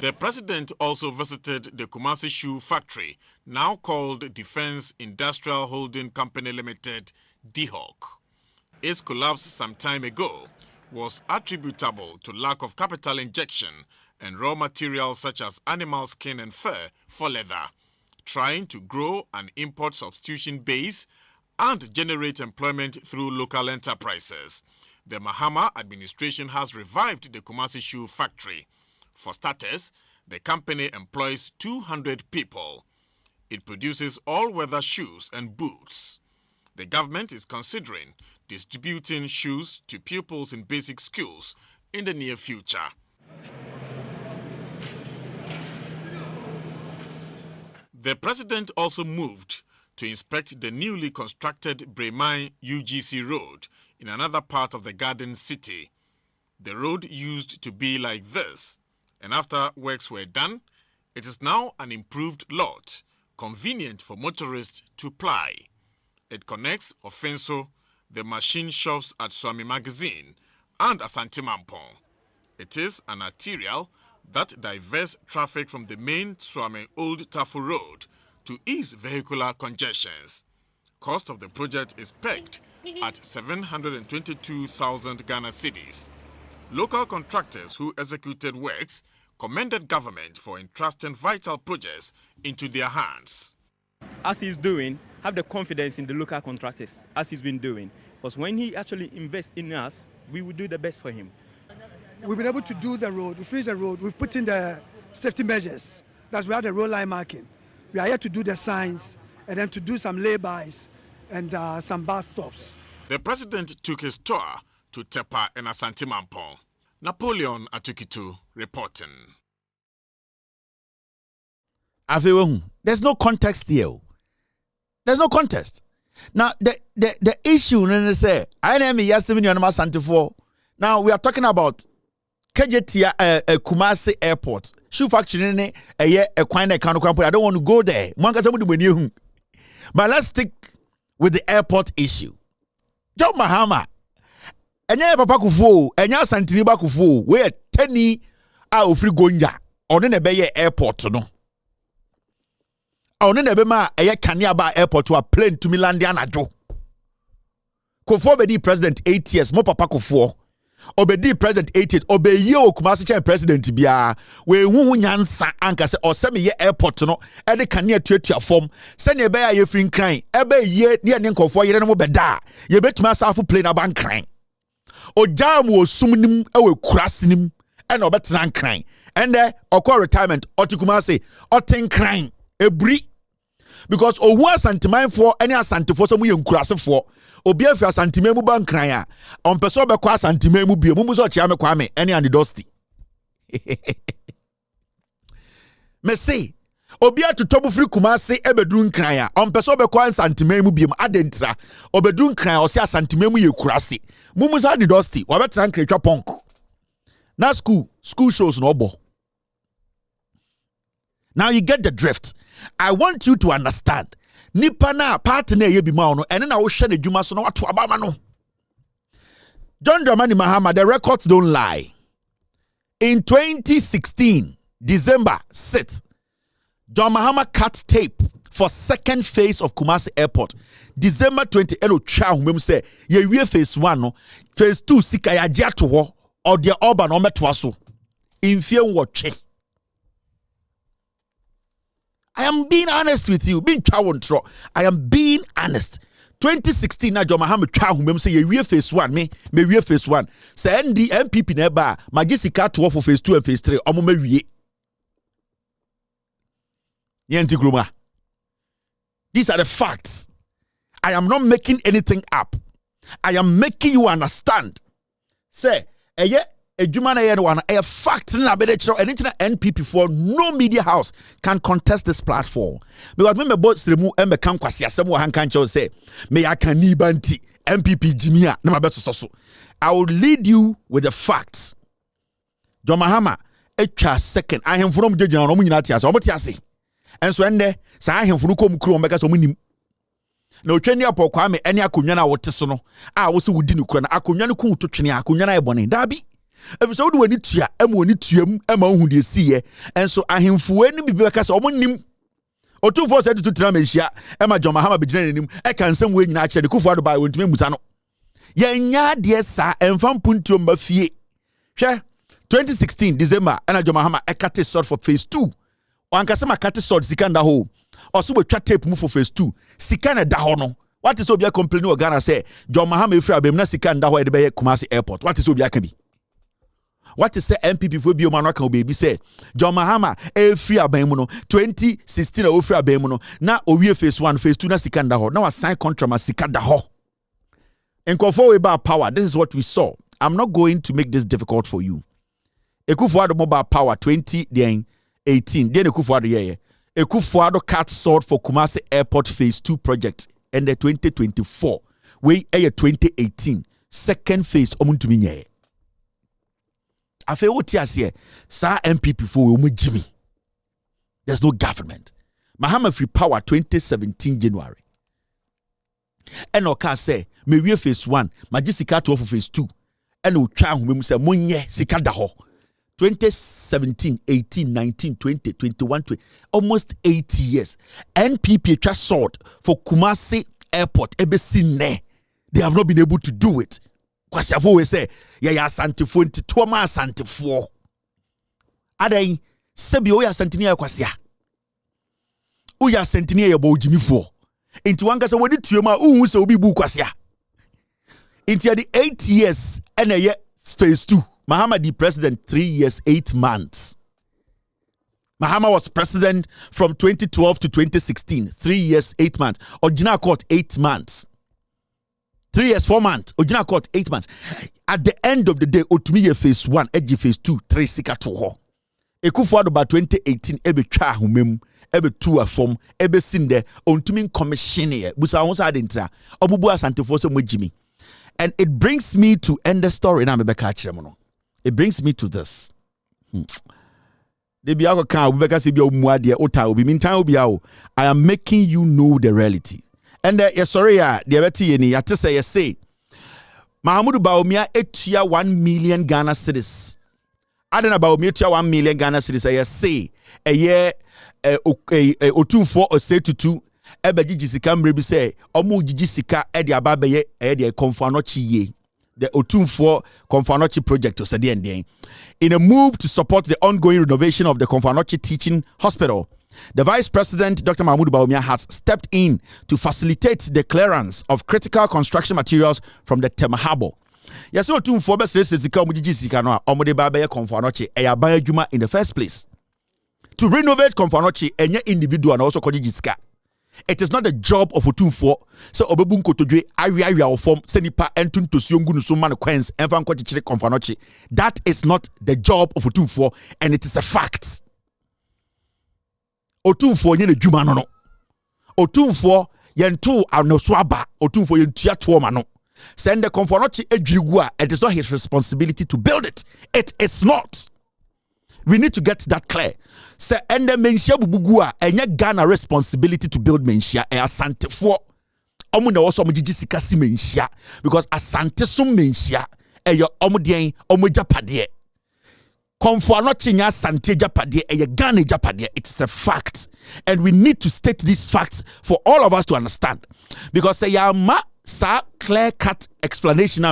The president also visited the Kumasi shoe factory, now called Defense Industrial Holding Company Limited, DHOC. Its collapse some time ago was attributable to lack of capital injection and raw materials such as animal skin and fur for leather, trying to grow an import substitution base and generate employment through local enterprises. The Mahama administration has revived the Kumasi shoe factory. For starters, the company employs 200 people. It produces all-weather shoes and boots. The government is considering distributing shoes to pupils in basic schools in the near future. The president also moved to inspect the newly constructed Breman UGC road in another part of the Garden City. The road used to be like this, and after works were done, it is now an improved lot, convenient for motorists to ply. It connects Offenso, the machine shops at Swami Magazine, and Asante Mampong. It is an arterial that diverts traffic from the main Swami Old Tafu Road to ease vehicular congestions. Cost of the project is pegged at 722,000 Ghana cedis. Local contractors who executed works commended government for entrusting vital projects into their hands. As he's doing, have the confidence in the local contractors, as he's been doing. Because when he actually invests in us, we will do the best for him. We've been able to do the road, we finished the road, we've put in the safety measures. That's why the road line marking. We are here to do the signs and then to do some lay-bys and some bus stops. The president took his tour to Tepa and Asante Mampong. Napoleon Atukitu reporting. There's no context here. There's no context. Now, the issue, say, I am Yasimini. Now, we are talking about KJT Kumasi Airport. Shoe factory I don't want to go there. But let's stick with the airport issue. John Mahama. Enya papa kufu, enya santini ba kufu, we teni a ofri gonja. One ne be airport no. One ne be ma eye kania ba airport to a plane to Milan anadwo. Kufu be di president 8 years, mo papa kufu. Obedi president 8 years, obeye o Kumasi chen president bia. We hu nyansa anka se oseme ye airport no, e de kania tuatua form. Se ne be ya ye free kran, ebe ye ne ne nkofo yere no mo beda. Ye betuma safu plane aban kran. Ojam wo sumnim ewe kurasinim and obetran crying. And okwa retirement otikumase oten crying ebri because ohu asantiman for any asantifo so mu ye nkurasefo obi afia asantiman mu ban crying a on person be kwa asantiman mu bie mu so chia me kwa me any and dusty me say obi atotobu free Kumasi ebedun crying a on person be kwa asantiman mu bie adentra obedun crying o se asantiman mu ye kurase Mumusa ni dusty, wabetran krecha punk. Na school shows no bo. Now you get the drift. I want you to understand. Nipa na partner ye bi ma no, ene na wo hwe na dwuma so no wato abama no. John Dramani Mahama, the records don't lie. In 2016, December 6th, John Mahama cut tape for second phase of Kumasi Airport. December 20, eno twa humem say ye wie phase 1 no, phase 2 sika ya gya to ho or the urban o metwa so. Infie nwotwe. I am being honest with you. Being twa wontro. I am being honest. 2016 na John Mahama twa humem say ye wie phase 1 me wie phase 1. Say ND MPP na ba magisika to for phase 2 and phase 3 omo ma wie. Yenti gruma. These are the facts. I am not making anything up. I am making you understand. Say, ejuma na ye one a fact na be de anything NPP for no media house can contest this platform. Because me both sremu e me kan kwase asem wo han kan che say me ya kan ni banti MPP jimia na mabeto so. I will lead you with the facts. John Mahama etwa second ahemfo no mjejina no nyina tiase o mtiase. Enso ende sa ahemfo no kom kru o meka so munim. na otwani apo kwame ene akonwa na wote so no a wo se wodi ne kura na akonwa ne ku to twene akonwa na ebone dabi efi so wodi wani tua ema wani tuam ema hu de siye enso ahemfuwe ni bibi beka se omonim otumfo se tutu tena mehia ema John Mahama be gina nenim e kan nsem we nyina a kire de Kufuor ba wontumi musa no ye nya de sa emfa mpuntuo mba fie hwe 2016 December ena John Mahama e kate sort for phase 2 wankase ma kate sort sika nda ho oso be twa tape mu for phase 2 sika na da ho no what is obia complain o Ghana say John Mahama efra abem na sika nda ho e de be Kumasi airport what is obia ka bi what is say MPP for bi o man kan obebi say John Mahama efri abem mu no 2016 o efri abem mu no na owie phase 1 phase 2 na sika nda ho na wa sign contract ma sika da ho Nkofo we ba power. This is what we saw. I'm not going to make this difficult for you. Ekufuor mobile power 2018. Then Ekufuor yeah. Ekufuor cut sword for Kumasi Airport Phase 2 project and the 2024. We 2018 second phase omuntumi nye. Afe woti ase sa MPP for we Jimmy. There's no government. Mahama free power 2017 January. And oka say me wie phase 1 magisika to for phase 2 and o twa ahomem say monye sika da ho 2017 18 19 20 21 20 almost 8 years NPP twa sword for Kumasi Airport ebesine they have not been able to do it kwasiafo we say ya asantefo ntito ma asantefo adan sebi o ya asantini ya kwasia o ya asantini ya bo jimifo into one kasa wodi tuoma uhu se obi bu kwasia into the 8 years and a year phase 2 Mahama the president 3 years 8 months Mahama was president from 2012 to 2016 3 years 8 months Ojina court 8 months 3 years 4 months Ojina court 8 months at the end of the day Otumiye phase 1 edge phase 2 3 sika to ho Ekufuor by 2018 ebe twa ahomem ebe tu afom ebe sinde ontumi commissioner busa won sa dentra obubu asantefo so mogimi and it brings me to end the story na me be ka kire mo no it brings me to this de bia ko kan obu be ka se bia omu ade ota obi mintan obi awo I am making you know the reality and yes sorry ya de beti ye ni ya te say say Mahamudu Bawumia etua 1 million Ghana cedis adena Bawumia etua 1 million Ghana cedis yes say a year otumfo osetutu ebegigi sika mrebi say omu gigi sika e de ababeye e de konfanochi ye the otumfo konfanochi project to sede enden in a move to support the ongoing renovation of the Konfanochi Teaching Hospital. The Vice President Dr. Mahamudu Bawumia has stepped in to facilitate the clearance of critical construction materials from the Temahabo. Yes, otumfo be sika omu gigi sika no omu de babeye konfanochi e ya ban adwuma in the first place. To renovate Konfanochi enye individual and also kojiska. It is not the job of Otumfo. So obebun kotodwe awiawia ofom se nipa entun tosiongu nuso man kwens enfa nkochichire Konfanochi. That is not the job of Otumfo and it is a fact. Otumfo nye ne dwuma no no. Otumfo yentu anoswaba. Otumfo yentua tuoma no. Send the Konfanochi edwirigua. It is not his responsibility to build it. It is not. We need to get that clear. Say, and the menshia bubugua, and ya Ghana responsibility to build menshia, and asante for omuna also mujijisika si menshia, because asante sum menshia, and your omudien, omujapade. Konfanochi nya asante japade, and ya Ghana japade. It's a fact. And we need to state these facts for all of us to understand. Because say, ya sa clear-cut explanation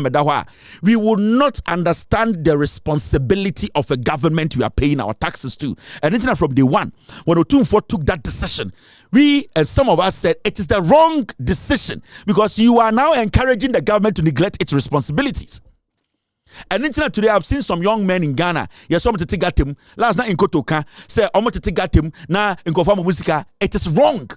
we will not understand the responsibility of a government we are paying our taxes to. And it's not from day one. When Otumfo took that decision, we and some of us said it is the wrong decision because you are now encouraging the government to neglect its responsibilities. And internet today, I've seen some young men in Ghana. Yes, some to take him last night in Kotoka say, "Omo to take him na in Konfamo Musika." It is wrong.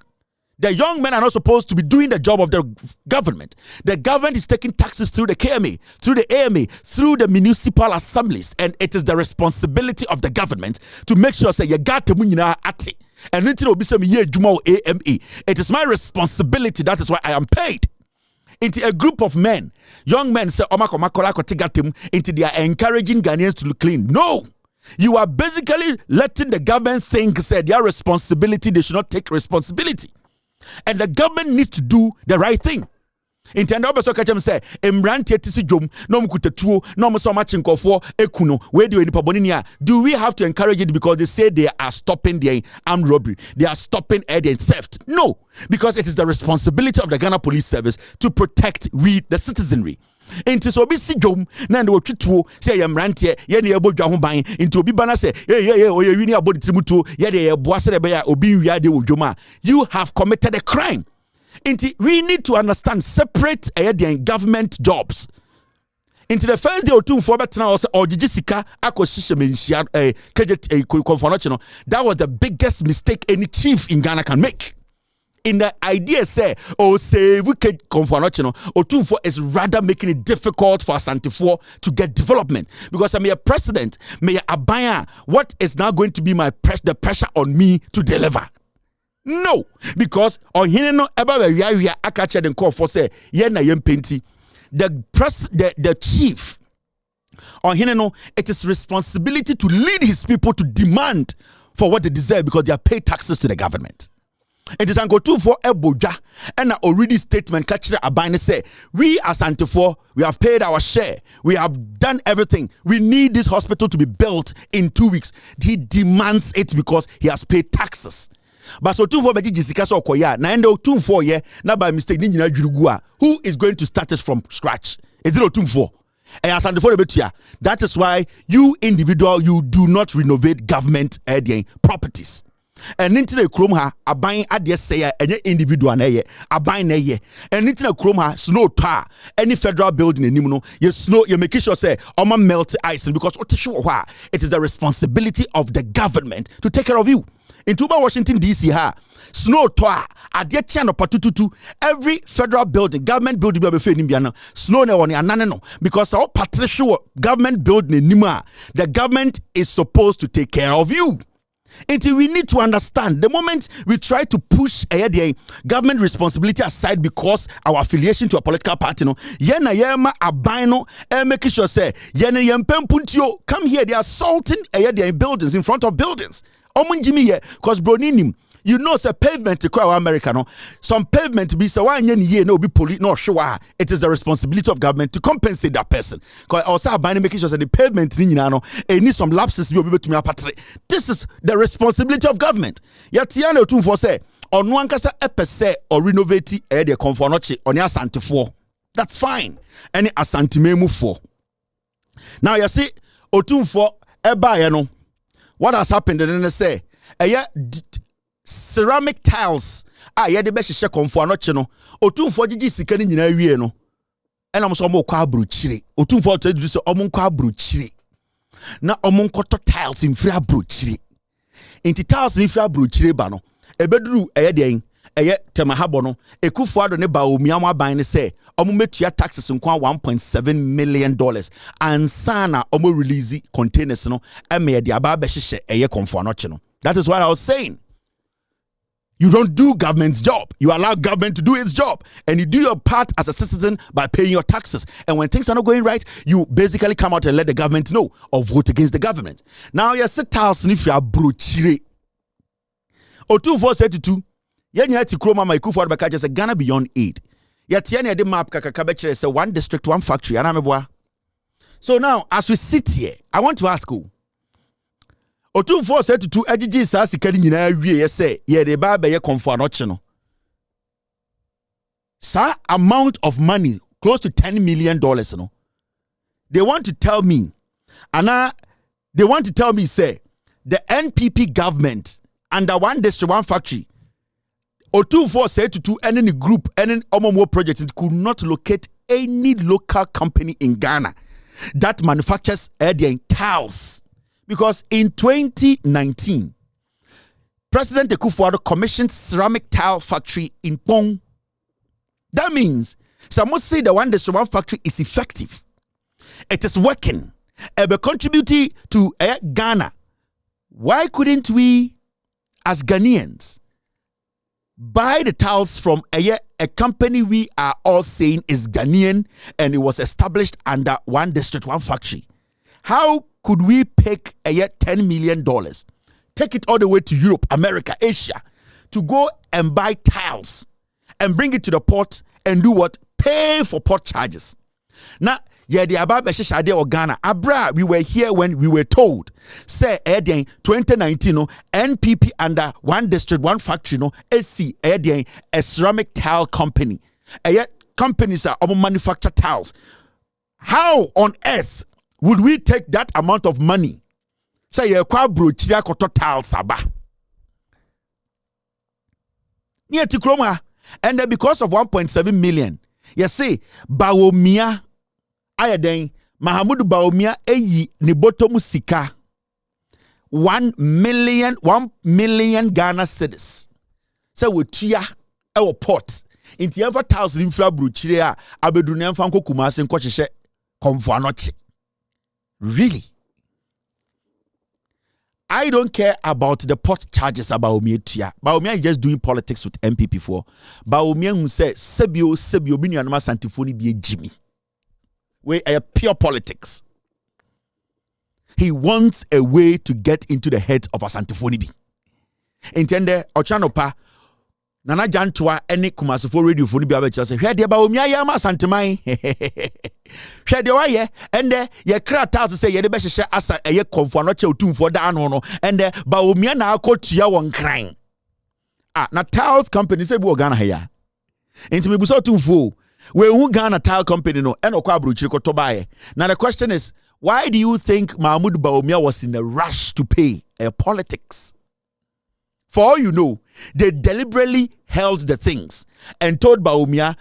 The young men are not supposed to be doing the job of the government. The government is taking taxes through the KMA, through the AMA, through the municipal assemblies, and it is the responsibility of the government to make sure say you got the ati. And AMA. It is my responsibility. That is why I am paid. Into a group of men, young men say, into they are encouraging Ghanaians to look clean. No. You are basically letting the government think say their responsibility, they should not take responsibility. And the government needs to do the right thing. In the end, say, Emrantia Tisijum, no Mukutatuo, no Musomachinko Ekuno, where do any Paboninia? Do we have to encourage it because they say they are stopping the armed robbery? They are stopping the theft? No, because it is the responsibility of the Ghana Police Service to protect the citizenry. Into so be sijom na ndo twituo say yamrantie ye ne yebodwa ho ban into obi bana say oye wini abodi trimuto ye de yeboa se de be ya obi wiade wodwoma. You have committed a crime. We need to understand separate government jobs. Into the first day or two for better now or Jisika acquisition that was the biggest mistake any chief in Ghana can make. In the idea say we can Otunfo is rather making it difficult for Asantefo to get development because I'm a president, may abaya what is now going to be the pressure on me to deliver. No, because on here no eba we akache den call for say ye na yem penti the chief on here no it is responsibility to lead his people to demand for what they deserve because they are paid taxes to the government. It is go to for Eboja and already statement catcher Abane say we as Antefo we have paid our share, we have done everything. We need this hospital to be built in 2 weeks. He demands it because he has paid taxes. But so 2 4 Jessica so koya na endo 2 4 ye na by mistake ni nyina dwurugu a who is going to start it from scratch? Is it 2 4? That is why you individual you do not renovate government properties. And into the chrome ha abain adie say any individual na ye abain na ye and into the chrome ha snow tar any federal building anim no you snow you make sure say oma melt ice because it is the responsibility of the government to take care of you. In Washington DC ha snow tar adie chano patututu every federal building government building be fe nim bia no snow na woni anane no because our patricia government building anim the government is supposed to take care of you. Until we need to understand the moment we try to push the government responsibility aside because our affiliation to a political party no yena yema abino making sure say yena yempempuntio come here they are assaulting the buildings in front of buildings omunjimi here cause broninim you know say pavement to cry America no some pavement be so one ye no be police no sure it is the responsibility of government to compensate that person because also abine making sure that the pavement ni no e need some lapses be obi betumi apatre. This is the responsibility of government. Yet tiano tun for say on one kasa epese or renovate the Komfonoche on your Asantefo. That's fine. Any Asantimemu for. Now you see Otunfo eba no what has happened and then they say ceramic tiles ye de be hye Komfonoche no Otunfo gigi sika ni nyina wie no ena mo so mo kwa abrochire Otunfo to do so omo kwa abrochire na omo nkoto tiles mfiri abrochire enti tiles ni mfiri abrochire ba no ebeduru den temahabo no Ekufuado ne Bawumia mo aban ne se omo metua taxes nkwa $1.7 million ansana omo release containers no eme de aba be hye Komfonoche no. That is what I was saying. You don't do government's job. You allow government to do its job. And you do your part as a citizen by paying your taxes. And when things are not going right, you basically come out and let the government know or vote against the government. Now you're sitting if you are brochire. Otunfo said to Yenya Tikroma my Ekufuado beka just Ghana beyond aid. Yet Yenya the map kakakabechere say 1 district, 1 factory. So now, as we sit here, I want to ask you. Otunfo said to Edigi sa sika ni nyina wie say ye de ba be ye Komfonoche no. Sa amount of money close to $10 million no. They want to tell me say the NPP government under 1 district 1 factory Otunfo said to any group any omomo project could not locate any local company in Ghana that manufactures tiles. Because in 2019, President Ekufuado commissioned ceramic tile factory in Pong. That means some must say the 1 district 1 factory is effective. It is working. It will contribute to Ghana. Why couldn't we, as Ghanaians, buy the tiles from a company we are all saying is Ghanaian and it was established under 1 district 1 factory? How could we pick $10 million, take it all the way to Europe, America, Asia, to go and buy tiles and bring it to the port and do what? Pay for port charges. Now, yeah, the Abba Shade or Ghana. Abra, we were here when we were told, say, 2019, NPP under one district, one factory, SC, a ceramic tile company. Yet companies are manufacture tiles. How on earth would we take that amount of money? Say, you bro, chia koto tiles saba. Near to Kroma. And then because of 1.7 million, you see, Bawumia, Ayadeng, Mahamudu Bawumia, Eyi, Nibotomu Sika, 1 million Ghana cedis. So we tia our port. Inti ever 1,000 infra bruchirea, Abedunian Fanko Kumasi and Kocheshe, Komfanochi. Really? I don't care about the port charges about Bawumia tia. Bawumia is just doing politics with MPP for. Bawumia who says, Sebio, Binianama Santifoni be a Jimmy. We are pure politics. He wants a way to get into the head of a Santifoni be. Intende, Ochanopa, Nana Jantua, any Kumasifo radio phone be able to say, Head Bawumia Yama Santimai. Head your way, and there, ye crat to say, ye the best share as a ye come for not your tomb for down on, and there, Bawumia now caught to your one crying. Na tiles company say, Ghana here. Into me, so too full. We who Ghana tile company no, and Okabruchiko to buy. Now the question is, why do you think Mahmoud Bawumia was in a rush to pay politics? For all you know, they deliberately held the things and told Bawumia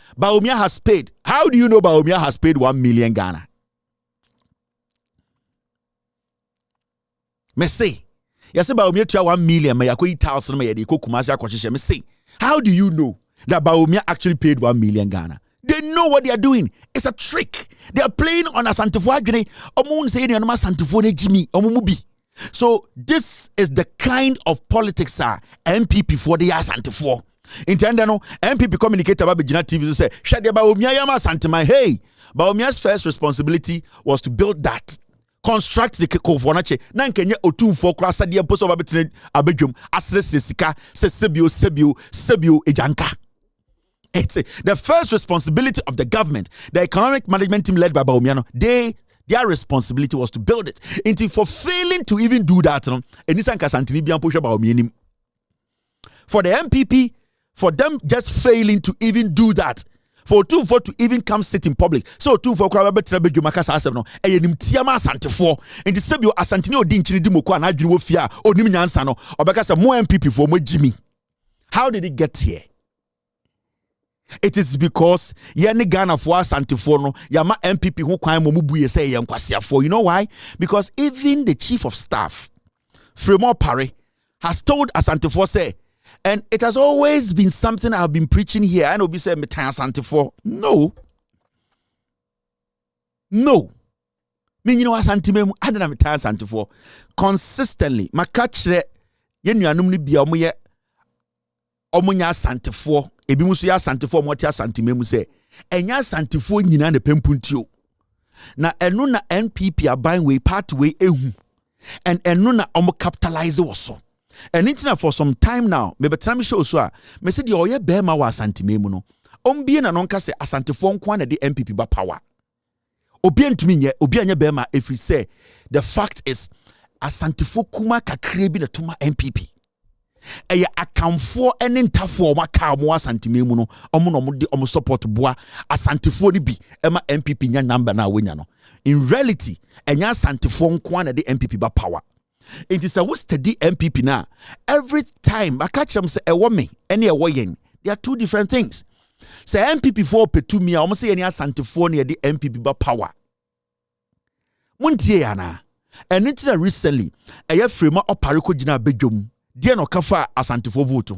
has paid. How do you know Bawumia has paid 1 million Ghana? Me say, yes, Bawumia to 1 million, me yakoi 1,000 me yedi ko kumasi akoshishe. Me say, how do you know that Bawumia actually paid 1 million Ghana? They know what they are doing. It's a trick. They are playing on a Santifo Agene. Omun say ni anama Santifo ne Jimmy. Omumubi. So this is the kind of politics MPP for the Santifo. Intended no MPP communicate about Bejina TV to say, "Shade Bawumia yama Santima." Hey, Bawumia's first responsibility was to build that. Construct the Kofonache. Nan kenye otu for krasa dia poso babetene abedwum asre sika se sebio ejanka. It's the first responsibility of the government. The economic management team led by Bawumia, their responsibility was to build it. Into for failing to even do that, for the MPP, for them just failing to even do that, for 2-4 to even come sit in public. So 2-4 crowd better be Makasa asem no. Eyenim tiama asante for. Into sebio asantini odi nchini di moko anadwini wo fia onim nyansa no. Obeka se mo MPP for mo Jimmy. How did it get here? It is because yeni Ghana for Santifo no yama MPP who kwan mo buye say yen kwasia for. You know why? Because even the chief of staff, Fremont Parry, has told Asantefo say, and it has always been something I've been preaching here. I know be say me tan Asantefo. No. Me you know Asantime I don't me tan Asantefo. Consistently, makachre yen nuanum ni bia omo ye omunya Asantefo. Ebi musu ya Asantefo mo tia Asantime mu se enya Asantefo nyina na pempuntio. Na enu na NPP aban we part way ehu. And enu na omo capitalize woso. And it's for some time now. Maybe time show so. Me say the oye bema wa Asantime mu no. Ombie na nonka se Asantefo nkwa na the MPP ba power. Obi ntumi nye, obi anya bema if we say the fact is Asantefo kuma kakre bi na tuma MPP. Eya akamfo ene ntafo maka mo Asantime mu no omo de omo support boa Asantefo ni bi ema MPP nya number na wonya no. In reality enya Asantefo nkwa na the MPP ba power. It is a steady MPP now. Every time I catch them say a woman, any a woyen, they are two different things. Say MPP for Petumia, almost say any Asantefo near the MPP ba power. Muntiana, and it's recently a frame of Pariko Jina Bejum. Dear no kafa Asantefo vote.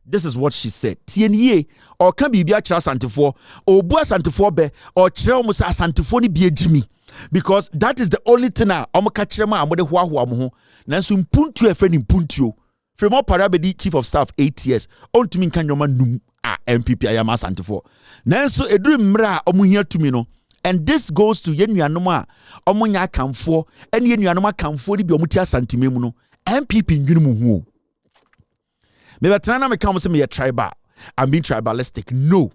This is what she said. TNA or can be Bia Asantefo or Bua Asantefo be or Chiramus Asantefo ni be Jimmy. Because that is the only thing now. I'm catching my amode hua mo. Nanso mpuntu e friend mpuntu. Fremont Parabedi chief of staff 8 years. On to me kan yoma num MPP ayama Asantefo. Nanso edru mra omuhia to me no. And this goes to yenuanom a omunya akamfo ene yenuanom akamfo ni bi omuti Asantime mu no. MPP ndwunu mu hu. Maybe Tana me come say me a tribal. I'm being tribalistic. No.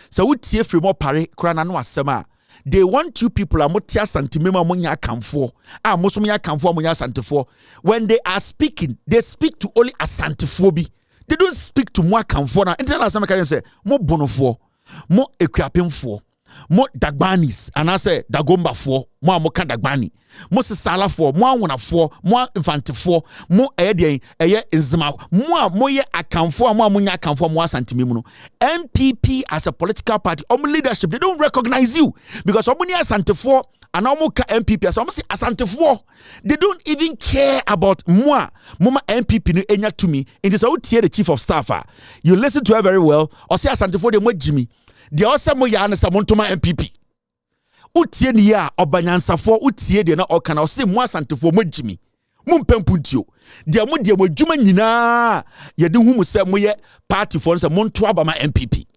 So we tie free more pare krana no asema. They want you people amotia santimema monya kamfo. Ah mosomonya kamfo monya santifo. When they are speaking, they speak to only asantifo. They don't speak to more kamfo na. Internal asema can say mo bonofo, mo equiapemfo, mo dagbanis, and I say dagomba fo, mo amoka dagbani. Mo sisala for, mo awona for, mo infante for, mo eye nzima, mo ye akamfo, mo amunya akamfo, mo asantimemu no. MPP as a political party, leadership, they don't recognize you because omunya asantefo and omuka MPP as almost asantefo. They don't even care about mama MPP no enya to me. In this out here the chief of staff, you listen to her very well. Or say asantefo de mo Jimmy. They also mo ya na samontoma MPP. Utie ni ya obanyansafo utie de na okana o se mo asantefo mo Jimmy. Mumpempuntio. Dia mo dwuma nyina ye de hu mu se mo ye party for se mo nto aba ma MPP.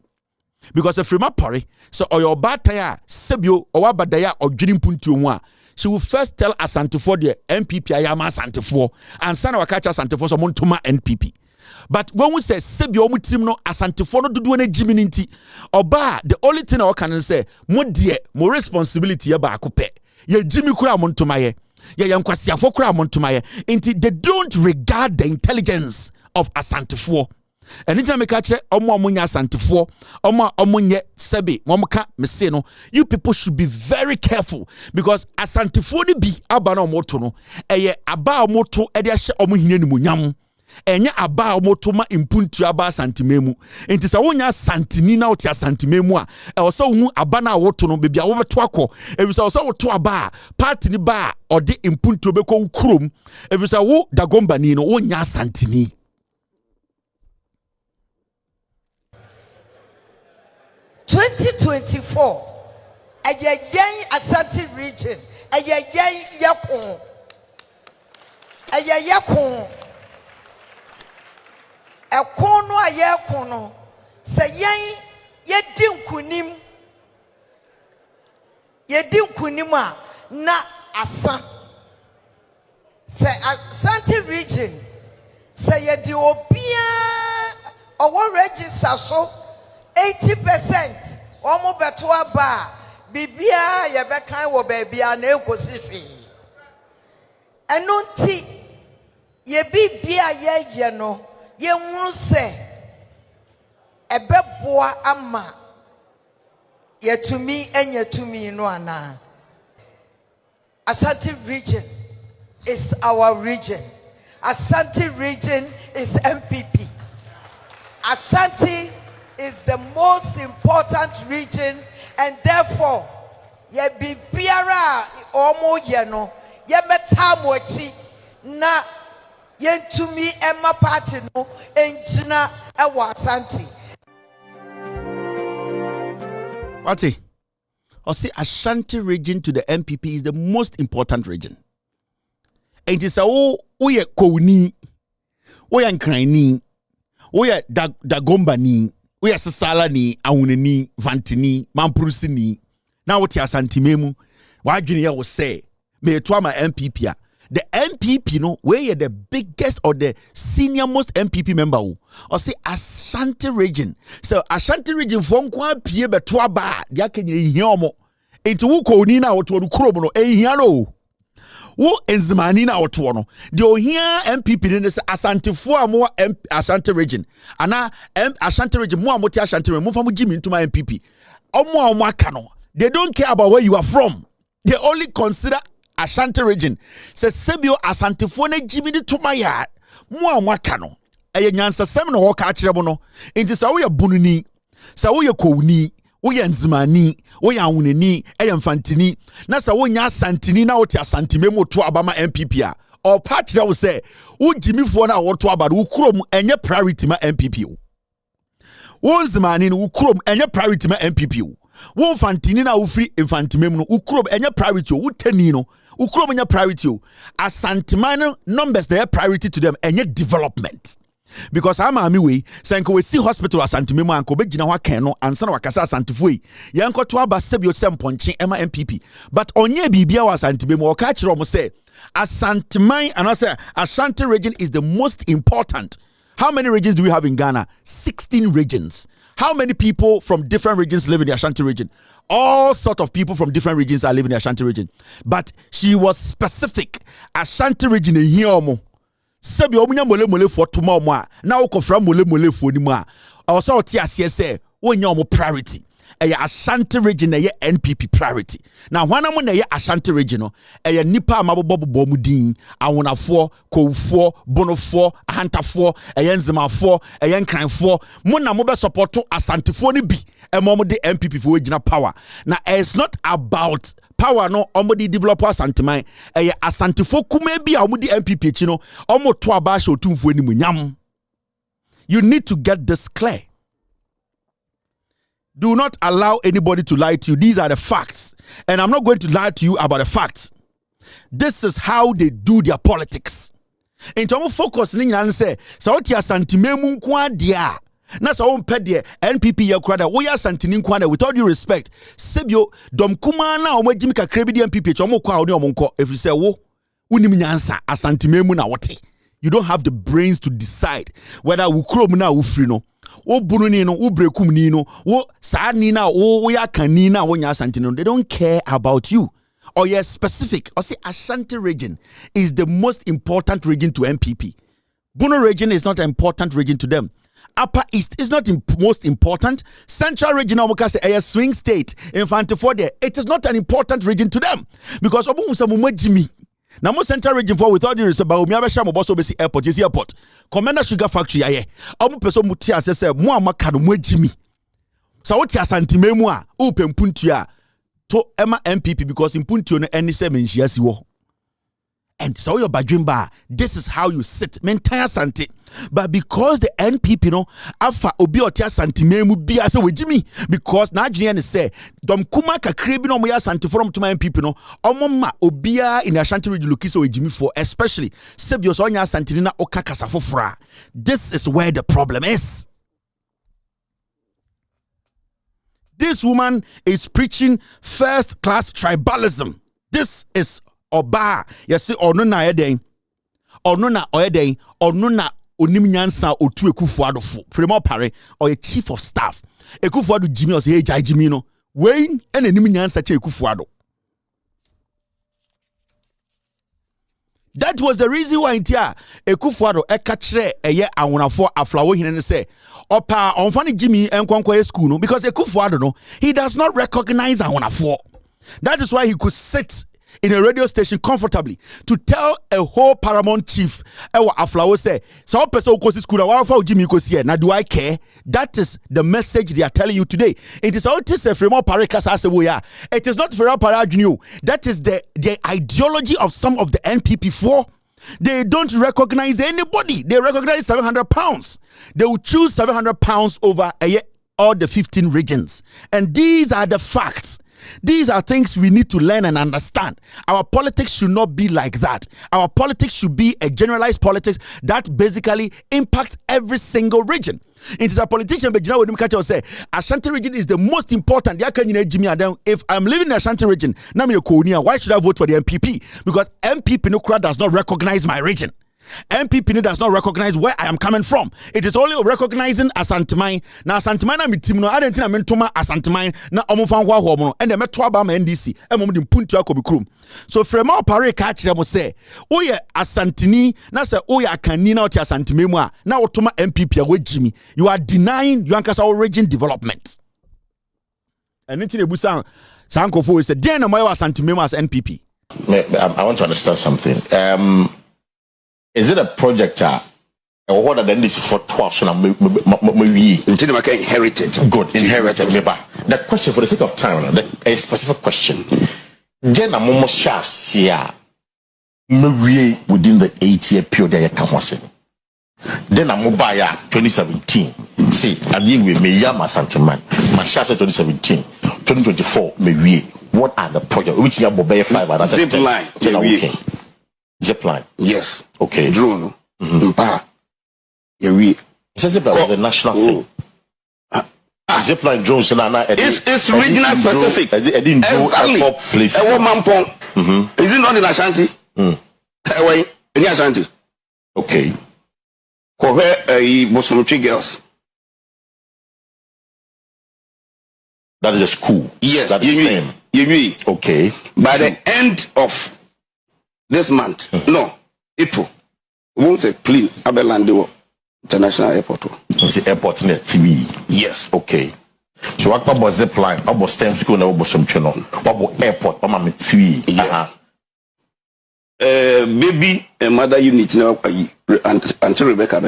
Because if Frima Pari, so or your bataya, Sebio, or Wabadaya, or Jidim Puntu, she will first tell Asantefo the MPP, Ayama Santefo, and Sana Wakacha Santefo, so Montuma NPP. But when we say Sebio Mutimno, Asantefo, no do any Jiminity, or bar, the only thing I can say, more dear, more responsibility about Coupe. Ye Jimmy Kura Montumaye, ye Yankwasia Fokra Montumaye, until they don't regard the intelligence of Asantefo. Anytime I catch omo amunya santifo, omo amunye sebi, momuka meseno, you people should be very careful because asantifo ni bi aba na omoto no, eye aba omoto ede ahye omo hine ni munyam. Enya aba omoto ma impuntu aba santimemu. Enti sa wonya santini na otia santimemu a, e wo sa hu aba na woto no bebia wo beto akọ. Evisa wo sa woto aba, party ni ba ode impuntu obekọ ukrom. Evisa wo dagomba ni no wonya santini. 2024, a young Asante region, a young Yakon, a Yakon, a corner, a Yakono, say young Yedim Kunima, na Asa, say Asante region, say a Diopia, or what register so. 80% omo beto ba bibia ye bekan wo ba bia na ekosi fi eno nti ye bibia ye no ye hunu se ebeboa ama ye tumi enye tumi no ana. Asante region is our region. Asante region is MPP. Asante is the most important region, and therefore ye bibiara omo ye no ye meta mochi na ye tumi emma party no enjina ewa Asante. Wati, I say Ashanti region to the MPP is the most important region. And it's a we Kouni, we Nkrani, we Dagomba ni. We are Sasala ni, Auneni, Vantini, Mampurusini. Now what Yasantimemu, why Guinea will say, may Twama MPP. The MPP, no, where you're the biggest or the senior most MPP member, or say Ashanti region. So Ashanti region, Fonkwa Pie Betwaba, Yakini Yomo, into Wuko Nina or to Krobono, Hiano. Wo enzimani na otono de ohia MPP ne se Asantefo amo Ashanti region ana Ashanti region mo amoti Ashanti region mo fa mo jimi ntuma MPP omo aka no, they don't care about where you are from, they only consider Ashanti region. Se sebio Asantefo na jimi de tuma ya mo aka no eye nyansa sem no ho ka kire mo no enti sa wo ye bununi sa wo ye kowuni woyɛ nzimani woyɛ awuneni ɛyɛ mfantini na sa wonya santini na wote asantimemu to abama MPP a or party wo sɛ wo jimifo na wo to abado wo krom enye priority ma MPP wo nzimani no wo krom enye priority ma MPP wo mfantini na wo free mfantimemu no wo krom enye priority wo tani no wo krom enye priority asantimani numbers they are priority to them enye development. Because I'm a way, Sanko we see hospital as Santimemo and Kobejina Wakano and San Wakasa Santifui. Yanko to Abba Sebio Semponchi Emma MPP. But onye Bibia was Santimemo catch Romo say, as Santimai and I say Ashanti region is the most important How many regions do we have in Ghana? 16 regions. How many people from different regions live in the Ashanti region? All sorts of people from different regions are living in the Ashanti region. But she was specific. Ashanti region in here. Sebi omunya mole for tomorrow. Now okofra mole for ni ma. Also TSC say wonya omo priority. Eya Ashanti region eye NPP priority. Now wana mo na eye Ashanti region no eye nipa amabobo mu din awonafo kowfo bonofo ahantafo eye nzemafo eye nkranfo mo na mo be support Asantefo ni bi mo de NPP for gina power. Now it's not about power no omodi developer Asanteman eye Asantefo kuma bi a omodi NPP chi no omo to aba sha otumfo ni munyam. You need to get this clear. Do not allow anybody to lie to you. These are the facts. And I'm not going to lie to you about the facts. This is how they do their politics. In terms of focus, I say, Sauti Asantimemu Kwadia. Na sa on pede NPP ya kwada wo ya santini kwada with all due respect sebio dom kuma na omagimi kakra bi di NPP chomo kwa oni omonko if you say wo unim nyansa asantimemu na wote. You don't have the brains to decide whether we krom na wo free no wo bunu ni no wo brekum ni no wo sa ni na wo ya kani na wo nya asantini no. They don't care about you. Or you're specific. Or say Ashanti region is the most important region to MPP. Bunu region is not an important region to them. Upper East is not most important. Central region, a swing state. It is not an important region to them because now most central region for without the Bawumia Besi airport is airport. Commander Sugar Factory aye. Person mutia say mo amakado mo jimi. So what ya santimemua open puntia to Emma MPP because in puntio no any se menhia wo. And so your badrimba, this is how you sit. Mentire santi. But because the NPP no afa obi otia santimemu bi ase wejimi because na adwene say dom kuma kakre bi no mo ya santi from to my NPP no omoma obia in Ashanti region lokise wejimi for especially sebio so nya santini na okakasa fofora. This is where the problem is. This woman is preaching first class tribalism. This is Oba, yes, ono na eden, ono na oyeden, ono na onim nyansa otu Ekufuado fo. Fremo pare or a chief of staff. Ekufuado Jimmy or say hey Jimmy no. When and enim nyansa che Ekufuado. That was the reason why intia Ekufuado ekachre eye awonafo aflawo hine say opa onfani Jimmy enkwankwa school no because Ekufuado no he does not recognize awonafo. That is why he could sit in a radio station comfortably to tell a whole paramount chief ewa aflawo say some person who goes to school wa fa Jimmy go see na do I care? That is the message they are telling you today. It is all this Fremo Parekas as ya. It is not Fremo Paragnu. That is the ideology of some of the NPP for. They don't recognize anybody. They recognize 700 pounds. They will choose 700 pounds over all the 15 regions. And these are the facts. These are things we need to learn and understand. Our politics should not be like that. Our politics should be a generalized politics that basically impacts every single region. It is a politician, but you know what I say? Ashanti region is the most important. If I'm living in Ashanti region, why should I vote for the MPP? Because MPP no does not recognize my region. MPP does not recognize where I am coming from. It is only recognizing Asanteman. Now Asanteman na mitimno. I don't think I'm toma Asanteman na omufangwa homo. And the metro ba NDC. Emom puntu akobi krum. So Fremo Pare catch them say, oye Asantini na say oye akani na oti Asantememu na otoma MPP awe Jimmy. You are denying Yankasa origin development. And anything ebusa sankofo is a den na moyo Asantememu as NPP. I want to understand something. Is it a project or what are the this for 12 inherited? Good, inherited. The question for the sake of time, a specific question. Then a momo sha sia within the 8-year period then a mobile 2017. See, I deal with me Yama Santaman. My shasa 2017, 2024, me what are the projects? Which you have 5 and zip line. Okay. Zip line. Yes. Okay. Drone. Mpa. Yeah, we. Zip line is a national thing. Zip line drones. It's regional specific. Exactly. Is it not in Ashanti? In Ashanti. Okay. Bosomtri girls. That is a school. Yes, that is name. Okay. By the end of this month, no, April, we won't say clean Abelandewo International Airport. It's the airport in 3. Yes. Okay. So what about zip line? What about STEM school? What about some channel? What about airport? What about 3? Yeah. Baby and mother unit now until Rebecca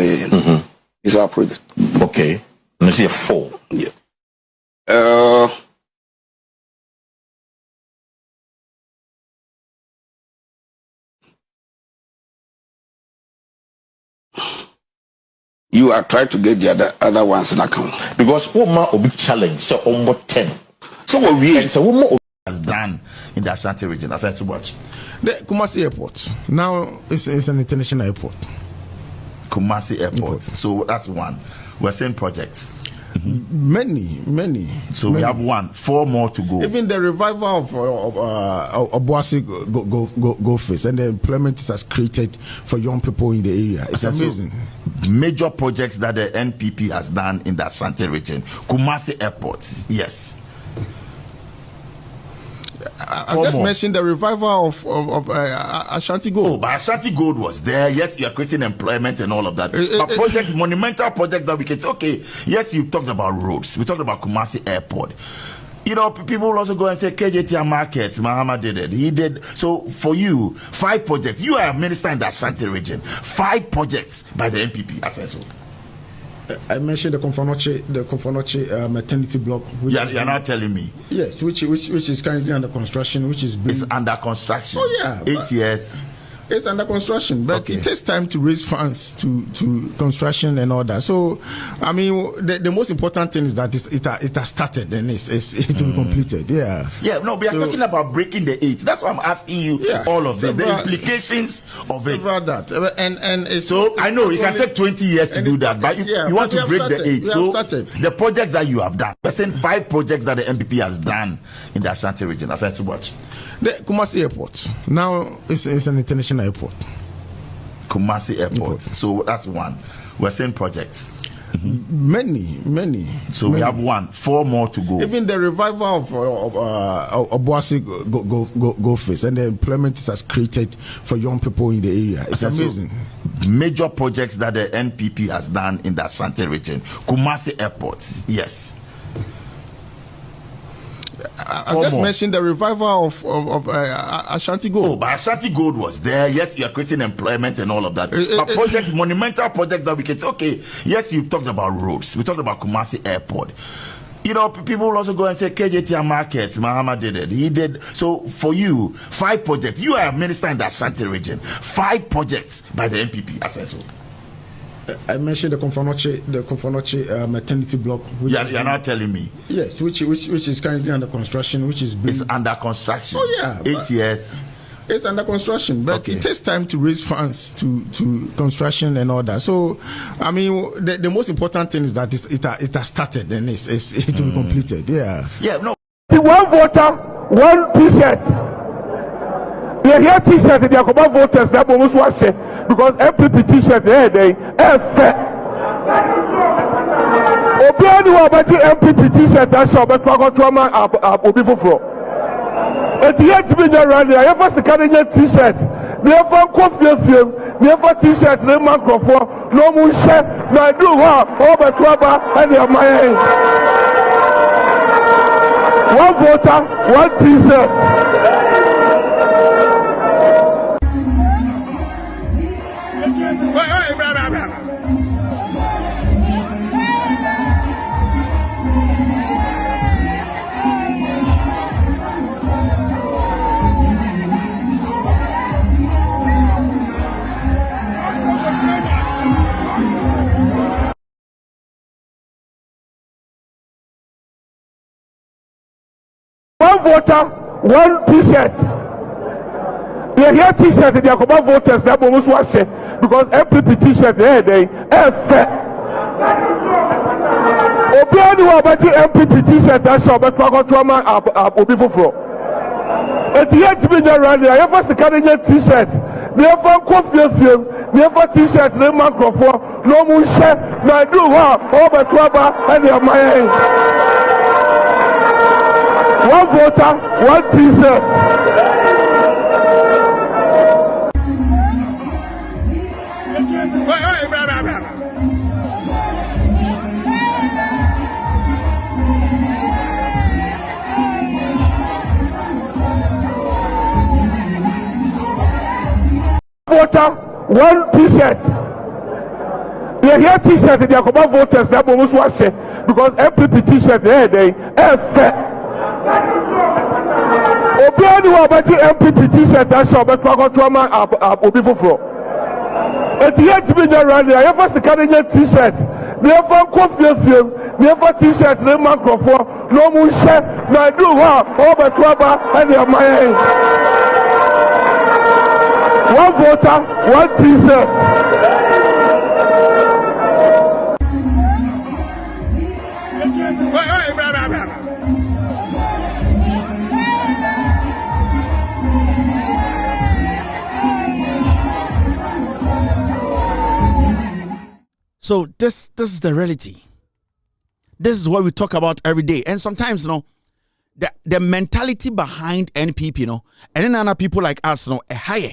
is our project. Okay. And you see a 4. Yeah. You are trying to get the other ones in account. Because what more a big challenge, so almost 10. So what we and so what more has done in the Ashanti region, as I said, watch. The Kumasi Airport. Now it's an international airport. Kumasi Airport. So that's one. We're saying projects. Many. So we have 1, 4 more to go. Even the revival of Obuasi go face and the employment it has created for young people in the area. It's amazing. So, major projects that the NPP has done in the Ashanti region. Kumasi Airport, yes. I just mentioned the revival of Ashanti Gold. Oh, but Ashanti Gold was there. Yes, you are creating employment and all of that. But projects, monumental project that we can say, okay, yes, you've talked about roads. We talked about Kumasi Airport. You know, people will also go and say KJT Market, Mahama did it. He did. So for you, 5 projects. You are a minister in the Ashanti region. 5 projects by the NPP. I said so. I mentioned the Konfonoche maternity block. You're not telling me. Yes, which is currently under construction, it's under construction. Oh yeah, 8 years. It's under construction, but it takes time to raise funds to construction and all that. So, I mean, the most important thing is that it has started and it will be completed. Yeah. Yeah. No, we are talking about breaking the 8. That's why I'm asking you all of this, the implications of it. About that, and so I know it can take 20 years to do that, but you want to break the 8. So the projects that you have done, we're saying 5 projects that the NPP has done in the Ashanti region. As I said, watch. The Kumasi Airport. Now it's an international airport. Kumasi Airport. So that's one. We're saying projects. Many. So we have 1, 4 more to go. Even the revival of Obuasi go face and the employment it has created for young people in the area. It's amazing. So, major projects that the NPP has done in the Ashanti region. Kumasi Airport. Yes. I just mentioned the revival of Ashanti Gold. Oh, but Ashanti Gold was there. Yes, you are creating employment and all of that. But projects, monumental project that we can say, okay, yes, you've talked about roads. We talked about Kumasi Airport. You know, people will also go and say KJT Market, Mahama did it. He did. So for you, 5 projects. You are a minister in the Ashanti region. 5 projects by the NPP. I said so. I mentioned the Konfonoche maternity block. You're not telling me. Yes, which is currently under construction, it's under construction. Oh yeah, 8 years. It's under construction, but it takes time to raise funds to construction and all that. So, I mean, the most important thing is that it has started and it will be completed. Yeah. Yeah. No. The 1 voter, 1 T-shirt. You hear T-shirt, they are about voters. That almost wash it because MPP T-shirt they Obiani wa bati MPP T-shirt that shop but kwa trauma obi foforo. Eti yet be the rally. I ever see carrying T-shirt. Never confuse. Never T-shirt. Never microphone. No more shirt. Na do what? Over trauma and your mind. 1 voter, 1 T-shirt. One voter, 1 T-shirt. You hear T-shirt, they are about voters. That almost wash it because MPP T-shirt they Obiani wa bati MPP T-shirt that shop but kwa trauma obi foforo. Eti yet be the rally. I ever see carrying T-shirt. Never confuse. Never T-shirt. Never microphone. no mu share na do ho over twaba and your mind. One voter, one t-shirt. Voter, one t-shirt. They hear t-shirt, they are about voters, they are almost watching because MPP t-shirt, they Obiani wa bati MPP t-shirt that shall be called to a Obi Fufro. At the end of the rally, I ever see a t-shirt. Never coffee, never t-shirt, no microphone, no moon shirt, no do over Twaba and your mind. One voter, one t-shirt. So this is the reality. This is what we talk about every day. And sometimes, the mentality behind NPP, and then other people like us, higher.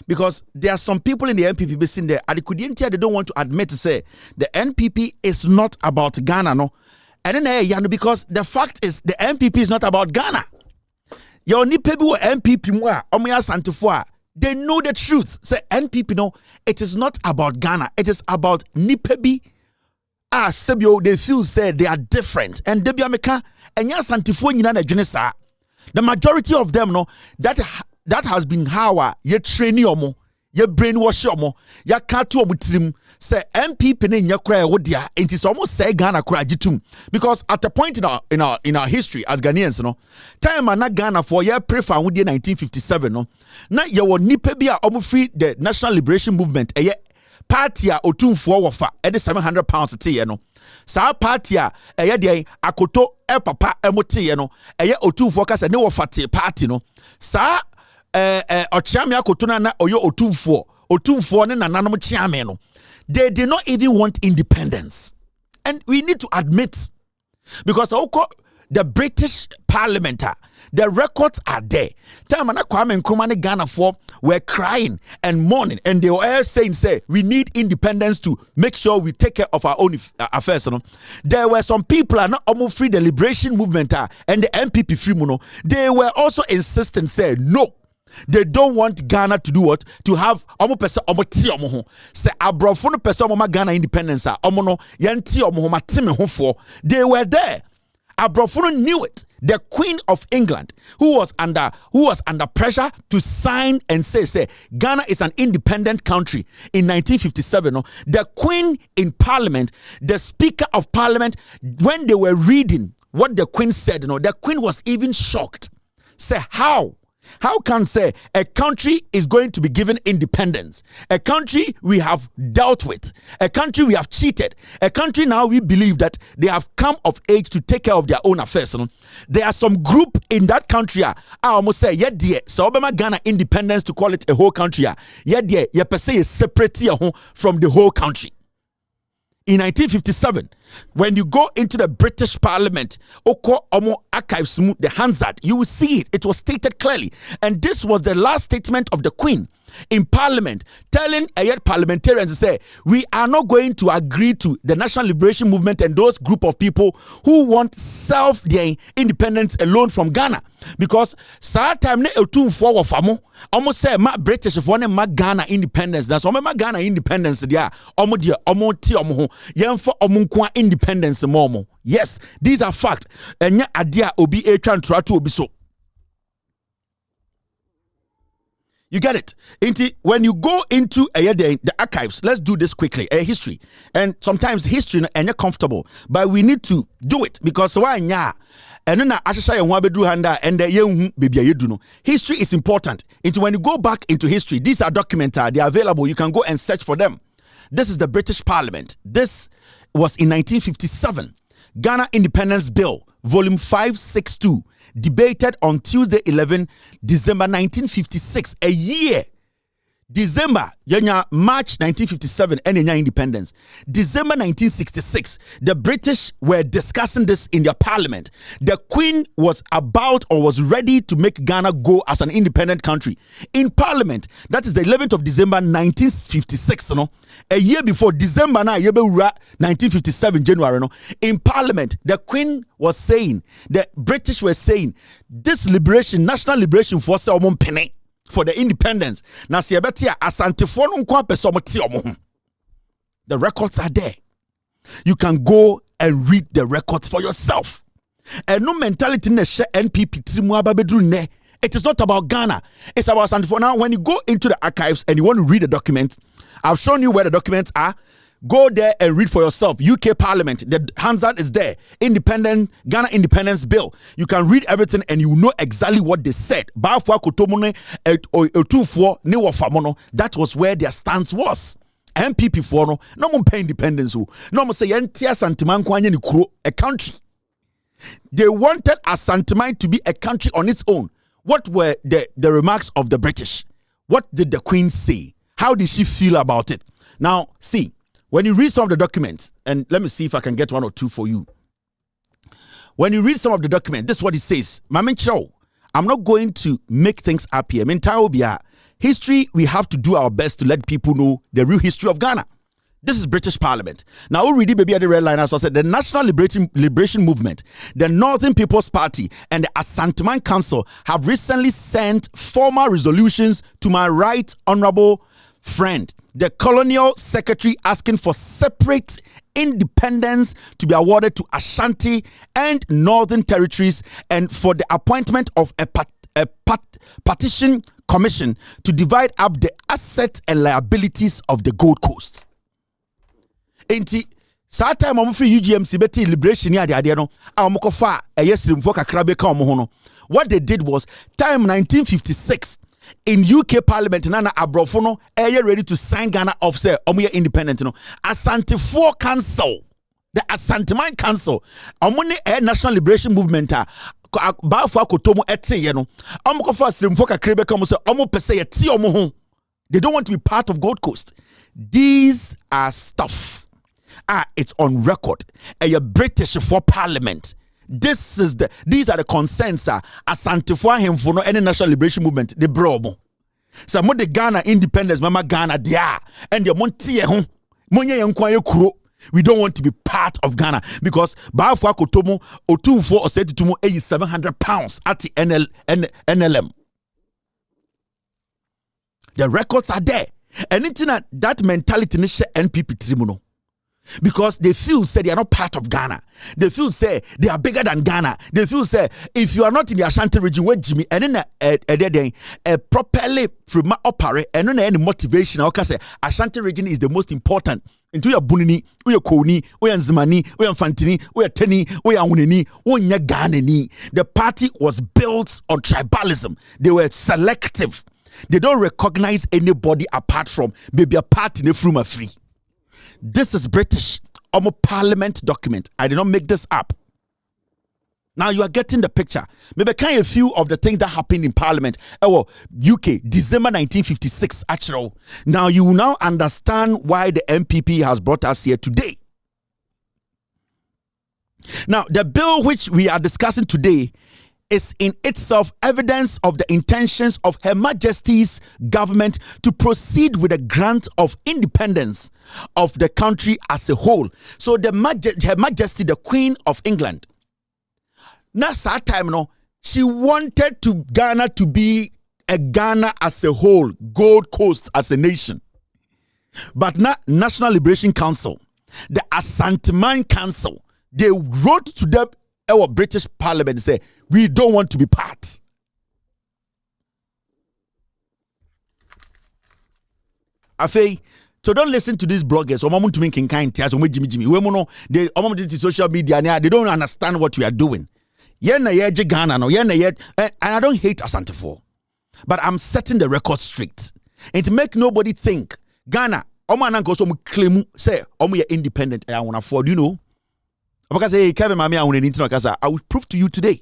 Because there are some people in the NPP based in there, they don't want to admit to say the NPP is not about Ghana, And then because the fact is the NPP is not about Ghana. Your nipebi NPP mwa omuya santifua. They know the truth. Say NPP it is not about Ghana. It is about nipebi. Sebio, they feel say they are different. And debi ameka enya santifua nyina na dwene saa. The majority of them that has been how ye train omo, ye brainwash omo, ya katu omo trim. Say MPP ne nyakra wodia. It is almost say Ghana kra jitum. Because at a point in our history as Ghanaians, time na Ghana for ye prefer wodia 1957 na ye wo nipa bi a omo free the National Liberation Movement eye party a otumfo wofa e de £700 te ye no. Sa party a eye de akoto papa emote ye no eye otumfo ka se ne wofa te party no. Sa ochiame akoto na oyo otumfo ne nananom chiame no. They did not even want independence. And we need to admit, because the British Parliament, the records are there. Time and Kwame Nkrumah and Ghana were crying and mourning, and they were all saying, we need independence to make sure we take care of our own affairs. There were some people not almost free the liberation movement and the MPP free. They were also insisting, say no. They don't want Ghana to do what? To have omo pesa omo ti omo ho. Say abrofo no pesa omo Ghana independence omo no yanti omo ho matime ho fo. They were there. Abrofo no knew it. The Queen of England, who was under pressure to sign and say Ghana is an independent country in 1957. The Queen in Parliament, the Speaker of Parliament, when they were reading what the Queen said, the Queen was even shocked. Say how? How can say a country is going to be given independence? A country we have dealt with, a country we have cheated, a country now we believe that they have come of age to take care of their own affairs. There are some group in that country I almost say, yeah, dear, so Obama Ghana independence to call it a whole country. Yeah, dear, yeah, per se is separate from the whole country. In 1957, when you go into the British Parliament, Oko Omo Archives, the Hansard, you will see it. It was stated clearly. And this was the last statement of the Queen in Parliament, telling parliamentarians to say, we are not going to agree to the National Liberation Movement and those group of people who want their independence alone from Ghana. Because saa time ne etum for wafamo, almost say ma British for ne ma Ghana independence. That's why ma Ghana independence dia, omo dia, omo ti omo ho, yemfa omo nkwa independence momo. Yes, these are facts. Enya adia obi etwa ntratu obi so. You get it? When you go into the archives, let's do this quickly. History. And sometimes history is not comfortable, but we need to do it because why nya? History is important. When you go back into history, these are documented, they are available. You can go and search for them. This is the British Parliament. This was in 1957. Ghana Independence Bill, Volume 562. Debated on Tuesday 11 December 1956, a year December, March 1957, and independence. December 1966, the British were discussing this in their parliament. The Queen was about or was ready to make Ghana go as an independent country. In parliament, that is the 11th of December 1956, a year before December 1957, January, in parliament, the Queen was saying, the British were saying, this liberation, national liberation force, for the independence. Now, see, the records are there. You can go and read the records for yourself. And no mentality NPP. It is not about Ghana. It's about Santifo. Now, when you go into the archives and you want to read the documents, I've shown you where the documents are. Go there and read for yourself. UK Parliament, the Hansard is there. Independent Ghana Independence Bill. You can read everything and you know exactly what they said. That was where their stance was. MPP for no more pay independence. No more say a country. They wanted Asantuma to be a country on its own. What were the remarks of the British? What did the Queen say? How did she feel about it? Now, see. When you read some of the documents, and let me see if I can get one or two for you. When you read some of the documents, this is what it says. Mamin Chow, I'm not going to make things up here. History, we have to do our best to let people know the real history of Ghana. This is British Parliament. Now, already, baby, at the red line, as I said, the National Liberation Movement, the Northern People's Party, and the Asantuma Council have recently sent formal resolutions to my right honorable friend, the colonial secretary, asking for separate independence to be awarded to Ashanti and Northern Territories, and for the appointment of a partition commission to divide up the assets and liabilities of the Gold Coast. Enti saa time I'm free UGMC beti liberation ya de no amokofa eyesrimfo kakra be ka omo no. What they did was time 1956 in UK Parliament, Nana Abrofono, are you ready to sign Ghana off, say, Omuya independent? No, Asante 4 Council, the Asantuma Council, Omuni Air National Liberation Movement, Bafwa Kotomo etse, you know, Omokofa Srimfoka Krebe Kamusa, Omo Pese, Ti Omo. They don't want to be part of Gold Coast. These are stuff. It's on record. A British for Parliament. These are the concerns Asante for him for no any national liberation movement the brobo. So mo the Ghana independence mama Ghana dia and the montie ho monye yankwan kuro. We don't want to be part of Ghana because Bafwa Kotomo Otufo Osetitumo £700 at the NLM. The records are there. Anything that mentality nisha NPP tribuno. Because they feel say they are not part of Ghana. They feel say they are bigger than Ghana. They feel say if you are not in the Ashanti region where Jimmy and then properly from opera and then any motivation okay say Ashanti region is the most important. Into your bunini, we are Koni, we are Zimani, we are Fantini, we are Teni, we are Unini, we are Ghanani. The party was built on tribalism. They were selective. They don't recognize anybody apart from maybe a party in a free. This is British Parliament document. I did not make this up. Now you are getting the picture. Maybe can a few of the things that happened in Parliament. UK, December 1956, actually. Now you will now understand why the MPP has brought us here today. Now, the bill which we are discussing today is in itself evidence of the intentions of Her Majesty's government to proceed with a grant of independence of the country as a whole. So Her Majesty, the Queen of England, now that time, she wanted Ghana to be a Ghana as a whole, Gold Coast as a nation. But not National Liberation Council, the Asantuma Council, they wrote to them, our British Parliament, and say, we don't want to be part. Afei, so don't listen to these bloggers. They social media. They don't understand what we are doing. And I don't hate Asante 4, but I'm setting the record straight and to make nobody think Ghana. Claim say independent. I want to afford. You know, because hey, Kevin, I will prove to you today.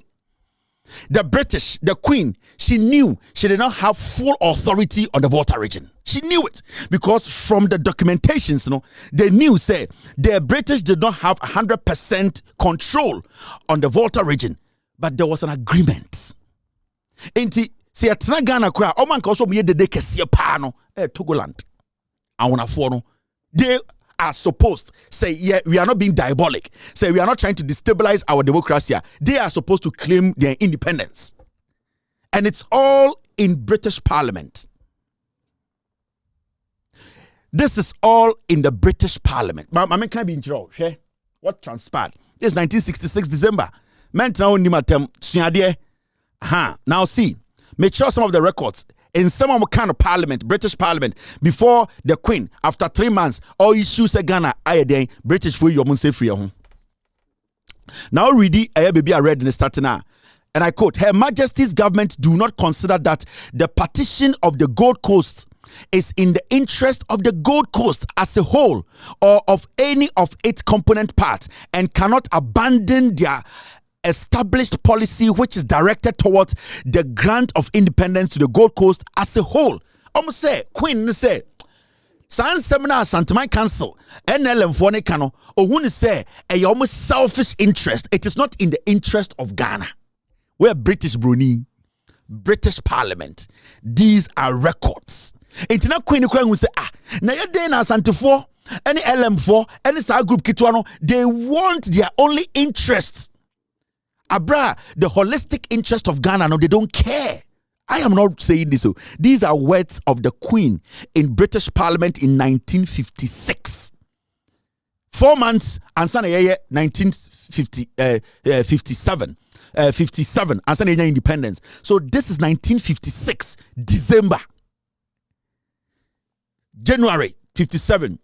The British, the Queen, she knew she did not have full authority on the Volta region. She knew it because from the documentations, they knew, say, the British did not have 100% control on the Volta region, but there was an agreement. Inti, see, at Ghana, Oman also made the day Kesiapano, Togoland. I want to they are supposed say, yeah, we are not being diabolic. Say we are not trying to destabilize our democracy. They are supposed to claim their independence. And it's all in British Parliament. This is all in the British Parliament. I can't be in trouble. What transpired? This is 1966 December. Now see, make sure some of the records in some of kind of parliament, British Parliament, before the Queen, after 3 months, all issues a Ghana, British for your mun say free. Now read it, baby, I read in the starting now. And I quote, Her Majesty's government do not consider that the partition of the Gold Coast is in the interest of the Gold Coast as a whole or of any of its component parts and cannot abandon their established policy which is directed towards the grant of independence to the Gold Coast as a whole. Almost say, Queen say, San Seminar Santamai Council, NLM Fone Kano, or who say a almost selfish interest. It is not in the interest of Ghana. We're British Brunei, British Parliament. These are records. It's not Queen Ukraine will say, na ya day na Santifo, any LM4, any Sa group Kitwano, they want their only interest. Abra, the holistic interest of Ghana, no, they don't care. I am not saying this. These are words of the Queen in British Parliament in 1956. 4 months, and 1957. 57, and independence. So this is 1956, December. January 57.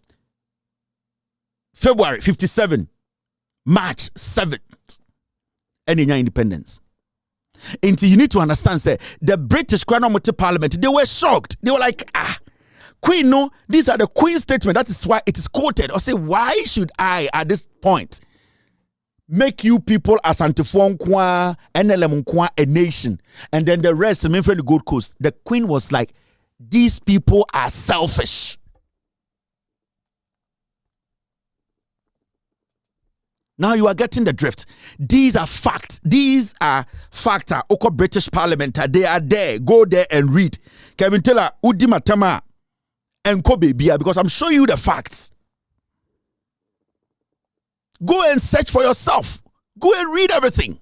February 57. March 7th. And in your independence. And you need to understand, say, the British Crown Parliament, they were shocked. They were like, Queen, no, these are the Queen's statement. That is why it is quoted. Or say, why should I, at this point, make you people as Antifon Kwa, NLM Kwa, a nation, and then the rest, the friend the Gold Coast. The Queen was like, these people are selfish. Now you are getting the drift. These are facts. These are facts. Oko British Parliament. They are there. Go there and read. Kevin Taylor, Udima Tama, and Kobe Bia, because I'm showing you the facts. Go and search for yourself. Go and read everything.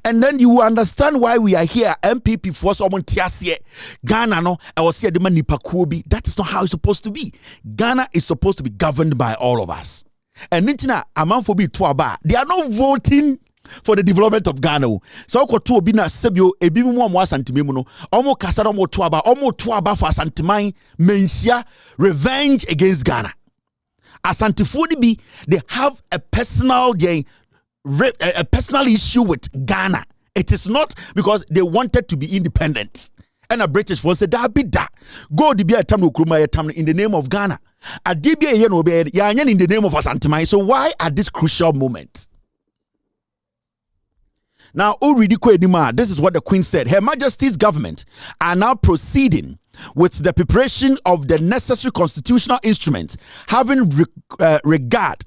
And then you will understand why we are here. MPP for someone tiasie. Ghana no, I was here the man nipakuobi. That is not how it's supposed to be. Ghana is supposed to be governed by all of us. And nitina amanfobi tuaba. They are not voting for the development of Ghana. So ko tu obi na sebio ebi mu amwa santimemu no. Omo kasa no mo tuaba for santimai mensia revenge against Ghana. Asantefo bi, they have a personal issue with Ghana. It is not because they wanted to be independent. And a British one said, that be that. Go to be a tam in the name of Ghana. A DBA in the name of Asantemai. So why at this crucial moment? Now, this is what the Queen said. Her Majesty's government are now proceeding with the preparation of the necessary constitutional instruments, having regard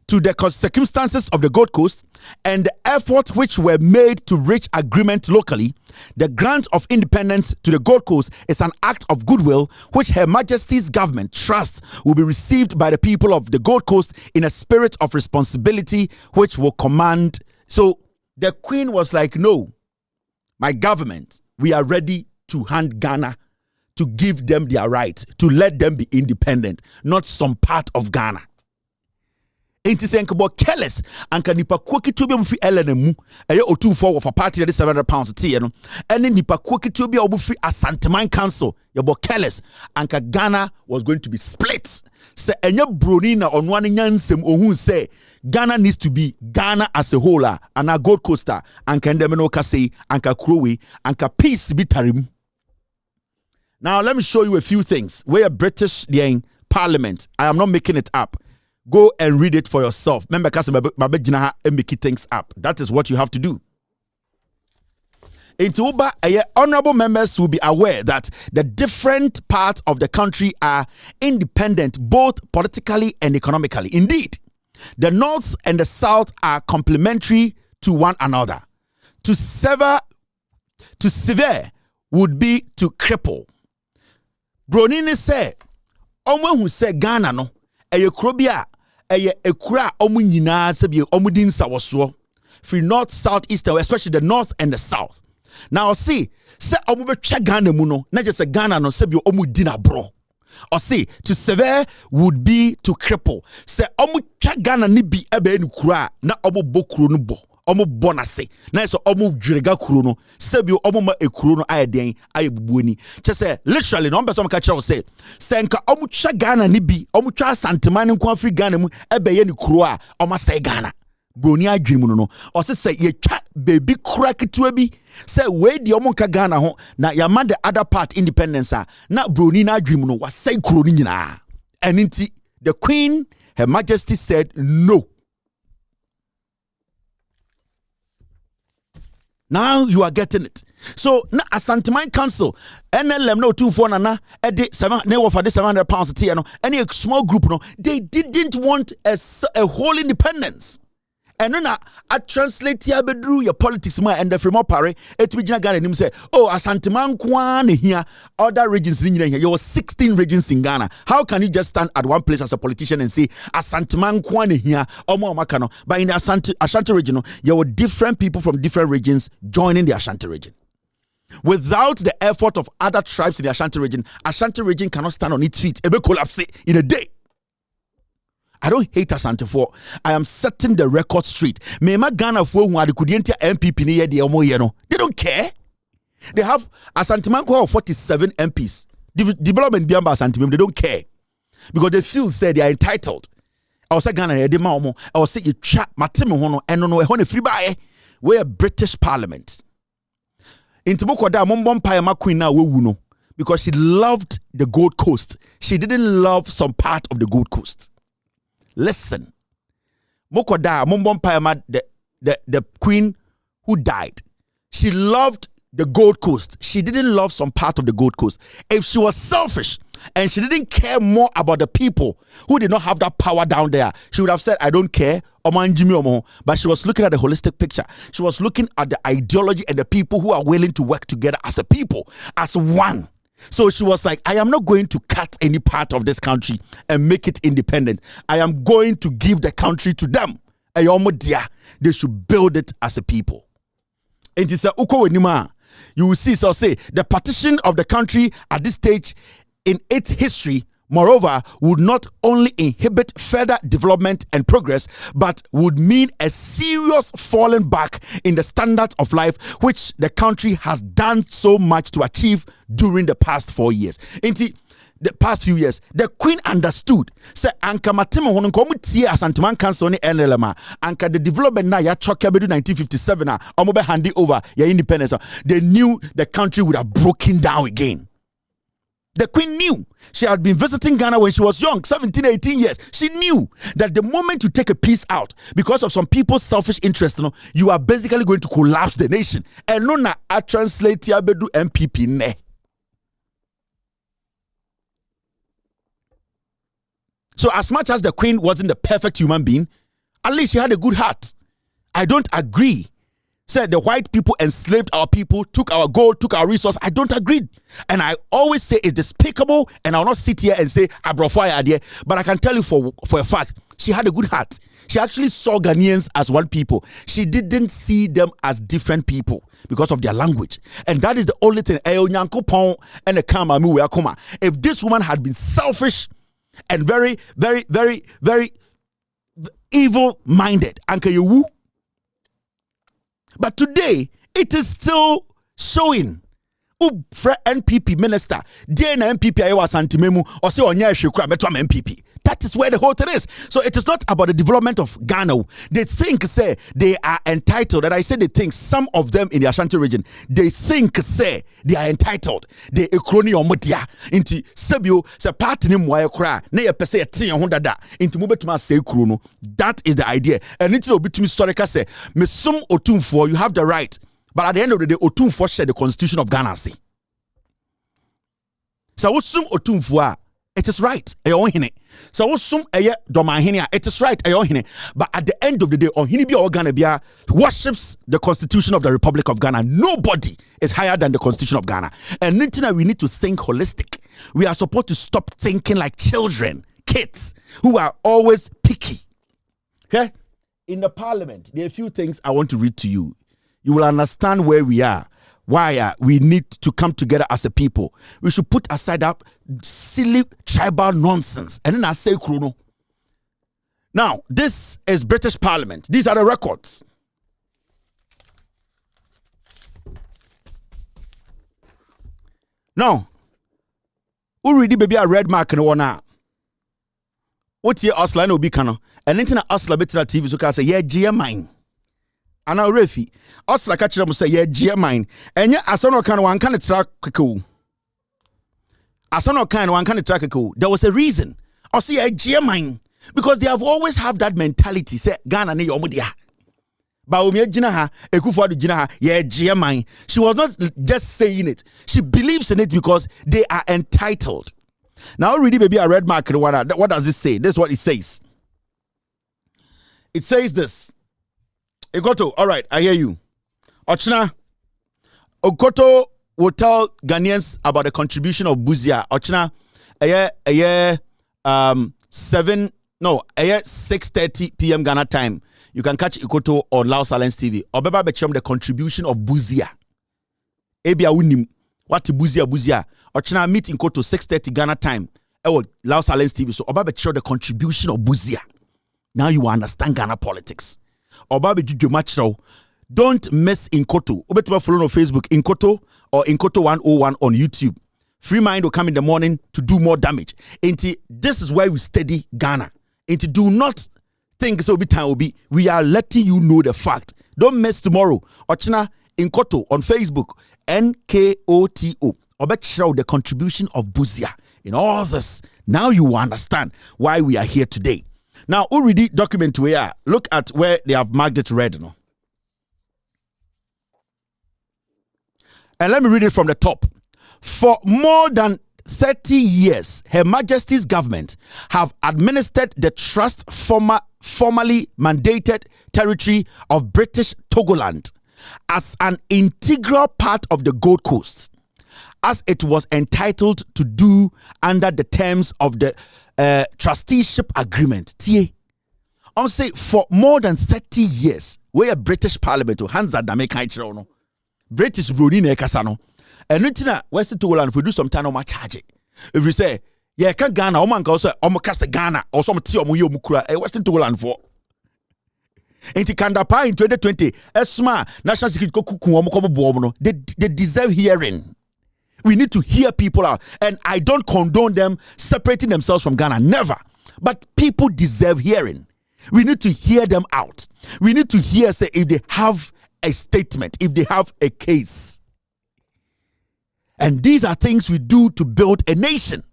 to the circumstances of the Gold Coast and the efforts which were made to reach agreement locally. The grant of independence to the Gold Coast is an act of goodwill which Her Majesty's government trusts will be received by the people of the Gold Coast in a spirit of responsibility which will command. So the Queen was like, no, my government, we are ready to hand Ghana, to give them their right, to let them be independent, not some part of Ghana. Ain't it saying about careless and can nipa kwaki to be free LNM, a year or two for party that is £700 a tea, and then nipa kwaki to be free a Santamine Council, your boy careless, and Ghana was going to be split. Say, and your Brunina on one yansem or who say Ghana needs to be Ghana as a whole, and a Gold Coaster, and can demenoka say, and ka Krowe, and ka peace be tarim. Now, let me show you a few things. Where British Parliament, I am not making it up. Go and read it for yourself. Remember, and make things up. That is what you have to do. Into Uba, honorable members will be aware that the different parts of the country are independent, both politically and economically. Indeed, the North and the South are complementary to one another. To sever would be to cripple. Bronini said, Omo who said Ghana no, krobia, ekura omu nyina sebi omudin sawoso. Free North, South, East, especially the North and the South. Now see, say omu be twa Ghana mu no, not just a Ghana no sebi omudina bro. Or see, to sever would be to cripple. Say omu twa Ghana ni bi ebe ni kura na omu bokuru no bo. Omo bonase na so omo dwirega kuro no sebio omo ma ekuro no ayeden ayebubuani che literally no person ka kire say senka omo twa Ghana ni bi omo twa santeman nko afri Ghana mu ebeye ni kuro a omo say Ghana broni adwin mu no o say ye twa baby kura ketua bi say we di omo nka Ghana ho na ya man the other part independence na broni na adwin mu no wa say kuro ni nyina and inti the Queen, Her Majesty said no. Now you are getting it. So na Asanteman Council, NLM no 24 na edi 7 ne wo for the £700 tea no any small group no they didn't want a whole independence. And then I translate here bedru your politics ma and the free more pare it be gina Ghana nim say oh Asanteman kwan here other regions in here you 16 regions in Ghana. How can you just stand at one place as a politician and say Asanteman kwan here omo amaka no but in the Ashanti region you were different people from different regions joining the Ashanti region. Without the effort of other tribes in the Ashanti region cannot stand on its feet. It will collapse in a day. I don't hate Asante for. I am setting the record straight. Mema Ghana for who are the Kudientia MPP near the Omoyeno. They don't care. They have Asante Manko of 47 MPs. Development Biamba Asante, they don't care. Because they feel say they are entitled. I was say Ghana de Maumo. I was say you chat Matimo Hono and no one free by we're a British Parliament. In Tibokwada Mombom Payama Queen now we know because she loved the Gold Coast. She didn't love some part of the Gold Coast. Listen, Mokoda Mombom Payama, the queen who died, she loved the Gold Coast. She didn't love some part of the Gold Coast. If she was selfish and she didn't care more about the people who did not have that power down there, she would have said, I don't care, but she was looking at the holistic picture. She was looking at the ideology and the people who are willing to work together as a people, as one. So she was like, I am not going to cut any part of this country and make it independent. I am going to give the country to them. They should build it as a people. And it's you will see, so say, the partition of the country at this stage in its history, moreover, would not only inhibit further development and progress, but would mean a serious falling back in the standards of life which the country has done so much to achieve during the past 4 years. Inti the past few years, the Queen understood. Say anka matemo hono nkomu tie Asanteman Council ni NLM anka the development na ya choke bedu 1957 omo be hand over your independence. They knew the country would have broken down again. The Queen knew. She had been visiting Ghana when she was young, 17, 18 years. She knew that the moment you take a piece out because of some people's selfish interest, you are basically going to collapse the nation. And no na I translate Tiabedu MPP ne. So as much as the Queen wasn't the perfect human being, at least she had a good heart. I don't agree. Said the white people enslaved our people, took our gold, took our resources. I don't agree. And I always say it's despicable, and I'll not sit here and say, Abrofaya idea. But I can tell you for a fact, she had a good heart. She actually saw Ghanaians as one people. She didn't see them as different people because of their language. And that is the only thing. If this woman had been selfish and very, very, very, very evil-minded, but today, it is still showing. NPP minister, DNA MPP I was antimemu or say onya shekura meto MPP. That is where the whole thing is. So it is not about the development of Ghana. They think say they are entitled. And I say they think some of them in the Ashanti region, they think say they are entitled. They ekroni omodia inti sebio se party ni mwa kra na ye pese ye ho dada inti mo betuma se ekro no. That is the idea. And it will be to me sorry say mesum otumfo you have the right. But at the end of the day, Otumfo share the constitution of Ghana. See. So Osum Otumfo, it is right. So Osum Eye Domahenia, it is right. But at the end of the day, Ohinibi or Ghana worships the constitution of the Republic of Ghana. Nobody is higher than the constitution of Ghana. And we need to think holistic. We are supposed to stop thinking like children, kids who are always picky. Okay? In the parliament, there are a few things I want to read to you. You will understand where we are, why we need to come together as a people. We should put aside that silly tribal nonsense. And then I say, Chrono. Now, this is British Parliament. These are the records. Now, already baby a red mark in one now. What's your Osla no be kano? And then Osla better TV so can say yeah, Gia mine. Ana refi Osla catch them say yeah, Gia mine. And yeah, asono kan one kind of track cool. Asono kan one kind of track cool. There was a reason. I see yeah, Gia mine because they have always have that mentality. Say Ghana ne yomudia. Bawumia jinaha, Ekufuadu jinaha, yeah, Gia mine. She was not just saying it. She believes in it because they are entitled. Now already baby a red mark. What does it say? This is what it says. It says this. Okoto, all right, I hear you. Ochna, Okoto will tell Ghanaians about the contribution of Bawumia. Ochna, 6:30 p.m. Ghana time. You can catch Okoto on Loud Silence TV. Obeba Bechem the contribution of Bawumia. Ebia unim. What Bawumia? Ochna meet in Koto 6:30 Ghana time. Loud Silence TV. So Obaba show the contribution of Bawumia. Now you understand Ghana politics. Obaba Juju Machro. Don't miss in Koto. Obetuma follow on Facebook in Koto or in Koto 101 on YouTube. Free Mind will come in the morning to do more damage. This is where we study Ghana. Do not think so be time will be. We are letting you know the fact. Don't miss tomorrow. Ochna in Koto on Facebook. NKOTO. Obetshrow the contribution of Bawumia in all this. Now you understand why we are here today. Now, already document where look at where they have marked it red. No? And let me read it from the top. For more than 30 years, Her Majesty's government have administered the trust formally mandated territory of British Togoland as an integral part of the Gold Coast, as it was entitled to do under the terms of the trusteeship agreement. I'm saying for more than 30 years, where British Parliament Hansa Dame Kaichero, British Bruni Nekasano, and Nitina Western Togoland, if we do some time on my charge. If we say, yeah, can Ghana, Oman also Omokasta Ghana, or some Tio Muyo Mukura, a Western Togoland for. Inti Kandapa in 2020, Esma, National Security Koku, they deserve hearing. We need to hear people out. And I don't condone them separating themselves from Ghana. Never. But people deserve hearing. We need to hear them out. We need to hear, say, if they have a statement, if they have a case. And these are things we do to build a nation.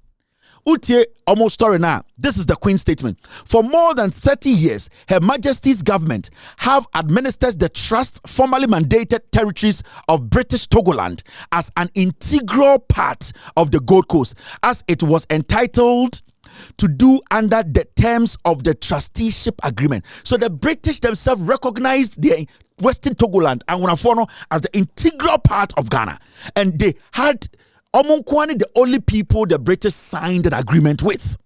Utie almost story now. This is the Queen's statement. For more than 30 years, Her Majesty's government have administered the trust formally mandated territories of British Togoland as an integral part of the Gold Coast, as it was entitled to do under the terms of the trusteeship agreement. So the British themselves recognized the Western Togoland and Wunafono as the integral part of Ghana. And they had Omonkwani the only people the British signed an agreement with.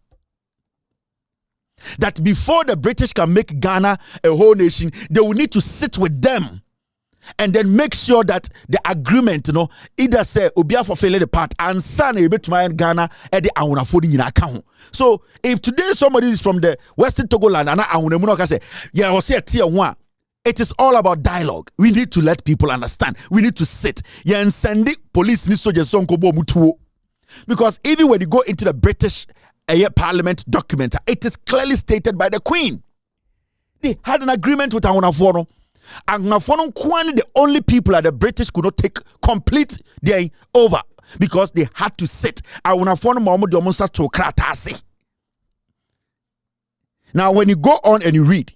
That before the British can make Ghana a whole nation, they will need to sit with them and then make sure that the agreement, either say Obia for failing the part and son a bit to Ghana and the Awuna Fodi in account. So if today somebody is from the Western Togoland and Awuna Munoka say, yeah, I'll say a tier one. It is all about dialogue. We need to let people understand. We need to sit. Yeah, and send police ni soldiers because even when you go into the British Parliament document, it is clearly stated by the Queen. They had an agreement with Awunafono. Awunafono Kwani, the only people that the British could not take complete their over because they had to sit. Awunafono Mohamed Yomusa Tokratasi. Now, when you go on and you read,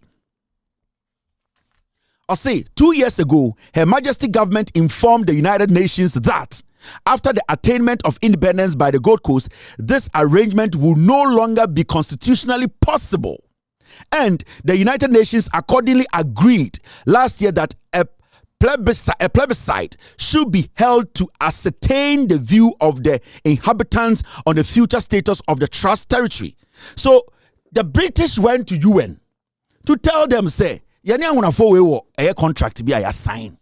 I say 2 years ago, Her Majesty government informed the United Nations that after the attainment of independence by the Gold Coast, this arrangement will no longer be constitutionally possible. And the United Nations accordingly agreed last year that a plebiscite should be held to ascertain the view of the inhabitants on the future status of the trust territory. So the British went to UN to tell them, say, yɛne ahonafo we wo ɛyɛ contract bi a yɛsign.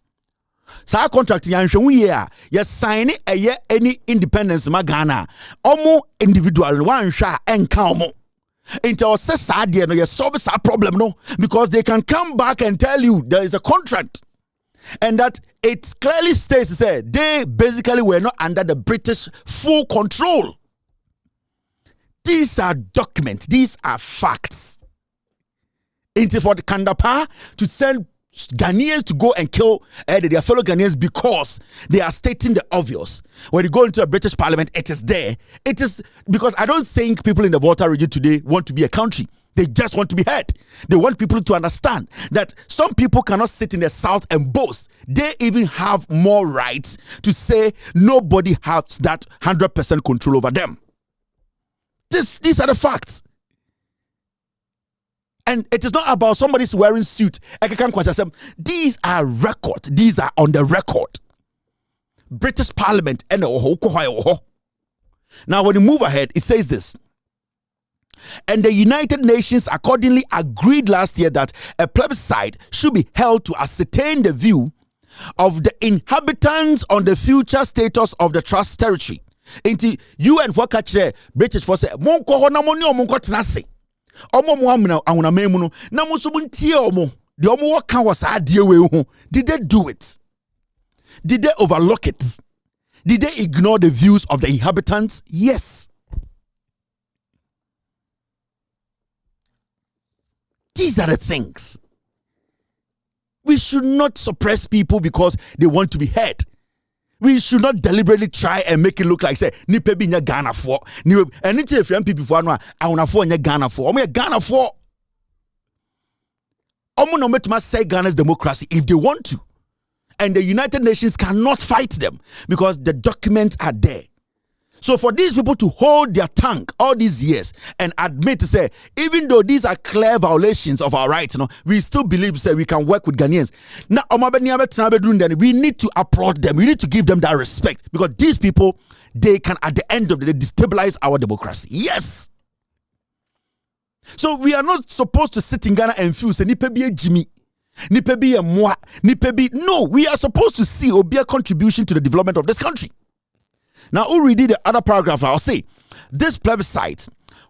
Saa contract yɛnhwɛ wo yie a yɛsign ɛyɛ any independence ma Ghana. Ɔmo individual wanhwɛ a ɛnka ɔmo. Into our society no, you solve this problem no, because they can come back and tell you there is a contract. And that it clearly states, say, they basically were not under the British full control. These are documents, these are facts. Into for the Kandapa to send Ghanaians to go and kill their fellow Ghanaians because they are stating the obvious. When you go into a British Parliament, it is there. It is because I don't think people in the Volta region today want to be a country. They just want to be heard. They want people to understand that some people cannot sit in the south and boast. They even have more rights to say nobody has that 100% control over them. These are the facts. And it is not about somebody's wearing suit. These are record. These are on the record. British Parliament. Now, when you move ahead, it says this. And the United Nations accordingly agreed last year that a plebiscite should be held to ascertain the view of the inhabitants on the future status of the trust territory. Into UN for catch British for say, Monko na moni omonko tenase. Omo mo amuna awuna memu no na mo so buntie omo de omo waka was adie we ho. Did they do it? Did they overlook it? Did they ignore the views of the inhabitants? Yes. These are the things. We should not suppress people because they want to be heard. We should not deliberately try and make it look like say nipe bi nya Ghana for and it if people for no awuna for nya Ghana for omo Ghana for omo no metuma say Ghana's democracy if they want to, and the United Nations cannot fight them because the documents are there. So for these people to hold their tongue all these years and admit to say, even though these are clear violations of our rights, we still believe say we can work with Ghanaians. Now, we need to applaud them. We need to give them that respect because these people, they can at the end of the day destabilize our democracy. Yes. So we are not supposed to sit in Ghana and feel say nipe bi Jimmy. Nipe bi moi. Nipe bi. No, we are supposed to see or be a contribution to the development of this country. Now, who read the other paragraph? I'll say this plebiscite,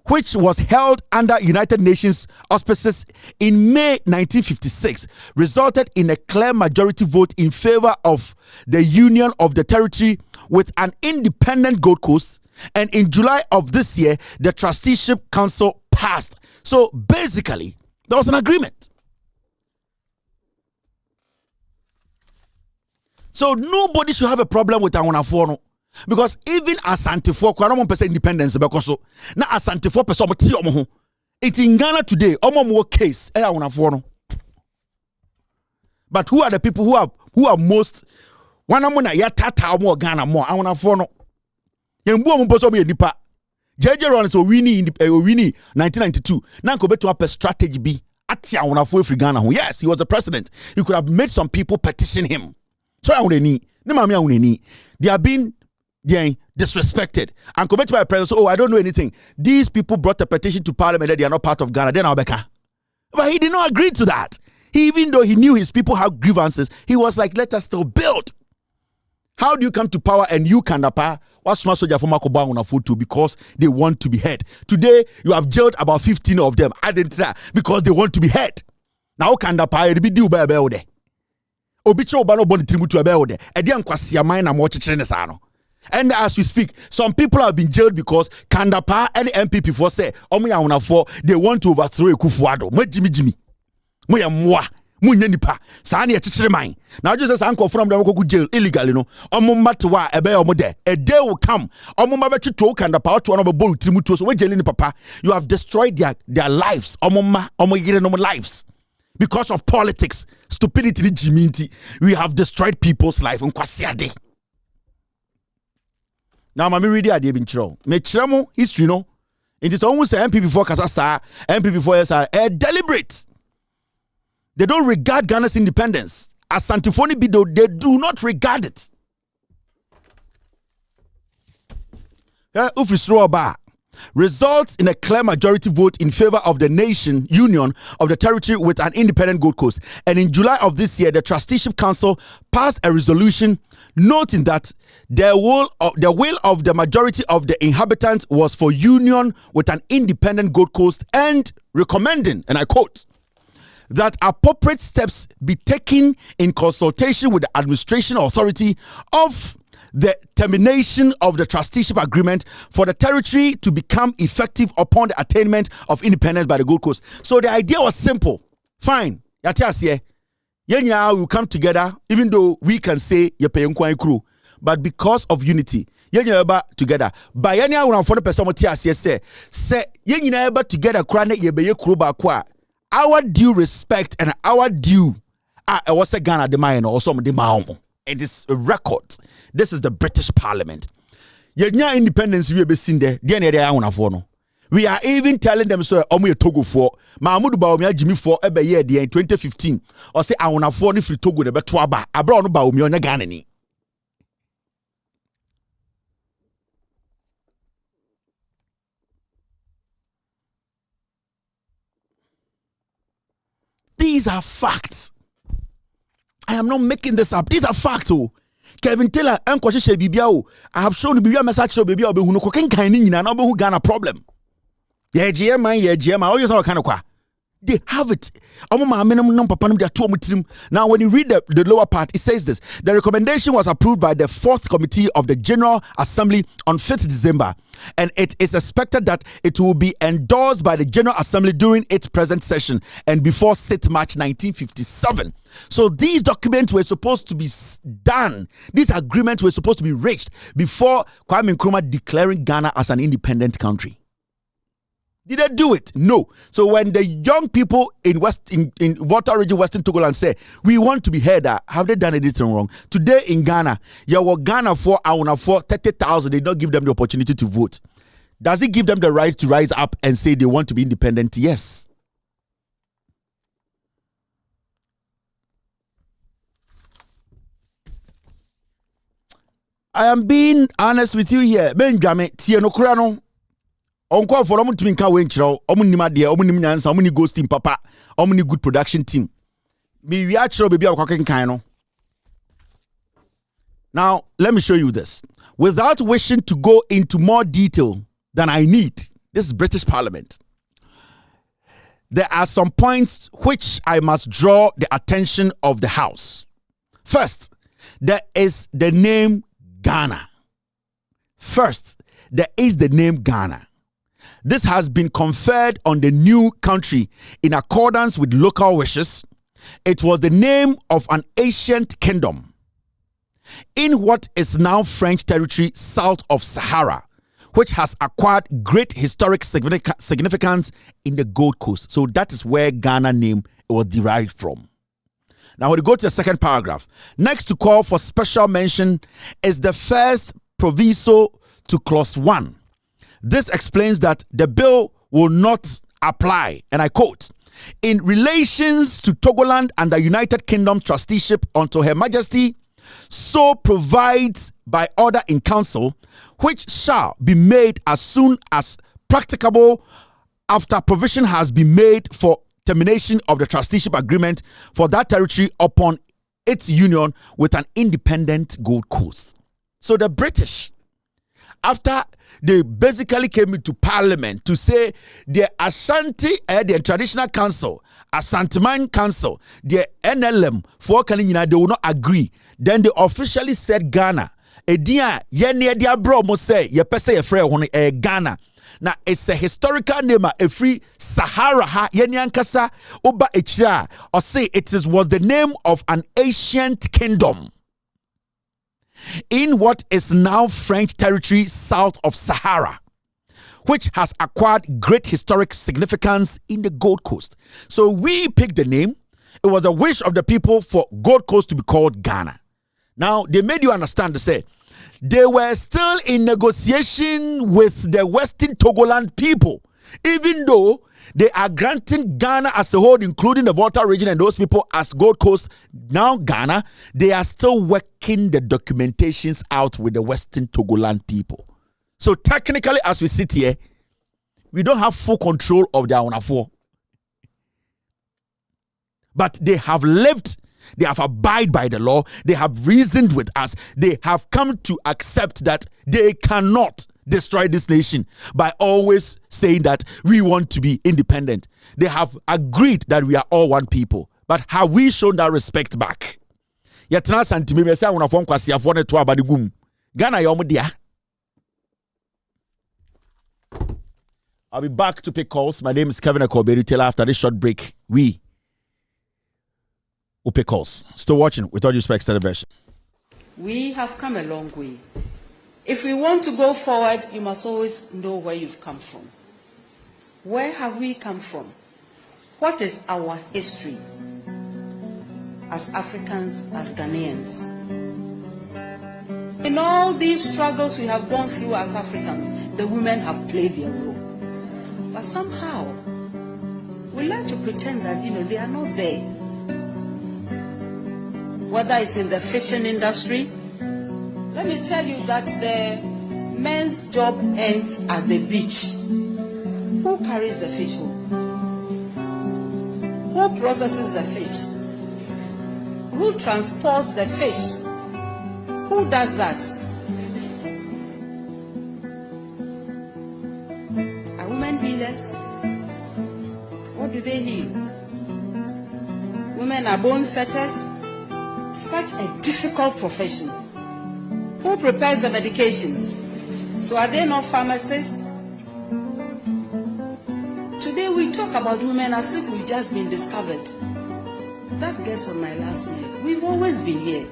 which was held under United Nations auspices in May 1956, resulted in a clear majority vote in favor of the union of the territory with an independent Gold Coast. And in July of this year, the Trusteeship Council passed. So basically, there was an agreement. So nobody should have a problem with Awunafono. Because even Asante 4 1% independence because so na Asante 4 person ti omo ho it in Ghana today omo mo case e awunafo no. But who are the people who are most one am na yatata omo Ghana mo awunafo no yembu omo poso be nipa JJ Rawlings o winning 1992 na nko beto up strategy bi ati awunafo efri Ghana ho. Yes, he was the president. He could have made some people petition him. So awunani ne mama awunani they are being disrespected and come to my presence. Oh, I don't know anything. These people brought a petition to Parliament that they are not part of Ghana. Then Albeka, but he did not agree to that. Even though he knew his people have grievances, he was like, "Let us still build." How do you come to power and you can what's my soldier from Makoba on a photo because they want to be heard? Today you have jailed about 15 of them. I didn't say because they want to be heard. Now can be do by there. Obicho bano boni tributo abelde. Edian kwasia mine na mochi chenesano. And as we speak, some people have been jailed because Kandapa and the MPP for say, they want to overthrow Kufuado. Jimmy. Now just as uncle from the jail illegally, no. A day will come. So we jailing papa. You have destroyed their lives. Lives. because of politics, stupidity, jiminti, we have destroyed people's life. Now, I'm reading a been chiro. Me chiramo history no. It is almost MP before Kasasa, MP before SR, deliberate. They don't regard Ghana's independence as Santifoni Bido. They do not regard it. Results in a clear majority vote in favor of the nation union of the territory with an independent Gold Coast. And in July of this year, the Trusteeship Council passed a resolution noting that the will of the majority of the inhabitants was for union with an independent Gold Coast, and recommending, and I quote, that appropriate steps be taken in consultation with the administration authority of the termination of the trusteeship agreement for the territory to become effective upon the attainment of independence by the Gold Coast. So the idea was simple. Fine. Yenya will come together, even though we can say ye crew, but because of unity, yenya together. By yenya will for the person say yenya together krane ye be crew ba kwa. Our due respect and our due was a Ghana de mine or some de maomo. It is a record. This is the British Parliament. Yenya independence we be seen there. We are even telling them so omu Togo for Mahmoud Bawumia Jimmy for ebe year in 2015. Or say I wanna for ni free Togo de beto aba. Abra no Bawumia onya Ghana ni. These are facts. I am not making this up. These are facts. Oh, Kevin Taylor, I have shown the Bibia message to Bibia who no cooking kind in and who Ghana problem. Yeah, GM, all you kind of qua. They have it. Now, when you read the lower part, it says this. The recommendation was approved by the 4th Committee of the General Assembly on 5th December, and it is expected that it will be endorsed by the General Assembly during its present session and before 6th March 1957. So these documents were supposed to be done. These agreements were supposed to be reached before Kwame Nkrumah declaring Ghana as an independent country. Did they do it? No. So when the young people in Water Region, Western Togoland say, we want to be heard, have they done anything wrong? Today in Ghana, you were Ghana for 30,000. They don't give them the opportunity to vote. Does it give them the right to rise up and say they want to be independent? Yes. I am being honest with you here. Benjamin, Tieno Onko for omu timi nka wenchiro omu nima de omu nim nyansa omu ni ghost team papa omu ni good production team be wi achiro bebi akwaken kan no. Now let me show you this without wishing to go into more detail than I need. This is British Parliament. There are some points which I must draw the attention of the House. First, there is the name Ghana. This has been conferred on the new country in accordance with local wishes. It was the name of an ancient kingdom in what is now French territory south of Sahara, which has acquired great historic significance in the Gold Coast. So that is where Ghana name was derived from. Now, when we go to the second paragraph, next to call for special mention is the first proviso to clause 1. This explains that the bill will not apply, and I quote, in relations to Togoland and the United Kingdom trusteeship until Her Majesty so provides by order in council, which shall be made as soon as practicable after provision has been made for termination of the trusteeship agreement for that territory upon its union with an independent Gold Coast. So the British, after they basically came into Parliament to say the Ashanti, the traditional council, Asanteman Council, the NLM, for Kanina, they will not agree. Then they officially said Ghana. Edia, ye dia bro mo say ye pese ye frɛ ho Ghana. Now it's a historical name, a free Sahara ha ye nyankasa oba echira or say was the name of an ancient kingdom in what is now French territory south of Sahara, which has acquired great historic significance in the Gold Coast. So we picked the name It was a wish of the people for Gold Coast to be called Ghana. Now, they made you understand to say they were still in negotiation with the Western Togoland people, even though they are granting Ghana as a whole, including the Volta region and those people as Gold Coast, now Ghana. They are still working the documentations out with the Western Togoland people. So technically, as we sit here, we don't have full control of their own affair. But they have lived, they have abided by the law, they have reasoned with us, they have come to accept that they cannot destroy this nation by always saying that we want to be independent. They have agreed that we are all one people. But have we shown that respect back? I'll be back to pick calls. My name is Kevin Akobedu. Till after this short break, we will pick calls. Still watching with all due respect to the version. We have come a long way. If we want to go forward, you must always know where you've come from. Where have we come from? What is our history as Africans, as Ghanaians? In all these struggles we have gone through as Africans, the women have played their role. But somehow, we like to pretend that, they are not there. Whether it's in the fishing industry, let me tell you that the men's job ends at the beach. Who carries the fish home? Who processes the fish? Who transports the fish? Who does that? Are women healers? What do they heal? Women are bone setters? Such a difficult profession. Who prepares the medications? So are they not pharmacists? Today we talk about women as if we've just been discovered. That gets on my last nerve. We've always been here.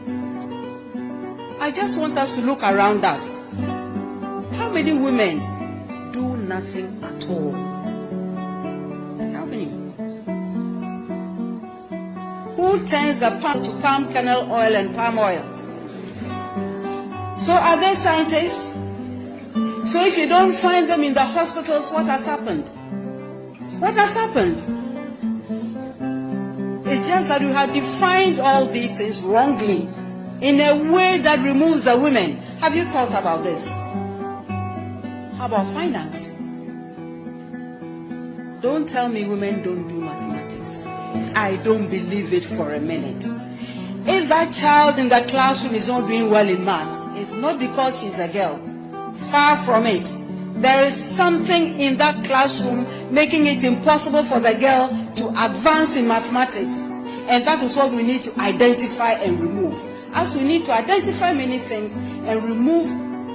I just want us to look around us. How many women do nothing at all? How many? Who turns the palm to palm kernel oil and palm oil? So are they scientists? So if you don't find them in the hospitals, what has happened? What has happened? It's just that you have defined all these things wrongly in a way that removes the women. Have you thought about this? How about finance? Don't tell me women don't do mathematics. I don't believe it for a minute. If that child in the classroom is not doing well in maths, it's not because she's a girl. Far from it. There is something in that classroom making it impossible for the girl to advance in mathematics. And that is what we need to identify and remove. As we need to identify many things and remove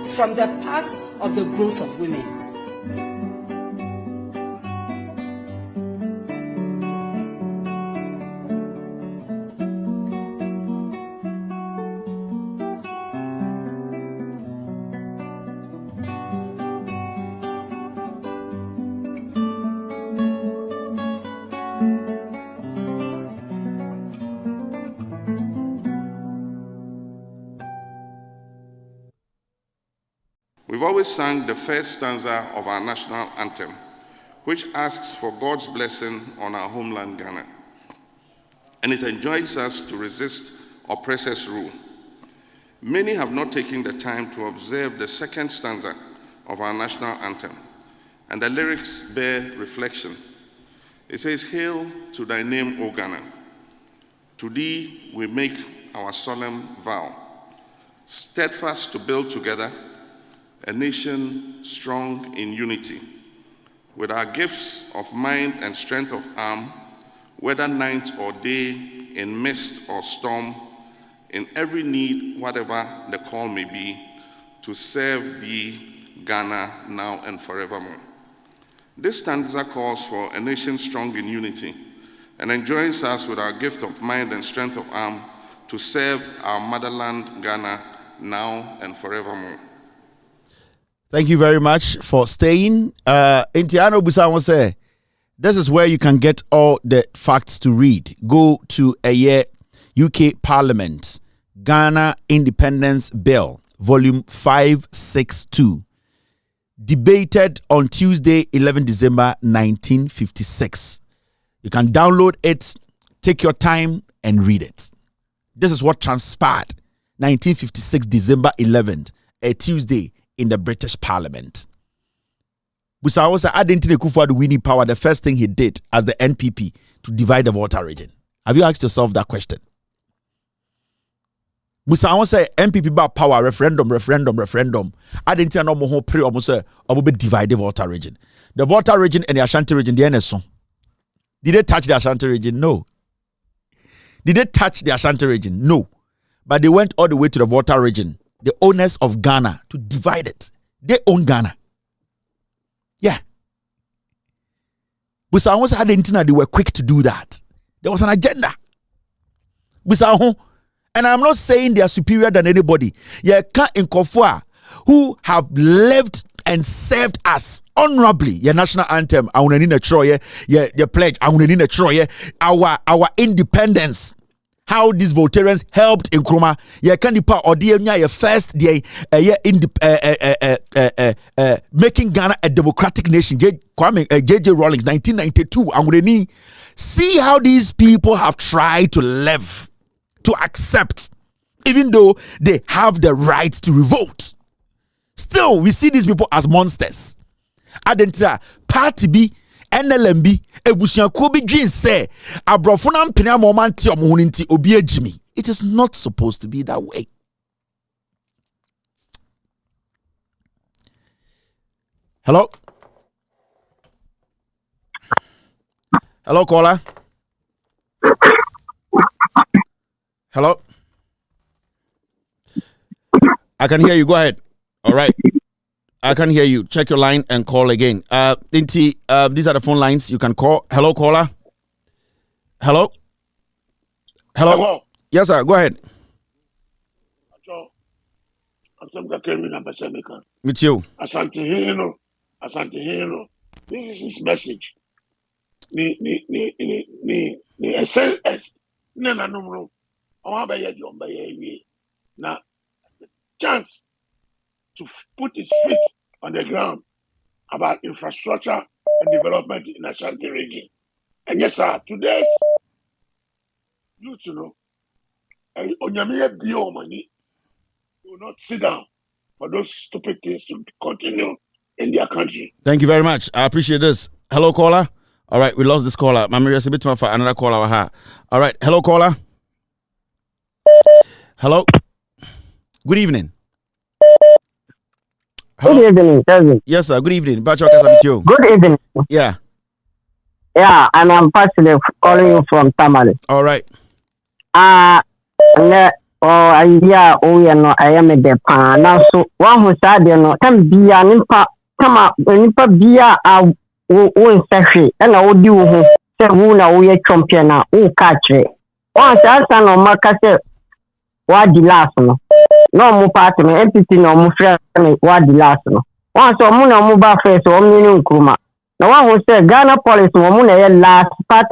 from the paths of the growth of women. We've always sung the first stanza of our national anthem, which asks for God's blessing on our homeland, Ghana. And it enjoins us to resist oppressors' rule. Many have not taken the time to observe the second stanza of our national anthem, and the lyrics bear reflection. It says, "Hail to thy name, O Ghana. To thee we make our solemn vow, steadfast to build together a nation strong in unity, with our gifts of mind and strength of arm, whether night or day, in mist or storm, in every need, whatever the call may be, to serve thee, Ghana, now and forevermore." This stanza calls for a nation strong in unity and enjoins us with our gift of mind and strength of arm to serve our motherland, Ghana, now and forevermore. Thank you very much for staying. Intiano Busa will say, This is where you can get all the facts to read. Go to UK Parliament, Ghana Independence Bill, volume 562. Debated on Tuesday, 11 December 1956. You can download it, take your time, and read it. This is what transpired 1956, December 11th, a Tuesday in the British Parliament. Busawo Adentine Kufuor winning power, the first thing he did as the NPP to divide the Volta region. Have you asked yourself that question? Busawo say NPP ba power referendum. Adentine no mo pray almost say obo divide the Volta region. The Volta region and the Ashanti region, the NSO. Did they touch the Ashanti region? No. Did they touch the Ashanti region? No. But they went all the way to the Volta region, the owners of Ghana, to divide it. They own Ghana. Yeah. Busawo said they were quick to do that. There was an agenda. Busawo, and I'm not saying they are superior than anybody. Yeah, in Kofua, who have lived and served us honorably. Your national anthem, your pledge, our independence. How these Voltarians helped in Nkrumah. Yeah, can the or your first making Ghana a democratic nation. J.J. Rawlings, 1992. See how these people have tried to live, to accept, even though they have the right to revolt. Still, we see these people as monsters. Adentra party B. NLMB ebusuakuo bi dwen say abrofo na mpene amomanti omohuninti obi agimi. It is not supposed to be that way. Hello? Hello, caller? Hello? I can hear you. Go ahead. All right. I can hear you. Check your line and call again. These are the phone lines you can call. Hello, caller. Hello. Hello. Yes, sir. Go ahead. With you. Asante Hino. This is his message. Ni essence. Na numero. Now, chance to put his feet on the ground about infrastructure and development in the Ashanti region. And yes, sir, today's youth, Onyamiya Bio money will not sit down for those stupid things to continue in their country. Thank you very much. I appreciate this. Hello, caller. All right, we lost this caller. Mamiri is a bit for another caller. All right, hello, caller. Hello. Good evening. Hello? Good evening, Kevin. Yes, sir. Good evening. Good evening. Yeah. Yeah, and I'm personally calling you from Tamale. All right. I am a depa. Now, so one who said, can be an impact. Come up, beer, I won't say, and I will do who say, who now we are champion, who catch it. Once I stand on my cassette, what the last no more party, entity no more friend, what the last no. Once or moon or mobile face or meaning Nkrumah. No one who said Ghana police woman last part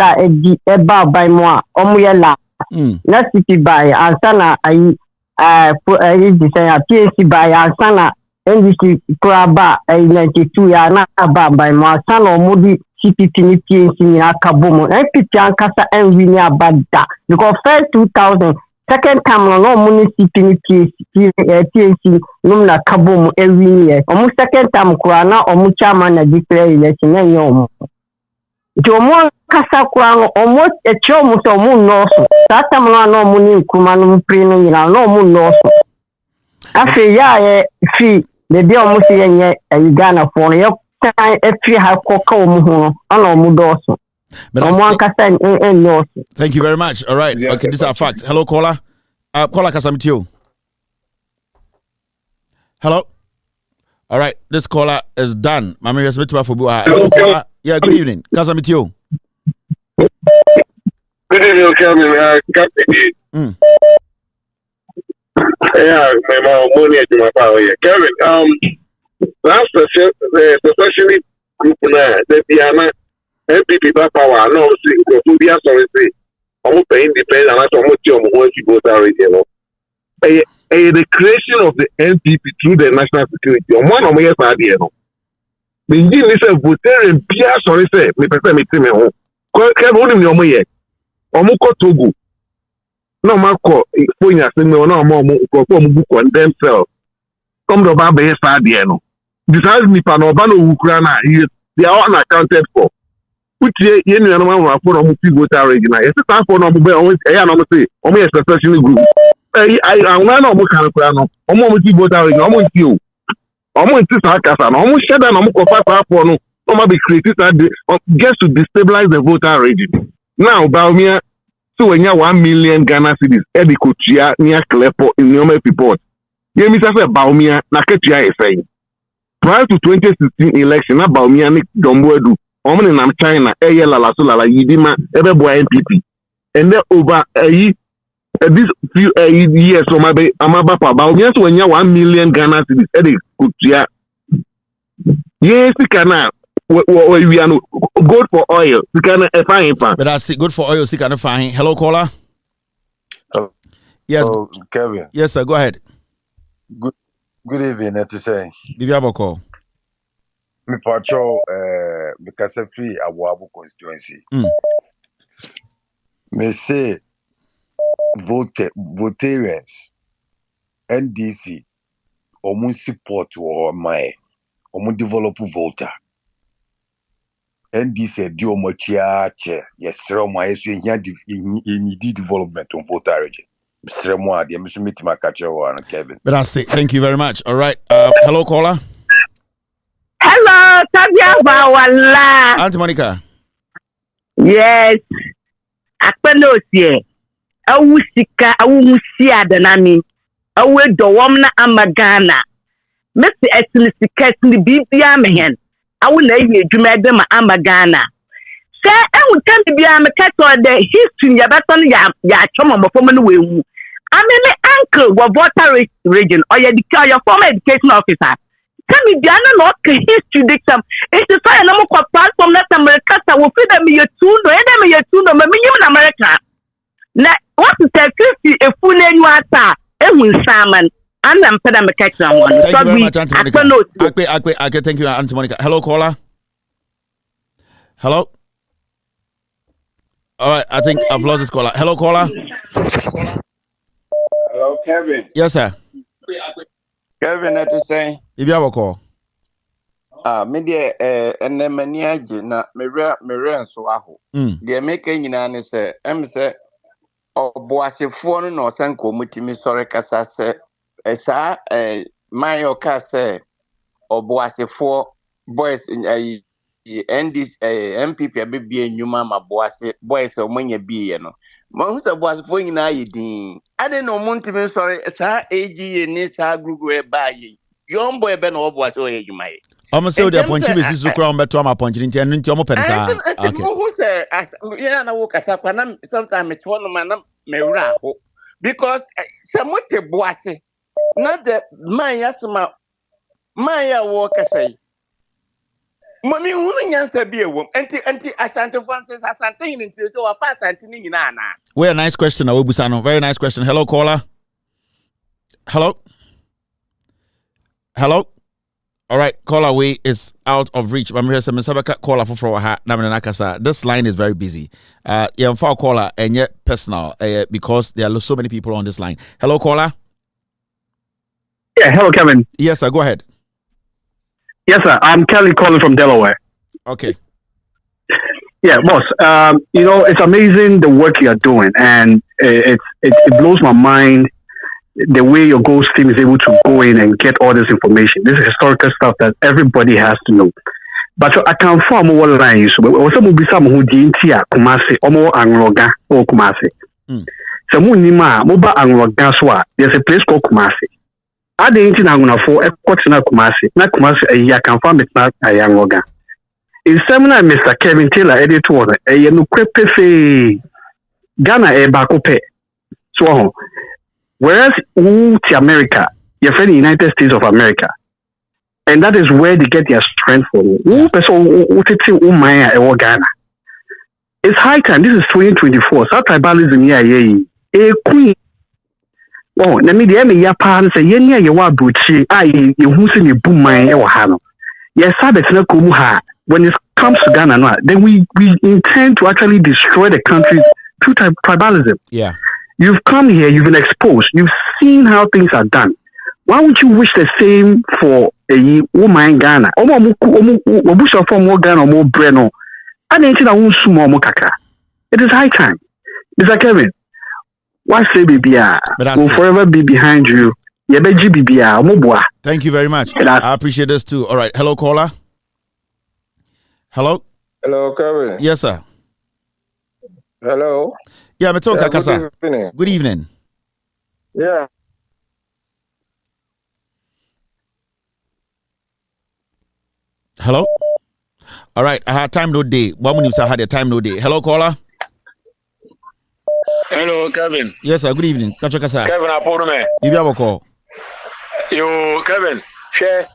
about by more or last. Not city by Ansana I PSC by Ansana NDC Kraba 92 ya na about by more son or Moody CPP PSC in Akabomo. NPP Ankasa and Winia Bagda because first 2000. Second time no money CPP PSC numna Kabomo every year. Almost second time Kurana or chairman a declare election and yom. Jomo Casa Kurano almost a chomus or moon north. That time no money Kumanum preening no moon north. After ya fee the dear almost a Uganda for your time a free have cocoa muhono on Mudoso. Thank you very much. All right. Yes, okay, these are facts. Hello, caller. Caller Kasamitio. Hello. All right. This caller is done. Hello, caller. Yeah, good evening. Kasamitio. Good evening, Kevin. Yeah, my money to my power here. Kevin, last especially group the Diana MPP back power no see go to be sorry say almost independent and that's almost your voter region. The creation of the NPP through the national security. One of my years idea no. The engine is a voter and Pierre sorry say me person me team home. Can only me omo ye. Omo ko Togo. No ma ko phone ya say me no mo ko book condemn self. Come to ba be idea no. Besides me pa no ba no wukura na they are unaccounted for. Which ye no man for omo voter region. It's time for no be always no say omo is especially group. I want no can no omo voter region omo nti o omo nti sa kasa no omo sheda no omo ko fa for no omo be created just to destabilize the voter region. Now Bawumia so when you 1 million Ghana cedis e be kotua near Clepo in your report. Ye mi say Bawumia na ketua e say. Prior to 2016 election na Bawumia ni Domboedu omo ni nam China e ye lala so lala yidima e be boy NPP. And then over this few years so my be amaba pa Bawumia so when you 1 million Ghana cedis e dey kotua. Yes, kana we are good for oil. We can find. But I see good for oil. We can find. Hello, caller. Yes, Kevin. Yes, sir. Go ahead. Good evening. That is saying. Bibi Aboko. Me patrol. Because free Abu constituency. Me say voters NDC. Omun support or my. Omun develop voter. NDC di omochia che yesre mo ayesu need development on voter region. Mr. Moa, the Mr. Makachewa, Kevin. But I say thank you very much. All right. Hello, caller. Hello, Tabia Bawala. Auntie Monica. Yes. Akpenosie. Awusika, awumusia danami. Awe dowomna amagana. Mr. Etilisika, Bibia mehen. I will let you do my amagana. Say, I will tell you, I'm a cat or the history, ya baton ya chum of former way. I mean, my uncle was voter region or your former education officer. Tell me, Diana, not history dictum. It's the fire number of platform that America will feed them your two, no, and your two, no, in America. Now, what is that 50 a full name you are, and with salmon? And I'm Pedam Catching one. Thank you very much, Auntie Monica. Thank you, Auntie Monica. Hello, caller. Hello. All right, I think I've lost this caller. Hello, caller. Hello, Kevin. Yes, sir. Kevin, that is saying. If you have a call. Media and then maniaji na mirror so aho. They are making in an say, say, or boase phone or sanko mutimi sorry kasa say. Esa my oka say or boase for boys in a NDC MPP abibie nyuma ma boys o manya bie no mo hu say boase for nyina yedin ade no muntimi sorry sa AG ni sa group we baye yon boy be no boase o yedwuma ye I'm say the point is so crown beto am point nti nti omo pen sa okay mo hu say ya na wo kasa kwa na sometimes me to no ma na me wura ho because samote boase not the Maya Sma Maya Walker say. Mommy, who answer be a woman, anti Asante Francis Asante into so a fast Antony Nana. Well, nice question, Awubusano. Very nice question. Hello, caller. Hello. Hello. All right, caller away is out of reach. I'm here some caller for this line is very busy. Yeah, for caller and yet personal because there are so many people on this line. Hello, caller. Yeah, hello, Kevin. Yes, sir. Go ahead. Yes, sir. I'm Kelly calling from Delaware. Okay. Yeah, boss. You know, it's amazing the work you're doing, and it blows my mind the way your Ghost team is able to go in and get all this information. This is historical stuff that everybody has to know. But I can't form what line so some will be some who didn't hear Kumasi or more Angroga or Kumasi. Some Munima, Moba Angroga, there's a place called Kumasi. I didn't know for a question of Kumasi, not Kumasi, a year can farm it not a young organ. In seminar, Mr. Kevin Taylor, editor, a yenu crepe Ghana a bakope. So, whereas to America, you're from the United States of America, and that is where they get their strength from. Who person who fits in Umaya or Ghana? It's high time. This is 2024. So tribalism here, a queen. Oh, na me de me ya pa no say yenya ye wa brochi ai ye hu se ne buman e wa ha no. Yes, na komu ha. When it comes to Ghana no, then we intend to actually destroy the country through tribalism. Yeah. You've come here, you've been exposed, you've seen how things are done. Why would you wish the same for a woman in Ghana? Obusa from more Ghana more Breno. I didn't know more kaka. It is high time. Mr. Kevin, why say BBA? Will forever be behind you. Thank you very much. I appreciate this too. All right. Hello, caller. Hello. Hello, Kevin. Yes, sir. Hello. Yeah, good evening. Good evening. Yeah. Hello. All right. I had time no day. One minute I had a time no day. Hello, caller. Hello, Kevin. Yes, sir. Good evening. Kevin, Apollo. You have a call. Yo, Kevin. Share.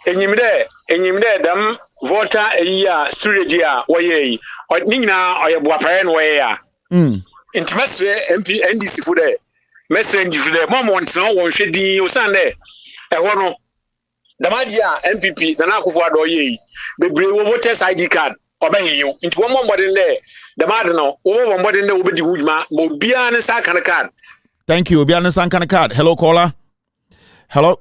Enyimde dam voter eya strategy a waye nina oyeboafae no waye a intimesre MP NDC fu de mesre NDC fu de mo ntino won hwedi osande eho no damaji a MPP na akufo ado ye bebre wo voters ID card obahenyo nti wo mbodin de damade no wo mbodin de wo bedi hujuma mo bia ne sa kan card. Thank you. Bia ne san kan card. Hello, caller. Hello.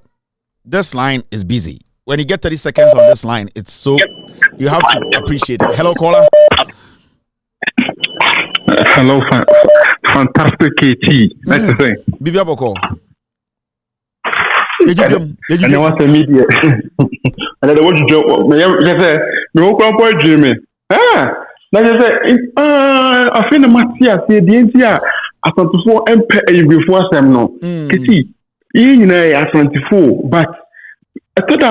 This line is busy. When you get 30 seconds on this line, it's so you have to appreciate it. Hello, caller. Hello, fantastic KT. That's the thing. Bibi Aboko. And I want the media. And I want to joke. Me won't come for Jimmy. Now you say, I feel the Matia say the India. I thought to for MP before them no. KT. You know, I 24, but. I thought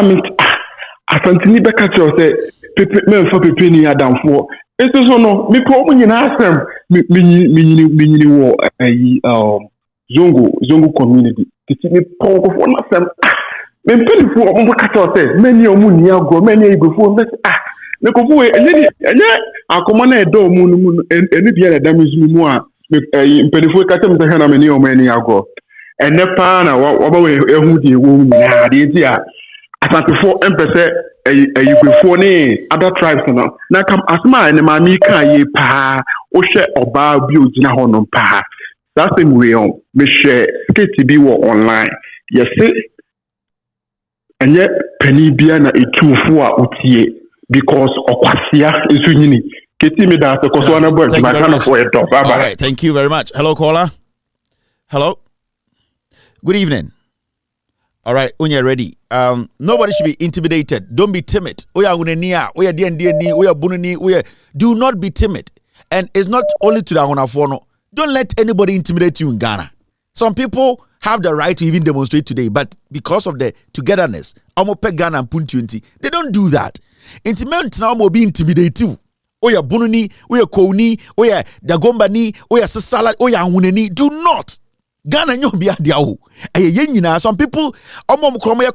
I continue back at you say men for pepe ni adam for it's so no me ko mun na asem me wo zongo community kiti me po ko for na asem me pedi for mo ka tell say many o mun ni ago many e go for me me ko fu enye akoma na edo mu eni bia na dam mu a pedi fu ka tem say na many o many ago ene pa na wo ba we ehu di wo mu na de ti a Asantefo empese ayigwefo ne other tribes no na kam asma ne ma mi kan ye pa o hwe oba bi ogina ho no pa that same way on me share skate bi wo online yes enye pani bia na etufo a otie because okwasia esunyini keti me da se koso na boy ma kan for it bye bye. All right, thank you very much. Hello, caller. Hello. Good evening. All right, when you're ready. Nobody should be intimidated. Don't be timid. Do not be timid. And it's not only to the Ahonafono. Don't let anybody intimidate you in Ghana. Some people have the right to even demonstrate today, but because of the togetherness, Ghana and Puntunti, they don't do that. Intimate now will be intimidated. Oya bununi, oya kouni, oya dagombani, oya sasala, oya uneni. Do not. Ghana nyo be adiawo. Some people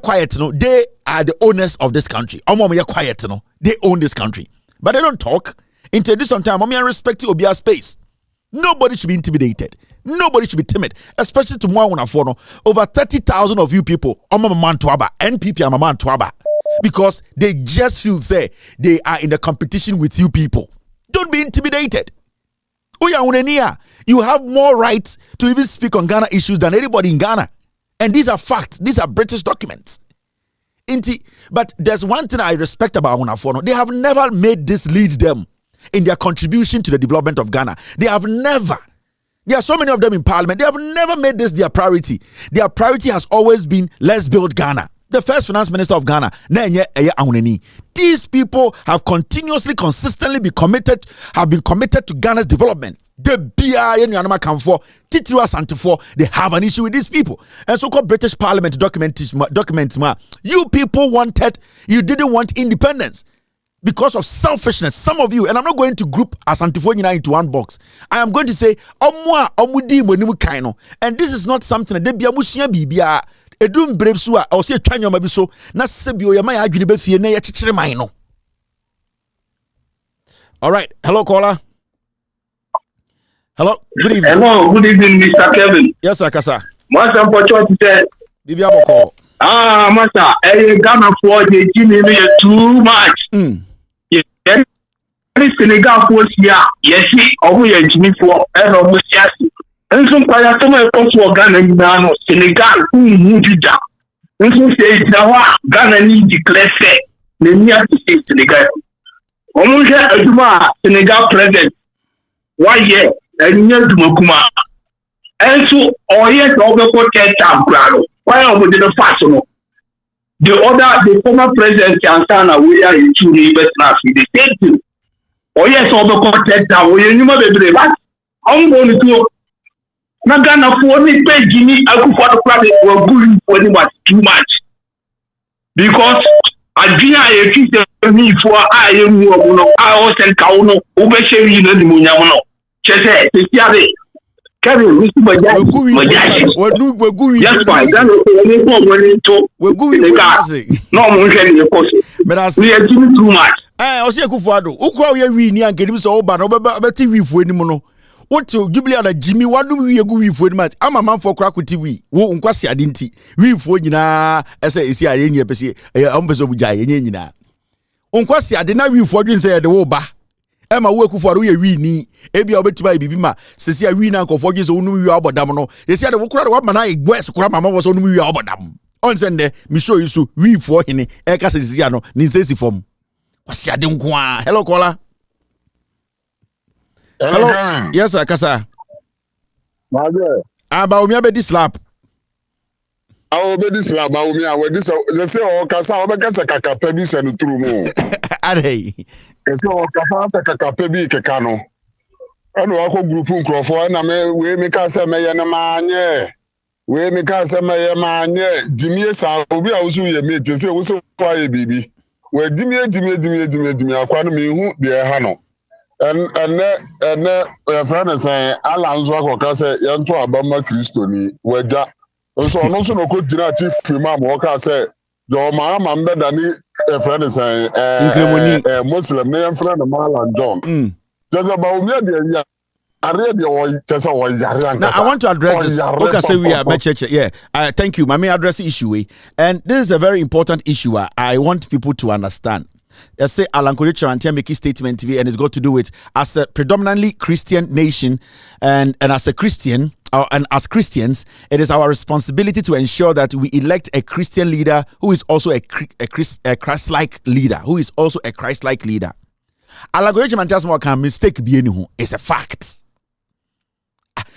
quiet, no, they are the owners of this country. Quiet, no, they own this country. But they don't talk. Introduce some time, respect you obia space. Nobody should be intimidated. Nobody should be timid, especially tomorrow. Over 30,000 of you people, NPP, because they just feel say they are in the competition with you people. Don't be intimidated. You have more rights to even speak on Ghana issues than anybody in Ghana. And these are facts. These are British documents. But there's one thing I respect about Unafono. They have never made this lead them in their contribution to the development of Ghana. They have never. There are so many of them in parliament. They have never made this their priority. Their priority has always been, let's build Ghana. The first finance minister of Ghana, these people have continuously, consistently been committed to Ghana's development. The they have an issue with these people. And so-called British Parliament documents, you people didn't want independence because of selfishness. Some of you, and I'm not going to group Asantefo into one box. I am going to say, and this is not something that edum bremsu a o se twanyo ma bi so na sebio ye ma ya adwene ba fie na ye kekere man no. All right, hello caller. Hello, good evening. Hello, good evening, Mr. Kevin. Yes, sir, Kasa. Master Pocho said, Bibi Aboko. Master, Ghana for the Jimmy too much. Yes, Senegal for yes, over your Jimmy for almost yes. And some players for Ghana now, Senegal, who moved you down. And some say, Ghana need declare say, they need to say Senegal. Almost a Senegal president. 1 year, and you to Makuma. And so, or yet, over 10 times, why are we the fashion? The former president, Chancellor, we are in 2 neighbors now, the same thing. Or yes, over 10 times, we are the but I'm going to not gonna afford me pay Jimmy. I could for the private were good for them was too much. Because I didn't me for I am I was and Kauno, over sharing the Munyano. Chese, Kevin, we see my dad. Yes, fine. That is we're going no more than your person. We are doing too much. I was here Kufuado. Ukwa we win and get him so bad over TV for any mono. What to Jubilee Jimmy? What do we go for much? I'm a man for crack with TV. Wo unkwasi adinti. We for jina ese isi ayenye pesi ambeso buja yenye nyina. Unkwasi adina we for jin say the wo ba. Emma wo Kufuado ye wi ni. Ebi obetima bibi ma. Sesi a wi na nkofo jin so unu wi abodam no. Yesi ade wo kura de wa mana igwes kura mama wo so unu wi abodam. On sende mi show you so we for hini e ka sesi ano ni nsesi form. Kwasi ade nkwa. Hello caller. Hello. Yes, sir, Kasa. Bawumia be this slap. Be this slap. Bawumia we this. They say o Kasa o be kasa kaka pebi se no turu mu. Adey. They say o Kasa kaka pebi keka no. Eno akọ group nkrofo na we me kasa me ye na manye. We me kasa me ye manye. Dimie sa obi a wo so ye me je say wo so kwa ye bibi. We dimie akwa no me hu de ha no. And friend say Alan Zwako say yanto abama Kristoni weda so no so no ko dina chief imam wo ka say your mama mbeda ni friend say Muslim ne friend Malan John just about me dey ya are dey o just o yare. Now I want to address this. Okay, say we are church. Yeah, thank you. My main address issue, and this is a very important issue. I want people to understand. Let's say Alan Kodecha make a statement to be, and it's got to do with as a predominantly Christian nation, and as a Christian, and as Christians, it is our responsibility to ensure that we elect a Christian leader who is also a Christ-like leader, who is also a Christ-like leader. Alan Kodecha can mistake be anyone. It's a fact.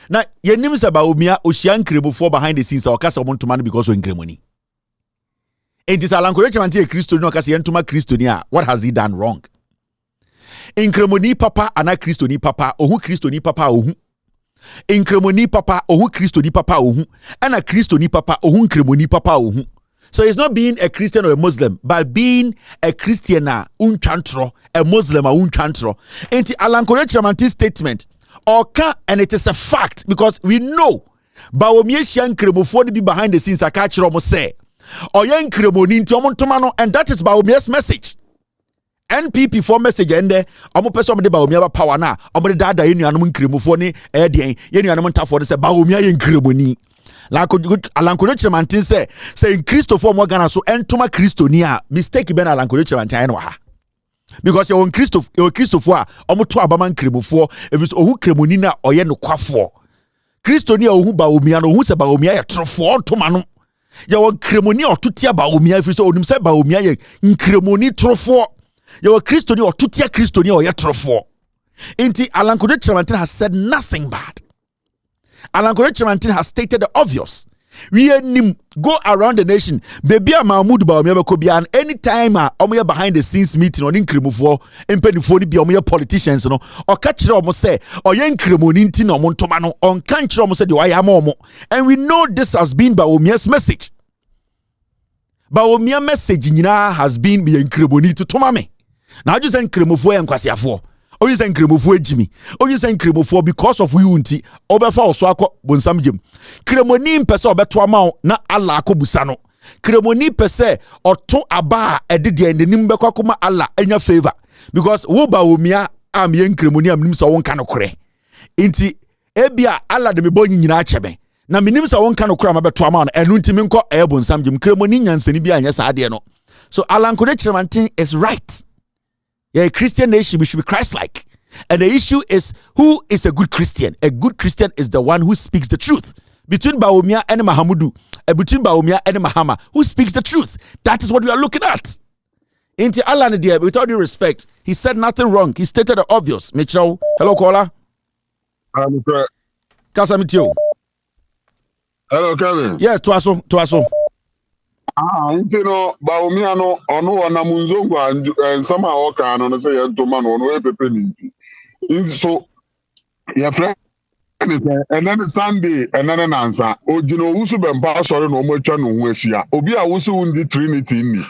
Now, your name is Bawumia Ocean Krebo for behind the scenes or cast of man because we're in money. It is Alan Kodecha Christo no kasi yentuma Kristonia. What has he done wrong? Inkremoni papa ana Kristoni papa ohu Kristoni papa ohu. Inkremoni papa ohu Kristoni papa ohu. Ana Kristoni papa ohu inkremoni papa ohu. So it's not being a Christian or a Muslim, but being a Christian unchantro, a Muslim unchantro. Inti Alan Kodecha statement oka, and it is a fact because we know Bawumia Shian Kremofo be behind the scenes akachiro mo say. And that is Bawumia's message. NPP for message and there, I'm a person of the Bawumia power now. I'm the dada in Yanum Kremofoni, Eddie, Yanamanta for the Bawumia in Kremoni. Alan Kodecha Mantin say Christopher Morgana so entoma Christonia, mistake Ben Alan Kodecha Mantin. Because your own Christopher, Omoto Abaman Kremofo, if it's Ohu Kremonina or Yeno Quafo. Christonia Ohu Bawumia, no who's a Bawumia, Trofo, Tomano. Your Kremoni or Tutia Bawumia, if you saw him say Bawumia, in Kremoni Trofo. Your Christoni or Tutia Christoni or Yatrofo. Inti Alan Kodecha has said nothing bad. Alan Kodecha has stated the obvious. We go around the nation. Baby Mahmoud Bawumia Kobian anytime omoya behind the scenes meeting on Kremofo, empeni be omoya politicians no or catch almost say or yen Kremoni nti no montomano on country almost say the wayamomo. And we know this has been Bawumia's message. Bawumia message has been be Kremoni to tomame. Now you say Kremofo and Kwasiafo. Or you say Kremofo Jimmy. Or you say Kremofo because of we unti obefa oswako bonsam jim. Kremoni pese obetwa na Allah akobusano. Kremoni pese oto aba edede enim bekwa kuma Allah enya favor because wo Bawumia am yen Kremoni am nim so won kan kore. Inti ebia ala de me bo nyina achebe na menim sa won ka no kura mabeto ama no enu ntimi nko ebo nsam gem kremo ni nyansani bia anya sa ade no so Alanko de Chiramantin is right. Yeah, a Christian nation, we should be Christ-like. And the issue is, who is a good Christian? A good Christian is the one who speaks the truth. Between Bawumia and Mahamudu, between Bawumia and Mahama, who speaks the truth? That is what we are looking at. Into Alan, dear, with all due respect, he said nothing wrong. He stated the obvious. Mitchell, hello, caller. Kasamitio. Hello, Kevin. Yes, Tuaso. Intino Bawumia no ono na munzongo and somehow oka no say to man ono e pepe ninti. So your friend and then Sunday and then answer ojino wusu bemba sorry no mo twa no ho ahia obi a wusu undi Trinity ni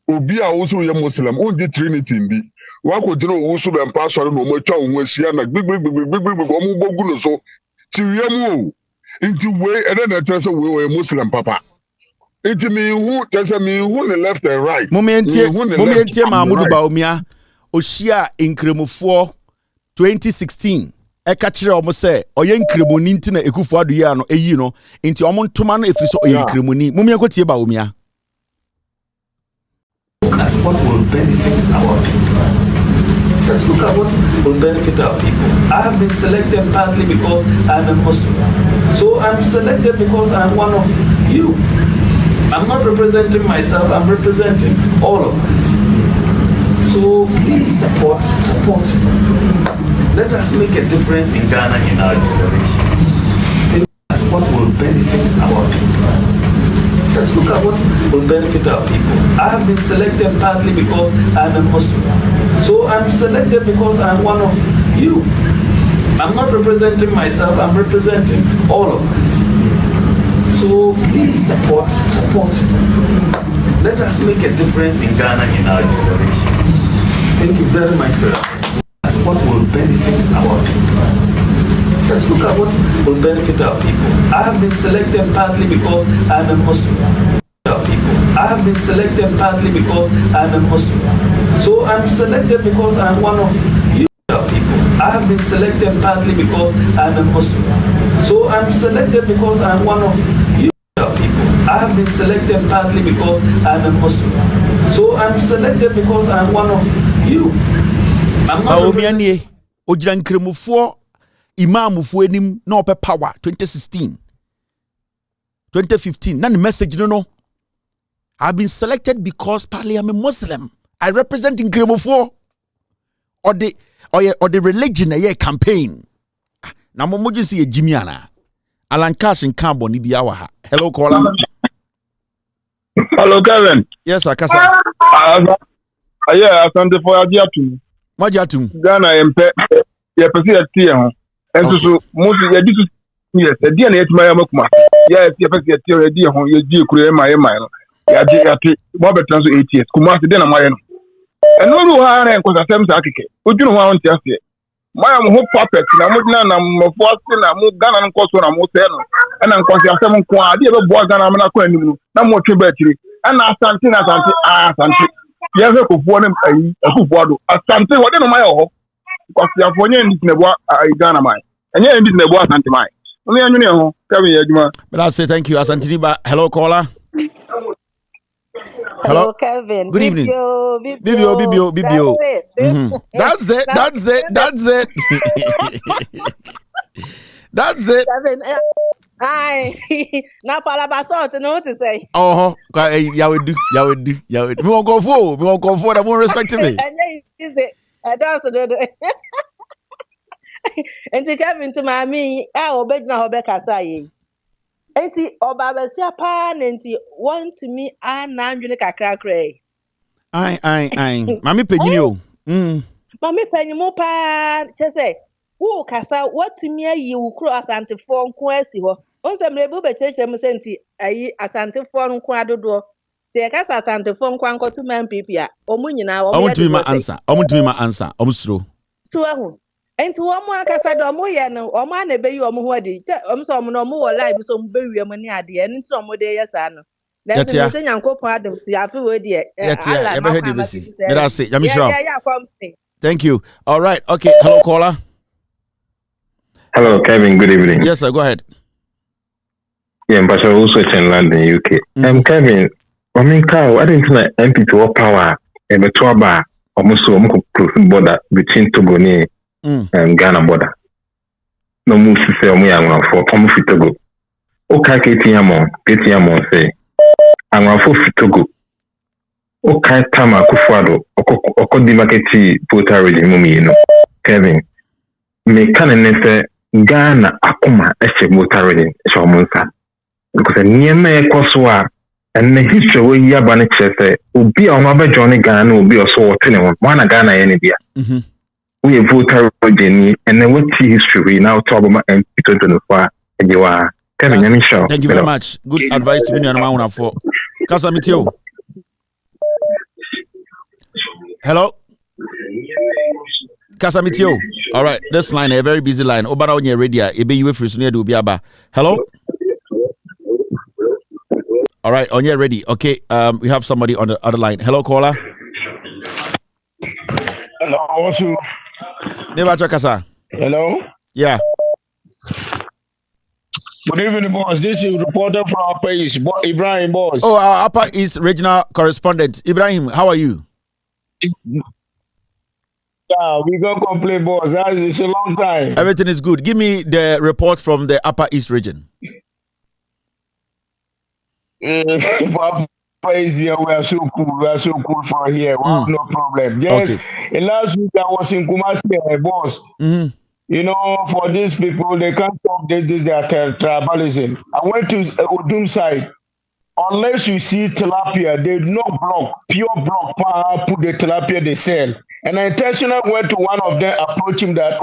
obi a wusu ye Muslim undi Trinity ndi wako jino wusu bemba sorry no mo twa ho ahia na gbigbigbigbigbigbigbig omo bogu no so tiwiamu inti we and then tell say we Muslim papa. It me who tells me who the left and right. Momentie Mahmudu Bawumia Oshia Inkremufo 2016. Eka kire omo se oye nkremoni nti na Ekufu ado ye ano eyi no nti omo ntoma no efiri so oye nkremoni. Mumia ko tie Bawumia. Look at what will benefit our people. Let's look at what will benefit our people. I have been selected partly because I'm a Muslim. So I'm selected because I'm one of you. I'm not representing myself, I'm representing all of us. So please support. Let us make a difference in Ghana in our generation. Look at what will benefit our people. Let's look at what will benefit our people. I have been selected partly because I'm a Muslim. So I'm selected because I'm one of you. I'm not representing myself, I'm representing all of us. So please support. Let us make a difference in Ghana in our generation. Thank you very much for that. What will benefit our people? Let's look at what will benefit our people. I have been selected partly because I'm a Muslim. I have been selected partly because I'm a Muslim. So I'm selected because I'm one of you people. I have been selected partly because I'm a Muslim. So I'm selected because I'm one of you people. I have been selected partly because I'm a Muslim. So I'm selected because I'm one of you. I'm not Ojiran Kremufo Imam Fuenim no power 2016 2015 na message no I've been selected because partly I'm a Muslim. I represent in Kremufo or the religion a campaign. Na mo moju si Jimiana. Alan Cash in Carbon ni biya ha. Hello caller. Hello Kevin. Yes, Akasa. Yeah, asante for ajiatu. Majiatu. Ghana empe ye pese tie ho. Enso so mo ye di so yes, e die na yetima ya makuma. Yes, ye pese tie ye die ho ye di kure ma no. Ya di ati mo betan so 8 years. Kuma se de na maye no. Eno ru ha na enko asem sa akeke. Odwunu ho anti ase. Maya mo perfect na mo dina na mo force na mo Ghana nko so na mo se no. Na nko se asem nko a de be bo Ghana na ko anim no. Na mo twe ba akiri. Na asante asante. Yes, Kufuor and Kufuor. Asante, what do you know? Because you have one in the Ghana mine. And you're in the bois anti mine. Only I know, but I'll say thank you, Asante. Hello, caller. Hello, Kevin. Good evening. Bibio. That's it. That's it. Kevin, Aye, now Palabasot, know what to say. Oh, yeah, we do. We won't go for. I won't respect me. I don't know. And to Kevin to my me, I obey now Rebecca say. And see, Obaba Siapan and see one to me and Nanjunica Crackray. Aye. Mammy Penny. Mammy Penny Mopan, just say. Who Cassa, what to me you cross anti phone quest? On some label betray senti ayi asante phone kwado do. Se kasa asante phone kwanko to man pipia. Omunyina I want to be my answer. Omsro. To ahu. Enti omo akasa do omo ye no omo anebe yi omo ho adi. Omo so omo no omo wo live so omo bewie omo ni ade. Eni so omo de yesa no. Then se me nyankopon adam ti afi we de. Allah ebe head dey see. Me da say, Yeah, Thank you. All right. Okay. Hello caller. Hello, Kevin. Good evening. Yes, sir. Go ahead. Yeah, but I also in London, UK. Kevin, I mean, Carl, I didn't know MP to power and the trouble almost so close border between Togo and Ghana border. No move to say me I'm for come to Togo. Okay, KTM say I'm for Togo. Okay, Tama Kufuado, Okodi Maketi Pota Regime, Kevin. Me can say Ghana Akuma Eshe Mota Regime, Shamunsa. Because Niema Ekoswa and the history where Yabani say, will be on my Johnny Ghana will be also one Ghana any beer. We vote Regime and then what history we now talk about MP 2024 and you are Kevin Yanisha. Thank you very much. Good advice to be on my for Casamitio. Hello? Casamitio. All right, this line a very busy line. Obara on your radio. Ebe you free soon do biaba. Hello? All right, on your ready. Okay, we have somebody on the other line. Hello, caller. Hello, also. Hello? Yeah. Good evening, boss. This is reporter from Upper East, Ibrahim, boss. Oh, our Upper East regional correspondent. Ibrahim, how are you? Yeah, we can't complain, boss. It's a long time. Everything is good. Give me the report from the Upper East region. Upper East here, we are so cool. We are so cool for here. We have no problem. Yes, last week I was in Kumasi, boss. You know, for these people, they can't stop this their tribalism. I went to Udum side. Unless you see tilapia, they do not block, pure block, put the tilapia they sell. And I intentionally went to one of them, approach him that,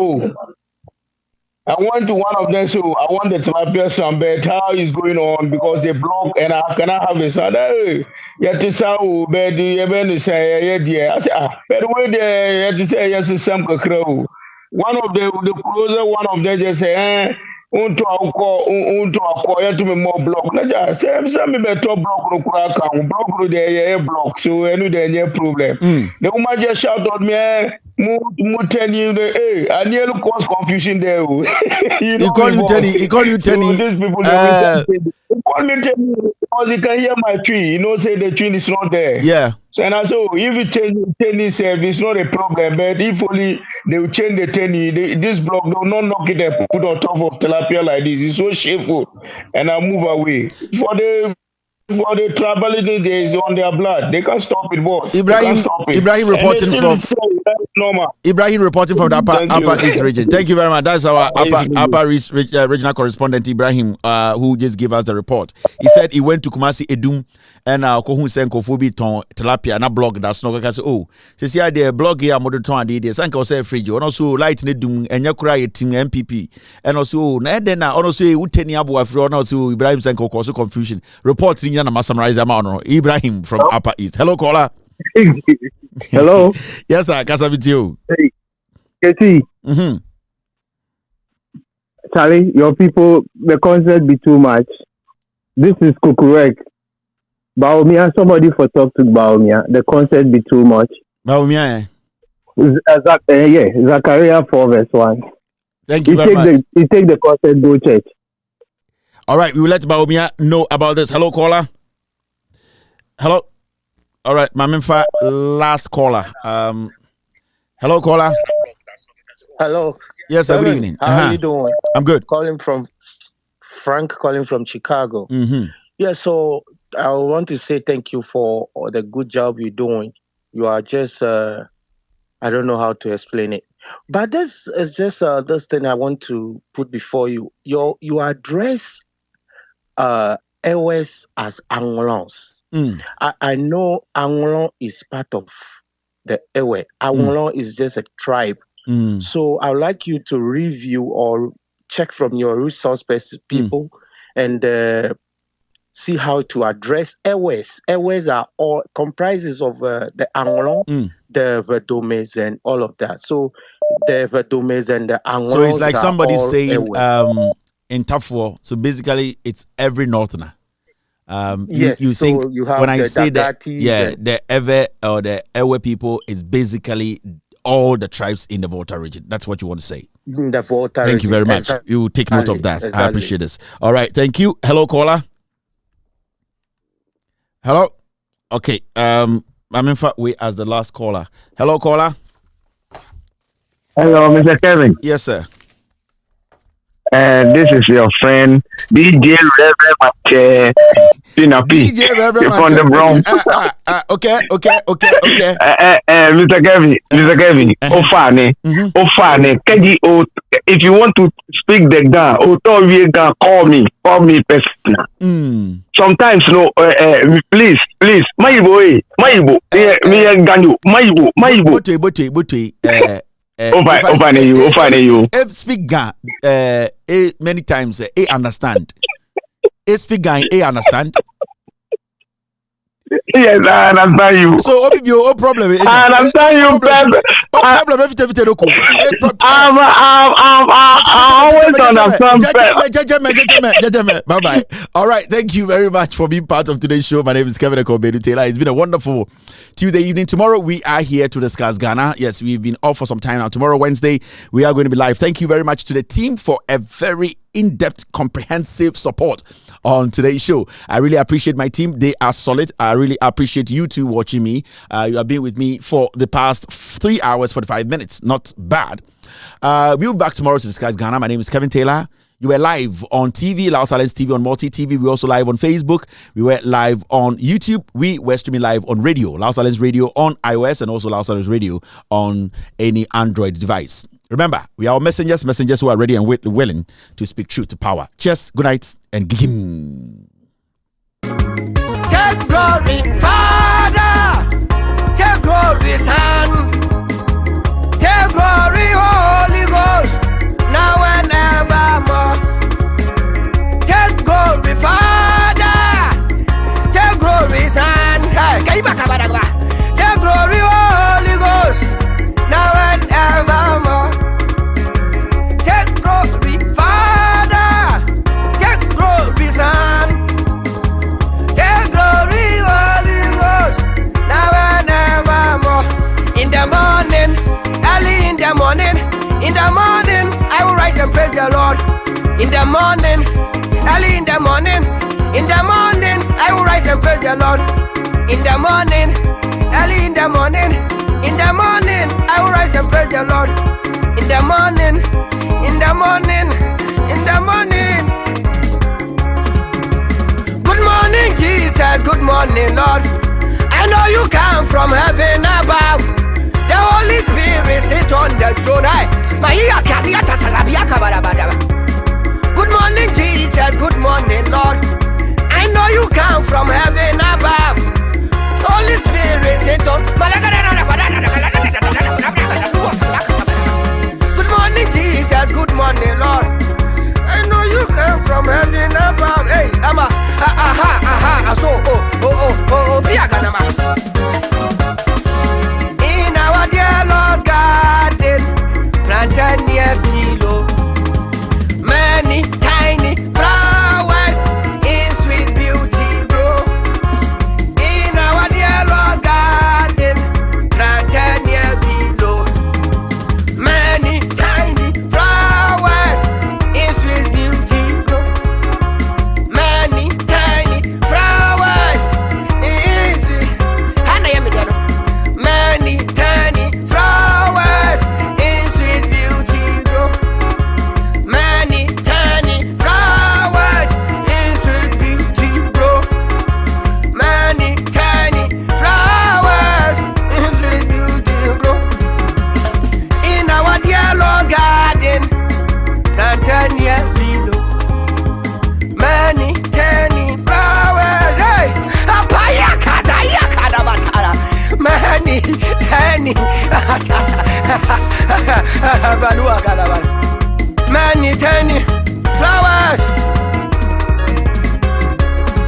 I went to one of them, so I want the tilapia sunbed, how is going on, because they block and I cannot have a son. Hey, you to say, bed, you say, yeah, I say, by the way, you have to say, yes, some crow. One of the closer, one of them just say, unto akọ ya to me more block na ja say me better block no kura kan block no dey block so any dey problem the woman just shout at me mu tell you I nearly cause confusion there. He call you Tenny so these people they call me Tenny because you can hear my tree, say the tree is not there. Yeah. So and I say, if you Tenny it's not a problem, but if only they will change the Tenny, this block they will not knock it and put on top of tilapia like this. It's so shameful, and I move away. For the tribalism, there is on their blood. They can't stop it, boss. Ibrahim reporting from Ibrahim reporting from the Upper East region. Thank you very much. That's our Upper East regional correspondent Ibrahim, who just gave us the report. He said he went to Kumasi Edum and Kohun Senkofobi ton tilapia na blog that's no because see the blog here modern ton dey sanka say fridge and also light ne dum enya kura team MPP and also na den na also e wuteni abo afro na also Ibrahim Senko cause confusion. Report na ma summarize am on Ibrahim from Upper East. Hello caller. Hello. Yes sir, kasa with you. Hey. Charlie, your people, the concert be too much. This is correct. Bawumia, somebody for talk to Bawumia. The concert be too much. Bawumia, Zachariah 4 verse 1. Thank you very much. He take the concert, go church. All right, we will let Bawumia know about this. Hello, caller. Hello. All right, Maminfa, last caller. Hello, caller. Hello. Yes, sir. Good evening. How are you doing? I'm good. Calling from Chicago. Yeah, so I want to say thank you for the good job you're doing. You are just, I don't know how to explain it. But this is just this thing I want to put before you. You address Ewes as Angolans. I know Angolans is part of the Ewe. Angolans is just a tribe. So I would like you to review or check from your resource people and see how to address Ewes. Ewes are all comprises of the Angolans, the Vedomes, and all of that. So the Vedomes and the Angolans. So it's like somebody saying in Tafwa. So basically, it's every Northerner. Yes, you so think you have when I the say that, Dagatis the Ewe or the Ewe people is basically all the tribes in the Volta region. That's what you want to say. In the Volta region. Thank you very much. Exactly. You take note of that. Exactly. I appreciate this. All right. Thank you. Hello, caller. Hello. Okay. I'm in fact wait as the last caller. Hello, caller. Hello, Mr. Kevin. Yes, sir. This is your friend DJ Reverend DJ Reverend from the Bronx. Okay. Mr. Kevin, Ofane, if you want to speak the gun, call me personally. Sometimes, no, please, Maibo, If speak Gan, many times, understand. If speak Gan, understand. Yes, I understand you. So, no problem. I understand you, brother. I always understand. Bye bye. All right, thank you very much for being part of today's show. My name is Kevin Akobedu Taylor. It's been a wonderful Tuesday evening. Tomorrow we are here to discuss Ghana. Yes, we've been off for some time now. Tomorrow, Wednesday, we are going to be live. Thank you very much to the team for a very in-depth, comprehensive support on today's show. I really appreciate my team. They are solid. I really appreciate you two watching me. You have been with me for the past 3 hours, 45 minutes. Not bad. We'll be back tomorrow to discuss Ghana. My name is Kevin Taylor. You were live on TV, Loud Silence TV, on Multi TV. We were also live on Facebook. We were live on YouTube. We were streaming live on radio, Loud Silence Radio on iOS, and also Loud Silence Radio on any Android device. Remember, we are messengers who are ready and willing to speak truth to power. Cheers, good night, and gigim. Take glory, Father. Take glory, Son. Take glory, Holy Ghost. Now and evermore. Take glory, Father. Take glory, Son. Take glory, Holy Ghost. Now and evermore. Take glory, Father. Take glory, Son. Take glory, Holy Ghost. Now and evermore. In the morning, early in the morning, I will rise and praise the Lord. In the morning, early in the morning, I will rise and praise the Lord. In the morning, early in the morning, I will rise and praise the Lord. In the morning, Good morning, Jesus. Good morning, Lord. I know you come from heaven above. The Holy Spirit sit on the throne. Good morning, Jesus. Good morning, Lord. I know you come from heaven above. Holy Spirit sit on. Good morning, Jesus. Good morning, Lord. I know you come from heaven above. Hey, ama, so, in our dear Lord's garden, planted near below, many tiny flowers in sweet beauty grow. In our dear Lord's garden, planted near below, many tiny flowers in sweet beauty grow. Many tiny flowers in sweet. Many tiny flowers in sweet beauty grow. Many tiny flowers in sweet beauty grow. Many tiny flowers in sweet beauty grow. In our dear Lord's garden, planted near below, many tiny flowers. Hey, apaya kazaya kadabatara. Many tiny balua kadabara. Many tiny flowers.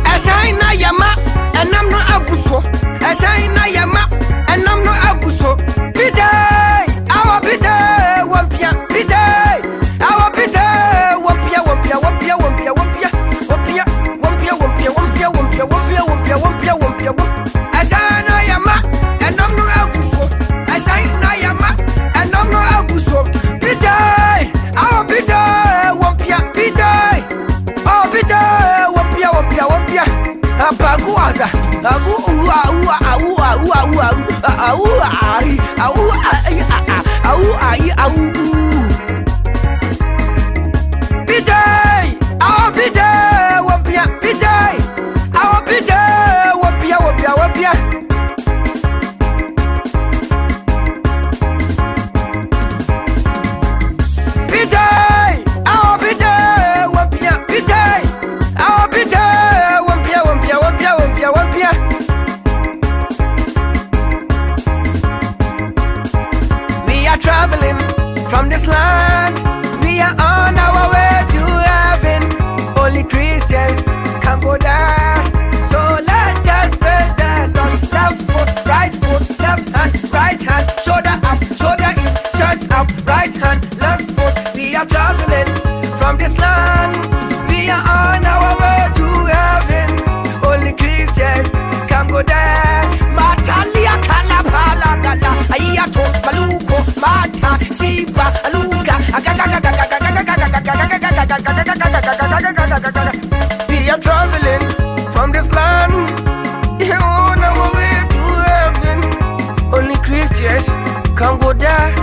Ashaina yama, and I'm not abuso. Ashaina yama, and I'm not abuso. Pite, our pite, wampia, pite, our pite, wampia, wampia, wampia, wampia, wampia, wampia, wampia, wampia, wampia, wampia, wampia, wampia, wampia, wampia. Ashaina yama, and I'm not abuso. Ashaina yama. We are traveling from this land. We are on our way to heaven. Only Christians can go there. So let us praise the Lord. Left foot, left hand, right hand. Shoulder up, shoulder in, shirt up, right hand, left foot. We are traveling from this land. We are on our way to heaven. Only Christians can go there. Matalia kalapala gala. Ayato maluko mata siba aluga. We are traveling from this land. Yeah, on our way to heaven. Only Christians can go there.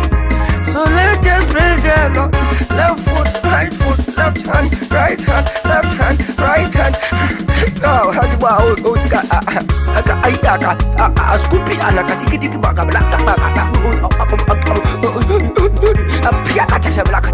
So let us praise the Lord. Left foot, left hand, right hand, left hand, right hand. Oh, how do I scoopy and a katikiti baga black a piakata black.